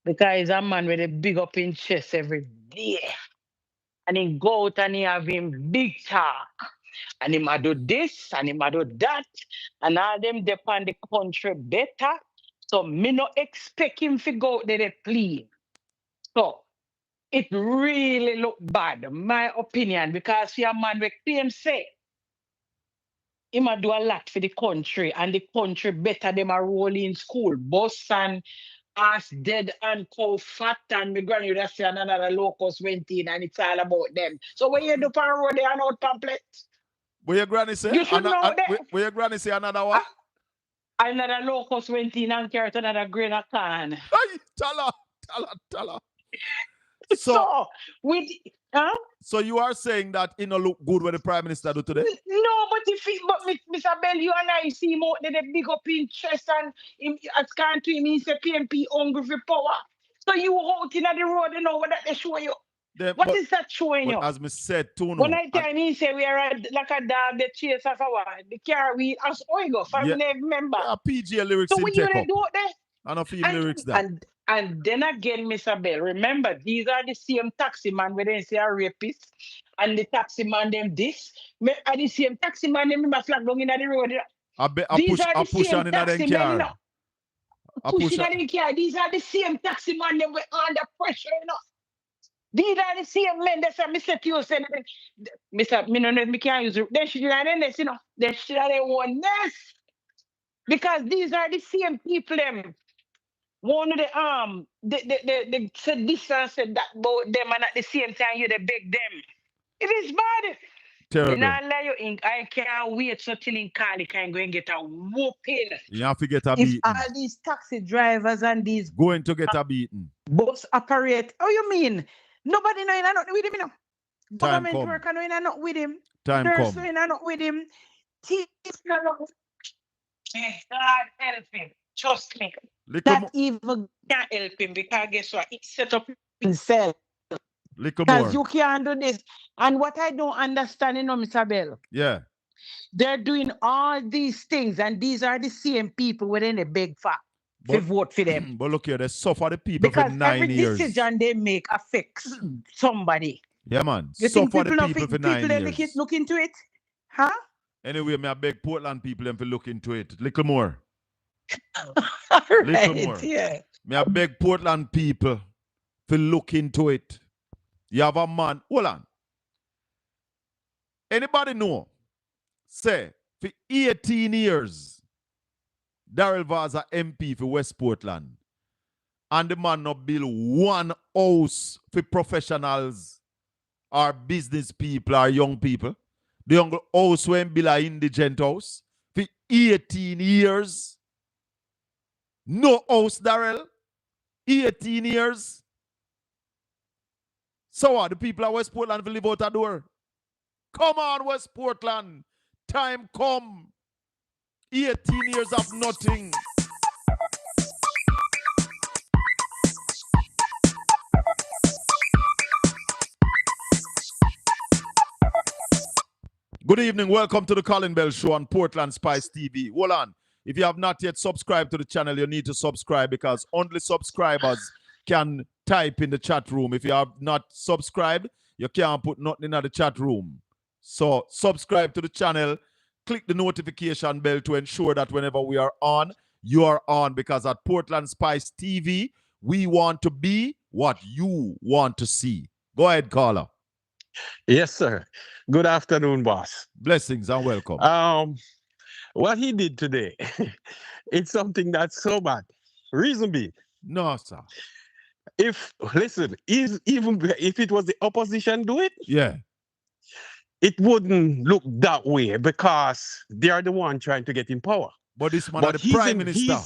Because he's a man with a big up in chest every day. And he go out and he have him big talk. And he might do this and he might do that. And all them depend the country better. So me no expect him to go out there to plead. So it really look bad, my opinion, because he a man with claim say he might do a lot for the country and the country better them a roll in school. Bus and ass dead and cow fat and my granny would say another locust went in and it's all about them. So when you do pan road, they are not pamphlet. Where your granny say? You should know that. Where your granny say another what? Another locust went in and carried another grain of corn. Tell her. So with So you are saying that it no look good what the Prime Minister do today? No, but Mr. Bell, you and I see more than a big up in chest and him as country means the PNP hungry for power. So you out in the road, you know what that they show you. What is that showing you? As me said too, when I tell me say we are like a dog that chase of the car we as oil for remember. Yeah, PG lyrics so in when you take up. do there. And a few lyrics that. And then again, Mr. Bell, remember, these are the same taxi man where they say a rapist, and the taxi man them this, and the same taxi man them my flag down in the road. These are the same taxi men, you know. Pushing in the car. These are the same taxi man them with under pressure, you know. These are the same men that say, Mr. Q said, Mr. Me no know me can't use it. They should have done this, you know. They should have done one this. Because these are the same people them. One of they said this and said that about them, and at the same time you they beg them. It is bad. Terrible. I can't wait so till in Cali can go and get a whooping. You have to get a beating. If all these taxi drivers and these going to get a beating. Bus operate. Oh, you mean nobody know not with him, you know? Government worker know not with him. Time Nurse come. know not with him. Teacher God help him. Trust me. Little That even can't help him because guess what? He set up himself. Little Because more. you can't do this. And what I don't understand, Mr. Bell, Yeah. they're doing all these things, and these are the same people within the big fat to But, vote for them. but look here, they suffer the people Because for every 9 years. decision they make affects somebody. Yeah, man. You think Suffer people the people for 9 they years. look into it? Huh? Anyway, me I beg Portland people them to look into it. Little more. Right, Little more. yeah. Me I beg Portland people to look into it. You have a man. Hold on. Anybody know? Say, for 18 years, Daryl Vaz a MP for West Portland. And the man not build one house for professionals or business people or young people. The young house when build an indigent house for 18 years. No house, Daryl. 18 years. So what? The people of West Portland will live out a door. Come on, West Portland. Time come. 18 years of nothing. Good evening. Welcome to the Colin Bell Show on Portland Spice TV. Hold on. If you have not yet subscribed to the channel, you need to subscribe because only subscribers can type in the chat room. If you have not subscribed, you can't put nothing in the chat room. So subscribe to the channel. Click the notification bell to ensure that whenever we are on, you are on, because at Portland Spice TV, we want to be what you want to see. Go ahead, caller. Yes, sir. Good afternoon, boss. Blessings and welcome. What he did today, it's something that's so bad. Reason being, no, sir. Even if it was the opposition do it, yeah, it wouldn't look that way because they are the one trying to get in power. But this man is the prime minister.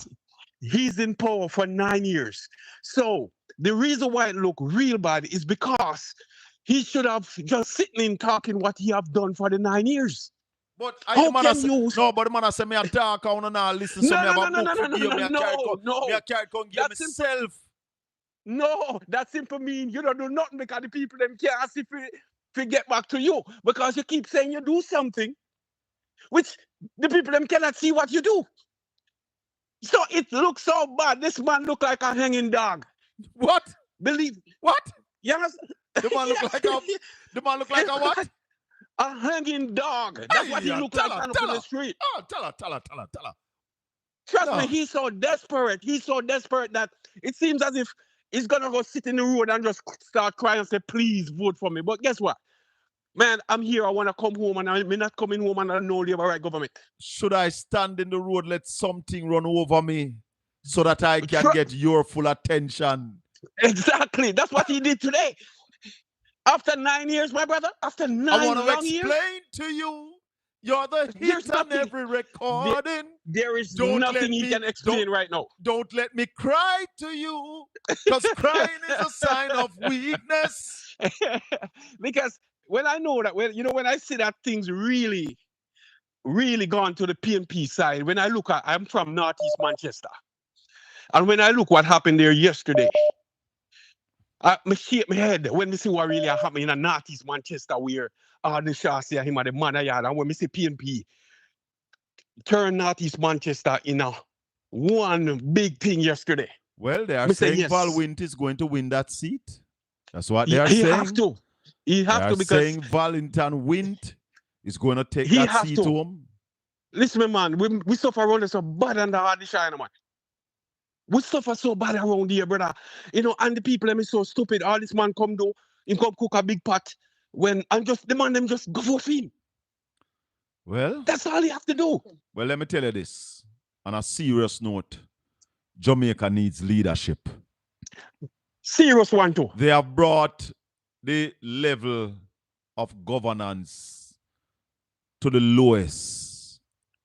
He's in power for 9 years. So the reason why it looked real bad is because he should have just sitting in talking what he have done for the 9 years. But how can you? No, but the man say me a talk, I wanna now listen. So me have a book for you. Me a carry con give myself. No, that simply mean you don't do nothing because the people them can't see if get back to you because you keep saying you do something, which the people them cannot see what you do. So it looks so bad. This man look like a hanging dog. What? Believe what? Yes. The man look like a. The man look like a what? A hanging dog. That's what he look like on the street. Oh, tell her. Trust me, he's so desperate. He's so desperate that it seems as if he's gonna go sit in the road and just start crying and say, "Please vote for me." But guess what? Man, I'm here. I want to come home, and I'm not coming home and I know the right government. Should I stand in the road, let something run over me so that I can get your full attention? Exactly. That's what he did today. After 9 years, my brother, after 9 I want to explain to you, you're the hit on every recording. There is nothing he can explain right now. Don't let me cry to you, because crying is a sign of weakness. Because when I know that, when I see that things really gone to the PNP side, when I look at, I'm from Northeast Manchester, and when I look what happened there yesterday, I shake my head when we see what really happened in a Northeast Manchester where the Shastia, him and the man yard, and when we see PNP turn Northeast Manchester in a one big thing yesterday. Well, they are saying yes. Val Wint is going to win that seat. That's what they are saying. He have to because saying Valentin Wint is going to take that seat to him. Listen, man, we suffer around so bad under hard shine, man. We suffer so bad around here, brother. And the people them is so stupid. All this man come do, he come cook a big pot the man them just go for him. Well, that's all he have to do. Well, let me tell you this. On a serious note, Jamaica needs leadership. Serious one too. They have brought the level of governance to the lowest.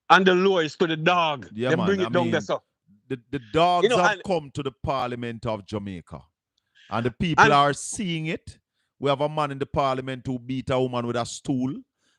And the lowest to the dog. Yeah, they man. bring it down there, so. The dogs have come to the Parliament of Jamaica. And the people are seeing it. We have a man in the Parliament who beat a woman with a stool.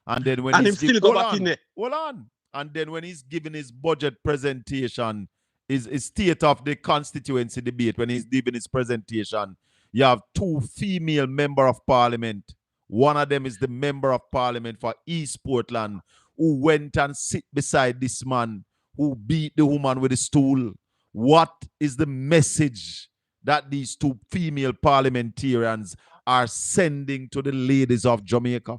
And then when he's still go back in there. Hold on. And then when he's giving his budget presentation state of the constituency debate when he's giving his presentation. You have two female member of parliament. One of them is the member of parliament for East Portland who went and sit beside this man who beat the woman with a stool. What is the message that these two female parliamentarians are sending to the ladies of Jamaica?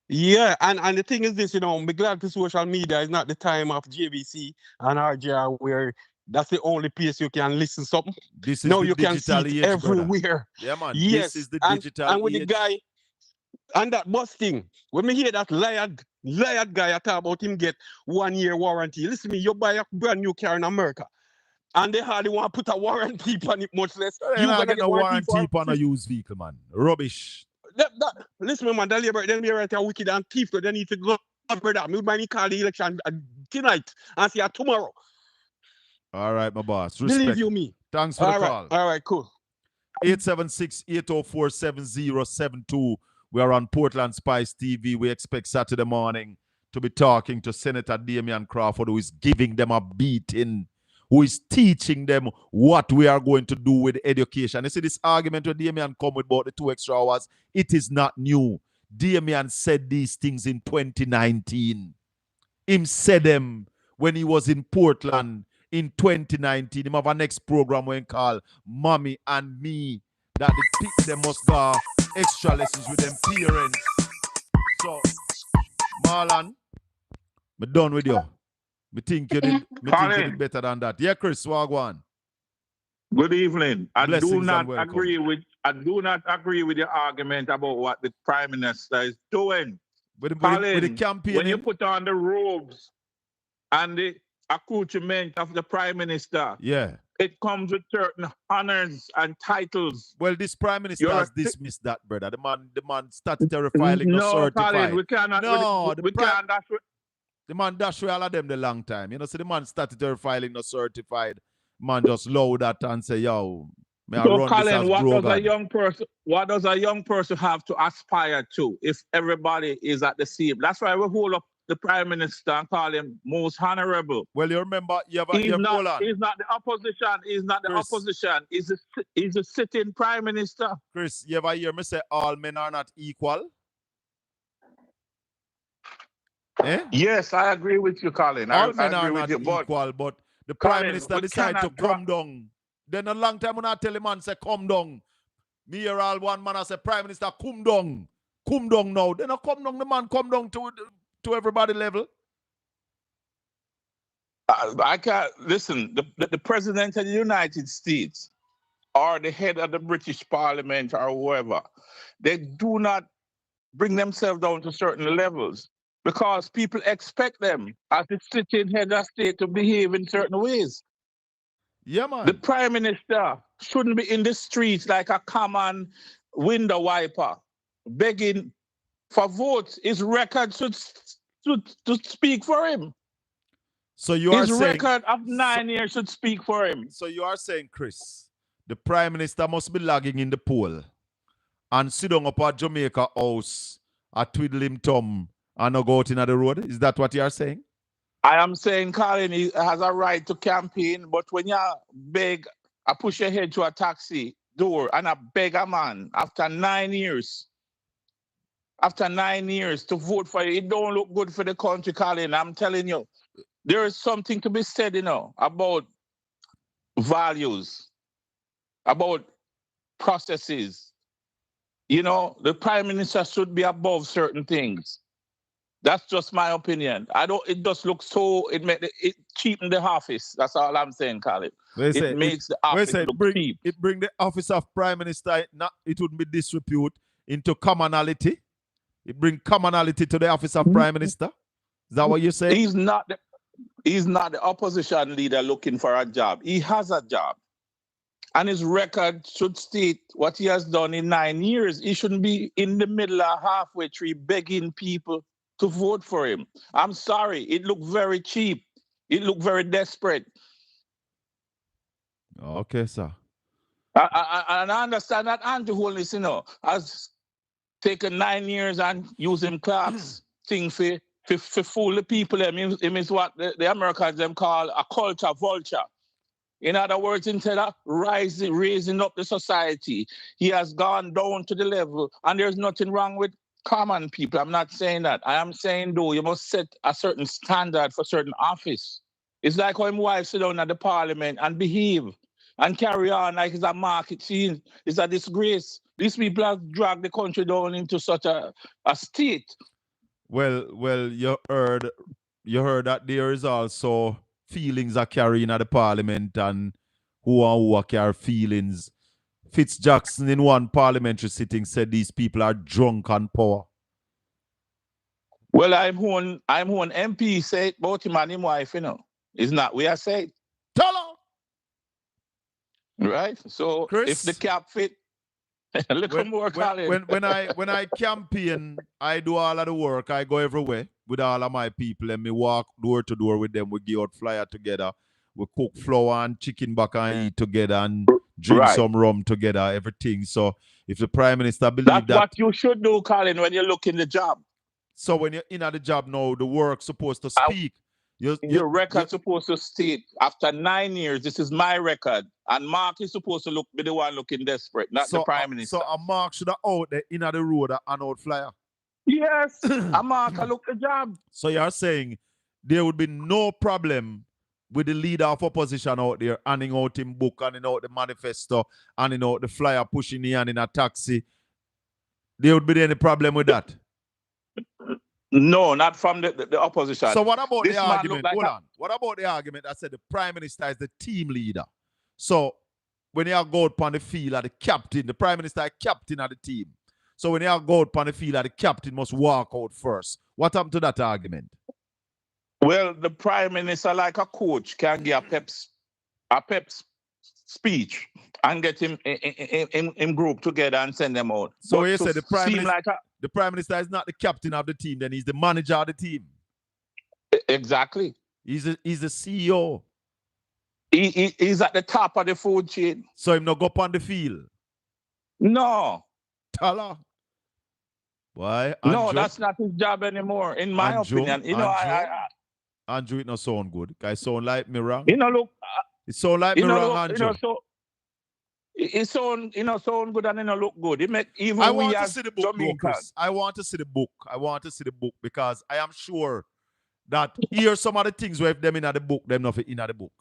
Yeah, and the thing is this, I'm glad the social media is not the time of JVC and RJR where that's the only place you can listen something. This is no, the you can see digital it age, everywhere. Brother. Yeah, man. Yes, This is the and digital with age. the guy and that bus thing, when me hear that liar guy I talk about him get 1 year warranty. Listen to me, you buy a brand new car in America and they hardly want to put a warranty on it, much less You're not getting a warranty on a used vehicle, man. Rubbish. Listen, man, that labor, then be right there wicked and thief, so they need to go, brother. Me buy me call the election tonight and see you tomorrow. All right, my boss. Respect. Believe you me. Thanks for the call. All right, cool. 876-804-7072. We are on Portland Spice TV. We expect Saturday morning to be talking to Senator Damian Crawford, who is giving them a beating, who is teaching them what we are going to do with education. You see this argument where Damian come with about the 2 extra hours, it is not new. Damian said these things in 2019. Him said them when he was in Portland in 2019. Him have a next program when called Mommy and Me, that they must go extra lessons with them parents. So, Marlon, I'm done with you. Me think you did better than that. Yeah, Chris, Wagwan. Good evening. I Blessings do not and agree with your argument about what the Prime Minister is doing. With Colin, the campaign, when you put on the robes and the accoutrement of the Prime Minister, yeah, it comes with certain honors and titles. Well, this Prime Minister has dismissed that, brother. The man statutory filing not certified. Colin, we cannot. No, we can't. The man dash away all of them the long time. So the man statutory filing not certified. Man just load that and say, yo, may I run Colin, this as what does a young person have to aspire to if everybody is at the same? That's why we hold up the Prime Minister and call him most honorable. Well, you remember, he's not the opposition. He's not the opposition. He's a sitting Prime Minister. Chris, you ever hear me say all men are not equal? Eh? Yes, I agree with you, Colin. All men are not equal, but the Prime Minister decided to come down. Then a long time when I tell the man, say, come down. Me hear all one man, I say, Prime Minister, come down. Come down now. Then I come down, the man come down to everybody level. I can't listen. The President of the United States or the head of the British Parliament or whoever, they do not bring themselves down to certain levels because people expect them as the sitting head of state to behave in certain ways. Yeah, man. The Prime Minister shouldn't be in the streets like a common window wiper, begging for votes. His record should speak for him. So you are his saying, record of 9 years should speak for him. So you are saying, Chris, the Prime Minister must be lagging in the poll and sit down up at Jamaica House, a twiddle him thumb, and not go out in the road? Is that what you are saying? I am saying Colin he has a right to campaign, but when you beg, I push your head to a taxi door and I beg a man after 9 years. After 9 years to vote for you, it don't look good for the country, Colin. I'm telling you. There is something to be said, about values, about processes. The Prime Minister should be above certain things. That's just my opinion. It just looks so, it cheapens the office. That's all I'm saying, Colin. It makes the office look cheap. It bring the office of Prime Minister, it wouldn't be disrepute, into commonality. It bring commonality to the office of Prime Minister. Is that what you're saying? He's not the opposition leader looking for a job. He has a job. And his record should state what he has done in 9 years. He shouldn't be in the middle of halfway tree begging people to vote for him. I'm sorry. It looked very cheap. It looked very desperate. Okay, sir. And I understand that Andrew Holness, has taken 9 years and used him clocks thing for to fool the people. It means what the Americans them call a culture vulture. In other words, instead of raising up the society, he has gone down to the level, and there's nothing wrong with common people. I'm not saying that. I am saying, though, you must set a certain standard for certain office. It's like how him wife sit down at the parliament and behave and carry on like it's a market scene. It's a disgrace. These people have dragged the country down into such a state. Well, you heard that there is also feelings are carrying at the parliament and who are carry feelings. Fitzjackson in one parliamentary sitting said these people are drunk on power. Well, I'm one MP say it about him and his wife, you know. It's not we are saying. Tell her. Right? So Chris, if the cap fit, look more Colin. When I campaign, I do all of the work. I go everywhere with all of my people and me walk door to door with them. We give out flyer together. We cook flour and chicken back and eat together and drink some rum together, everything. So if the Prime Minister believes that's what you should do, Colin, when you look in the job. So when you're in at the job now, the work's supposed to speak. Your record's supposed to state, after 9 years, this is my record. And Mark is supposed to be the one looking desperate, not the Prime Minister. So a Mark should have out there in the road and out flyer. Yes, a Mark look the job. So you're saying there would be no problem with the leader of opposition out there handing out him book, handing out the manifesto, handing out the flyer, pushing the hand in a taxi. There would be any problem with that? No, not from the opposition. So what about the argument? Hold on. What about the argument that said the Prime Minister is the team leader? So when you go out on the field as the captain, the Prime Minister is captain of the team. So when you go out on the field as the captain must walk out first. What happened to that argument? Well, the Prime Minister, like a coach, can give a pep speech and get him in group together and send them out. So but you said the Prime Minister is not the captain of the team, then he's the manager of the team. Exactly. He's the CEO. He's at the top of the food chain. So him not go up on the field? No. Tell her. Why? Andrew? No, that's not his job anymore, in my opinion. You know, Andrew, it not sound good. It sound like me wrong. You know, look. It sound like me wrong, Andrew. It sound good and it look good. It make even I want to see the book, though, Chris. I want to see the book. I want to see the book because I am sure that here some of the things we have them in the book, them not in the book.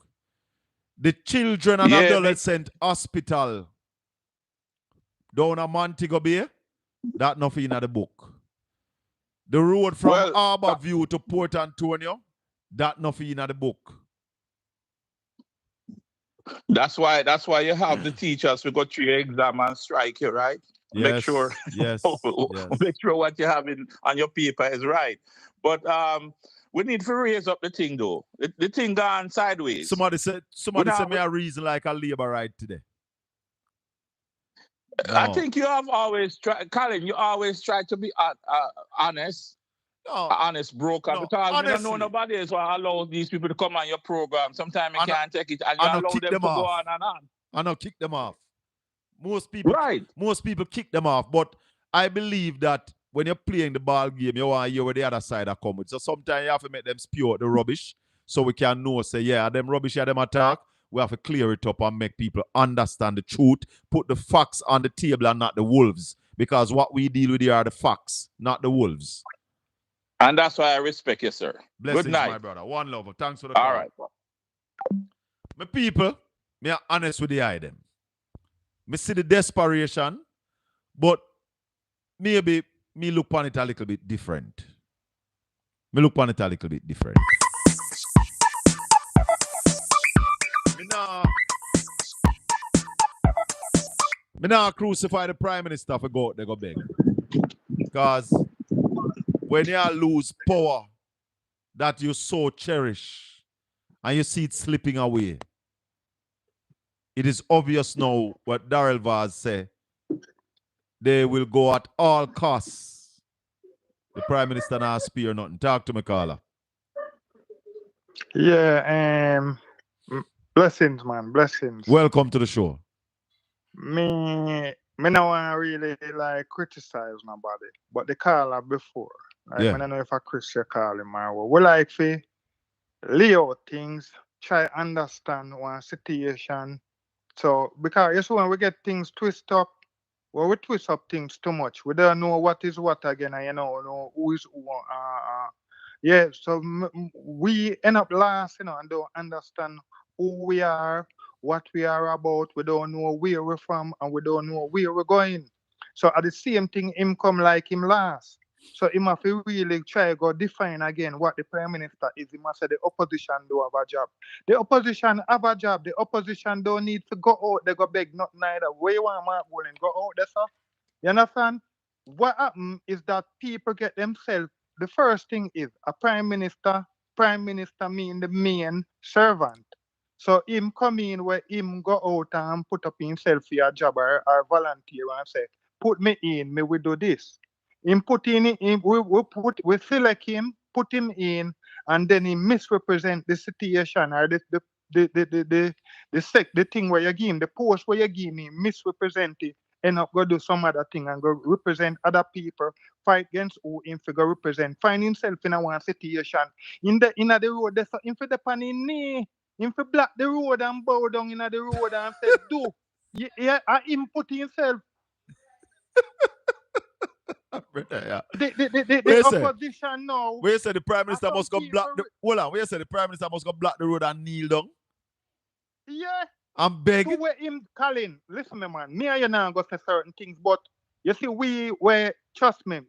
The children and adolescent hospital down at Montego Bay, that nothing in the book. The road from Harbour View to Port Antonio, that nothing in the book. That's why you have the teachers. We go through your exam and strike you, right? Yes, make sure, yes. Make sure what you have on your paper is right. But we need to raise up the thing, though. The thing gone sideways. Somebody said me a reason like a labor right today. No. I think you have always tried, Colin. You always try to be honest. No, honest broker, because we don't know nobody else will allow these people to come on your program. Sometimes you can't take it and you allow them to go on and on. I know kick them off. Most people kick them off, but I believe that when you're playing the ball game, you want to hear where the other side are coming. So sometimes you have to make them spew out the rubbish so we can know, say, yeah, them rubbish, yeah, them attack. We have to clear it up and make people understand the truth, put the facts on the table and not the wolves. Because what we deal with here are the facts, not the wolves. And that's why I respect you, sir. Blessings, good night, my brother. One love. Thanks for the call. All right. My people, me are honest with the item. Me see the desperation, but maybe me look on it a little bit different. Me look on it a little bit different. Me nah crucify the Prime Minister for go out there go beg. Because when you lose power that you so cherish and you see it slipping away, it is obvious now what Daryl Vaz said. They will go at all costs. The Prime Minister not spare nothing. Talk to me, caller. Yeah, blessings, man. Blessings. Welcome to the show. Me no want to really like criticize nobody, but the caller before, Right? I don't know if a Chris you call him or what. We like to lay out things, try understand one situation. So because you see when we get things twisted up, well, we twist up things too much. We don't know what is what again, and know who is who. Yeah, so we end up lost, and don't understand who we are, what we are about. We don't know where we're from, and we don't know where we're going. So at the same thing, him come like him last. So he must really try go define again what the prime minister is. He must say the opposition do have a job. The opposition have a job. The opposition don't need to go out. They go beg not neither. Where you want Mark Bolin go out there, sir? You understand? What happen is that people get themselves. The first thing is a prime minister. Prime minister mean the main servant. So him come in where him go out and put up himself for a job or volunteer and say, put me in, me we do this. Him put in him, we select him, put him in, and then he misrepresent the situation or the thing where you give him, the post where you give him, misrepresent it, end up go do some other thing and go represent other people, fight against who him for go represent, find himself in a one situation. In the road, there's him for the pan in knee, him for block the road and bow down in the road and say, do. Yeah, him put himself. The opposition now. Where you say the prime minister must go block the hold on, where you say the prime minister must go block the road and kneel down? Yeah. I'm begging. To where him, Colin, listen me, man. Me and you now go say certain things, but you see, we trust me,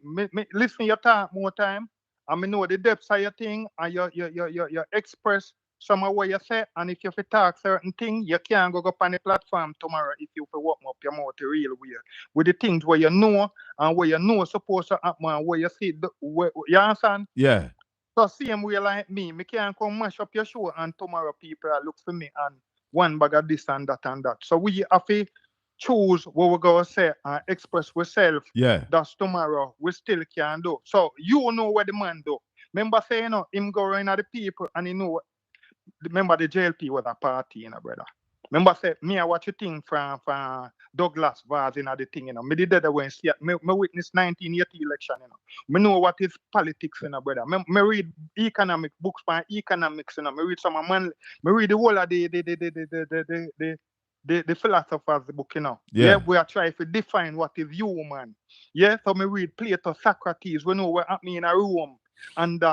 listen you talk more time, and me know the depths of your thing, and you express some of what you say, and if you fi talk certain things, you can't go up on the platform tomorrow if you fi walk up your mouth the real way. With the things where you know, and where you know supposed to happen, and where you see, you understand? Yeah. So same way like me can't come mash up your show, and tomorrow people look for me, and one bag of this and that and that. So we have to choose what we're going to say and express ourselves. Yeah. That's tomorrow. We still can do. So you know what the man do. Remember saying, him go around at the people and you know, remember the JLP was a party, brother. Remember say, me I watch a thing from Douglas Vaz in the thing, Me did that when see me witness 1980 election, Me know what is politics, brother. Me read economic books from economics, Me read some man, me read the whole of the philosopher's book, Yeah. We are trying to define what is human. Yeah, so me read Plato, Socrates, we know what happened in a room. And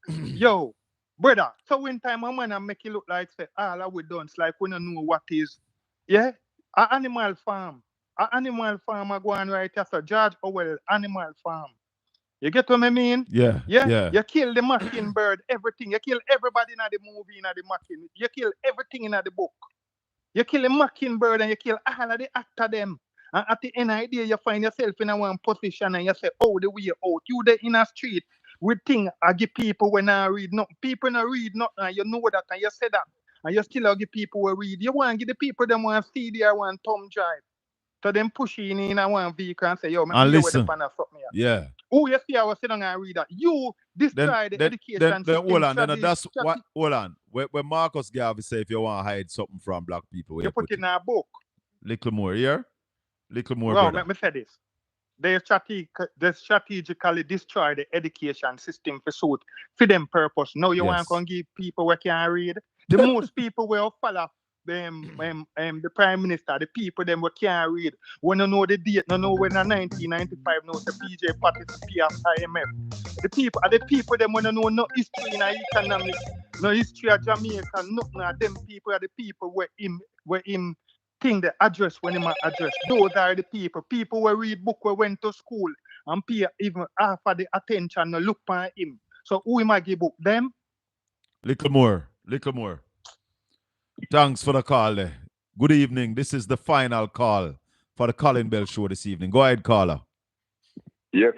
yo, brother, so when time a man and make it look like say all we done, it's like we don't know what is, yeah, an animal farm. An animal farm go on right here, so George Orwell, Animal Farm. You get what I mean? Yeah. Yeah. You kill the mockingbird, everything. You kill everybody in the movie, in the mocking. You kill everything in the book. You kill the mockingbird and you kill all of the actor them. And at the end of the day, you find yourself in a one position and you say, oh, the way out. You there in a street with thing I give people when I read nothing. People not read nothing and you know that and you say that. And you still give people who read. You want to give the people them one CD or one thumb drive. So them push in a one vehicle and say, yo, and listen. With the pan something here. Yeah. Who you see I was sitting and read that? You destroy the education system. Hold on, that's what hold on. When Marcus Garvey say if you want to hide something from black people, you put it in a book. Little more here. Little more. Well, let me say this. They strategically destroy the education system for them purpose. Now you want to give people who can read. The most people will follow the prime minister, the people them who can't read. When you know the date, you know when in 1995 knows the PJ participate of IMF. The people them when you know no history in economics, no history of Jamaica, nothing of them people are the people where him thing the address when him address. Those are the people who read book, who went to school and pay even half of the attention to look for him. So who am I give book them? Little more. Thanks for the call there. Good evening. This is the final call for the Colin Bell Show this evening. Go ahead, caller. Yes,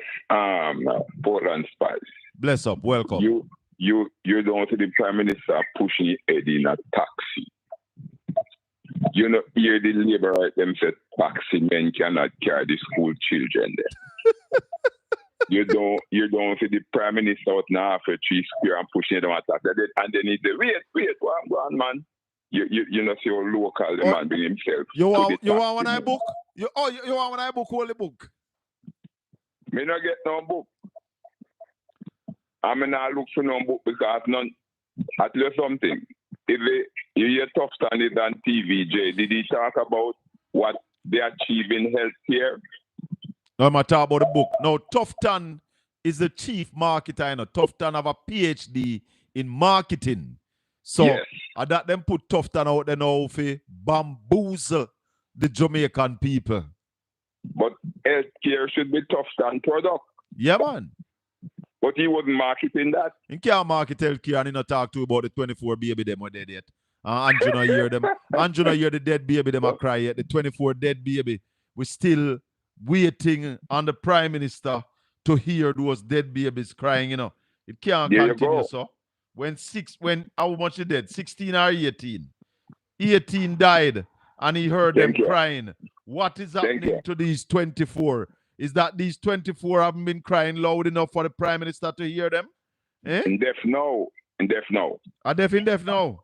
Portland Spice. Bless up. Welcome. You don't see the Prime Minister pushing his head in a taxi. You know, hear the labor right them say taxi men cannot carry the school children there. you don't see the Prime Minister out now for 3 square and pushing them a taxi. And then he say, wait, one man. You know, see your local the man bring himself. You want when I book? You want when I book all the book? Me not get no book. I'm not look for no book because none. I tell you something. If you hear Tufton is on TVJ, did he talk about what they achieve in healthcare? No, I'm talk about the book. No, Tufton is the chief marketer. You know. Tufton have a PhD in marketing. So Yes. that them put Tufton out there now for bamboozle the Jamaican people. But healthcare should be Tufton product. Yeah, man. But he wasn't marketing that. He can't market healthcare and he not talk to you about the 24 baby them are dead yet. Andrew not hear them. Andrew not hear the dead baby them are cry yet. The 24 dead baby. We still waiting on the Prime Minister to hear those dead babies crying, you know. It can't There you continue, go. so. When how much they dead? 16 or 18? 18 died and he heard them Thank you. crying. What is Thank happening you. to these 24? Is that these 24 haven't been crying loud enough for the Prime Minister to hear them? Eh? In deaf now. In deaf now. Are deaf in deaf now?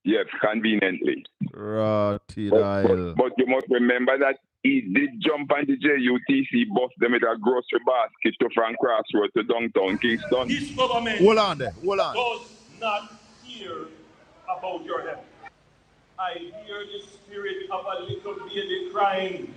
Yes, conveniently. Rotted But you must remember that he did jump on the JUTC bus them with a grocery basket to Frank Crossroad to downtown Kingston. This government Hold on there. Hold on. does not hear about your health. I hear the spirit of a little baby crying,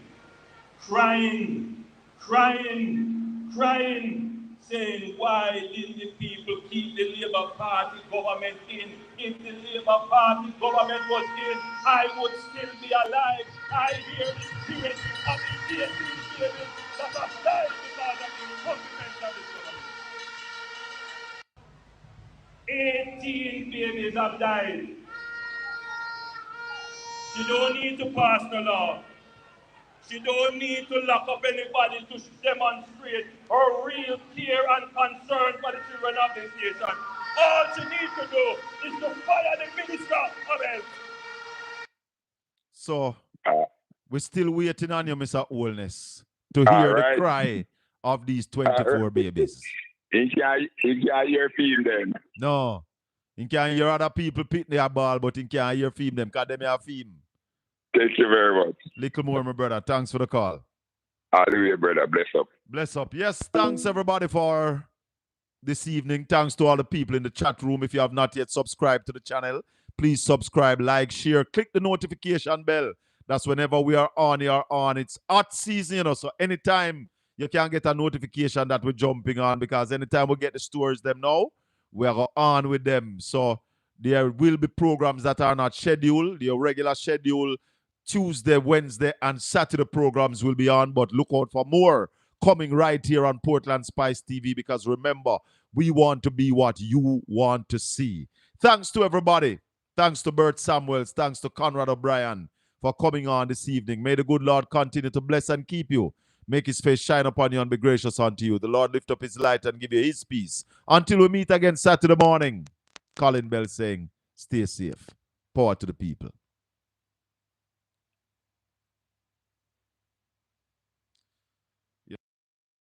crying, crying, crying, saying, why did the people keep the Labour Party government in? If the Labour Party government was in, I would still be alive. I hear the spirit of the 18 babies that have died because of the incompetent of this government. 18 babies have died. She don't need to pass the law. She don't need to lock up anybody to demonstrate her real care and concern for the children of this nation. All she needs to do is to fire the Minister of Health. So, we're still waiting on you, Mr. Holness, to hear the cry of these 24 babies. He can't hear film them. No. He can't hear other people pitting their ball, but he can't hear film them because they have film. Thank you very much. Little more, my brother. Thanks for the call. Hallelujah, brother. Bless up. Bless up. Yes, thanks everybody for this evening. Thanks to all the people in the chat room. If you have not yet subscribed to the channel, please subscribe, like, share, click the notification bell. That's whenever we are on, you are on. It's hot season, you know, so anytime you can get a notification that we're jumping on, because anytime we get the stories them now, we are on with them. So there will be programs that are not scheduled. Your regular schedule Tuesday, Wednesday, and Saturday programs will be on, but look out for more coming right here on Portland Spice TV, because remember, we want to be what you want to see. Thanks to everybody. Thanks to Bert Samuels. Thanks to Conrad O'Brien for coming on this evening. May the good Lord continue to bless and keep you. Make his face shine upon you and be gracious unto you. The Lord lift up his light and give you his peace. Until we meet again Saturday morning, Colin Bell saying, stay safe. Power to the people.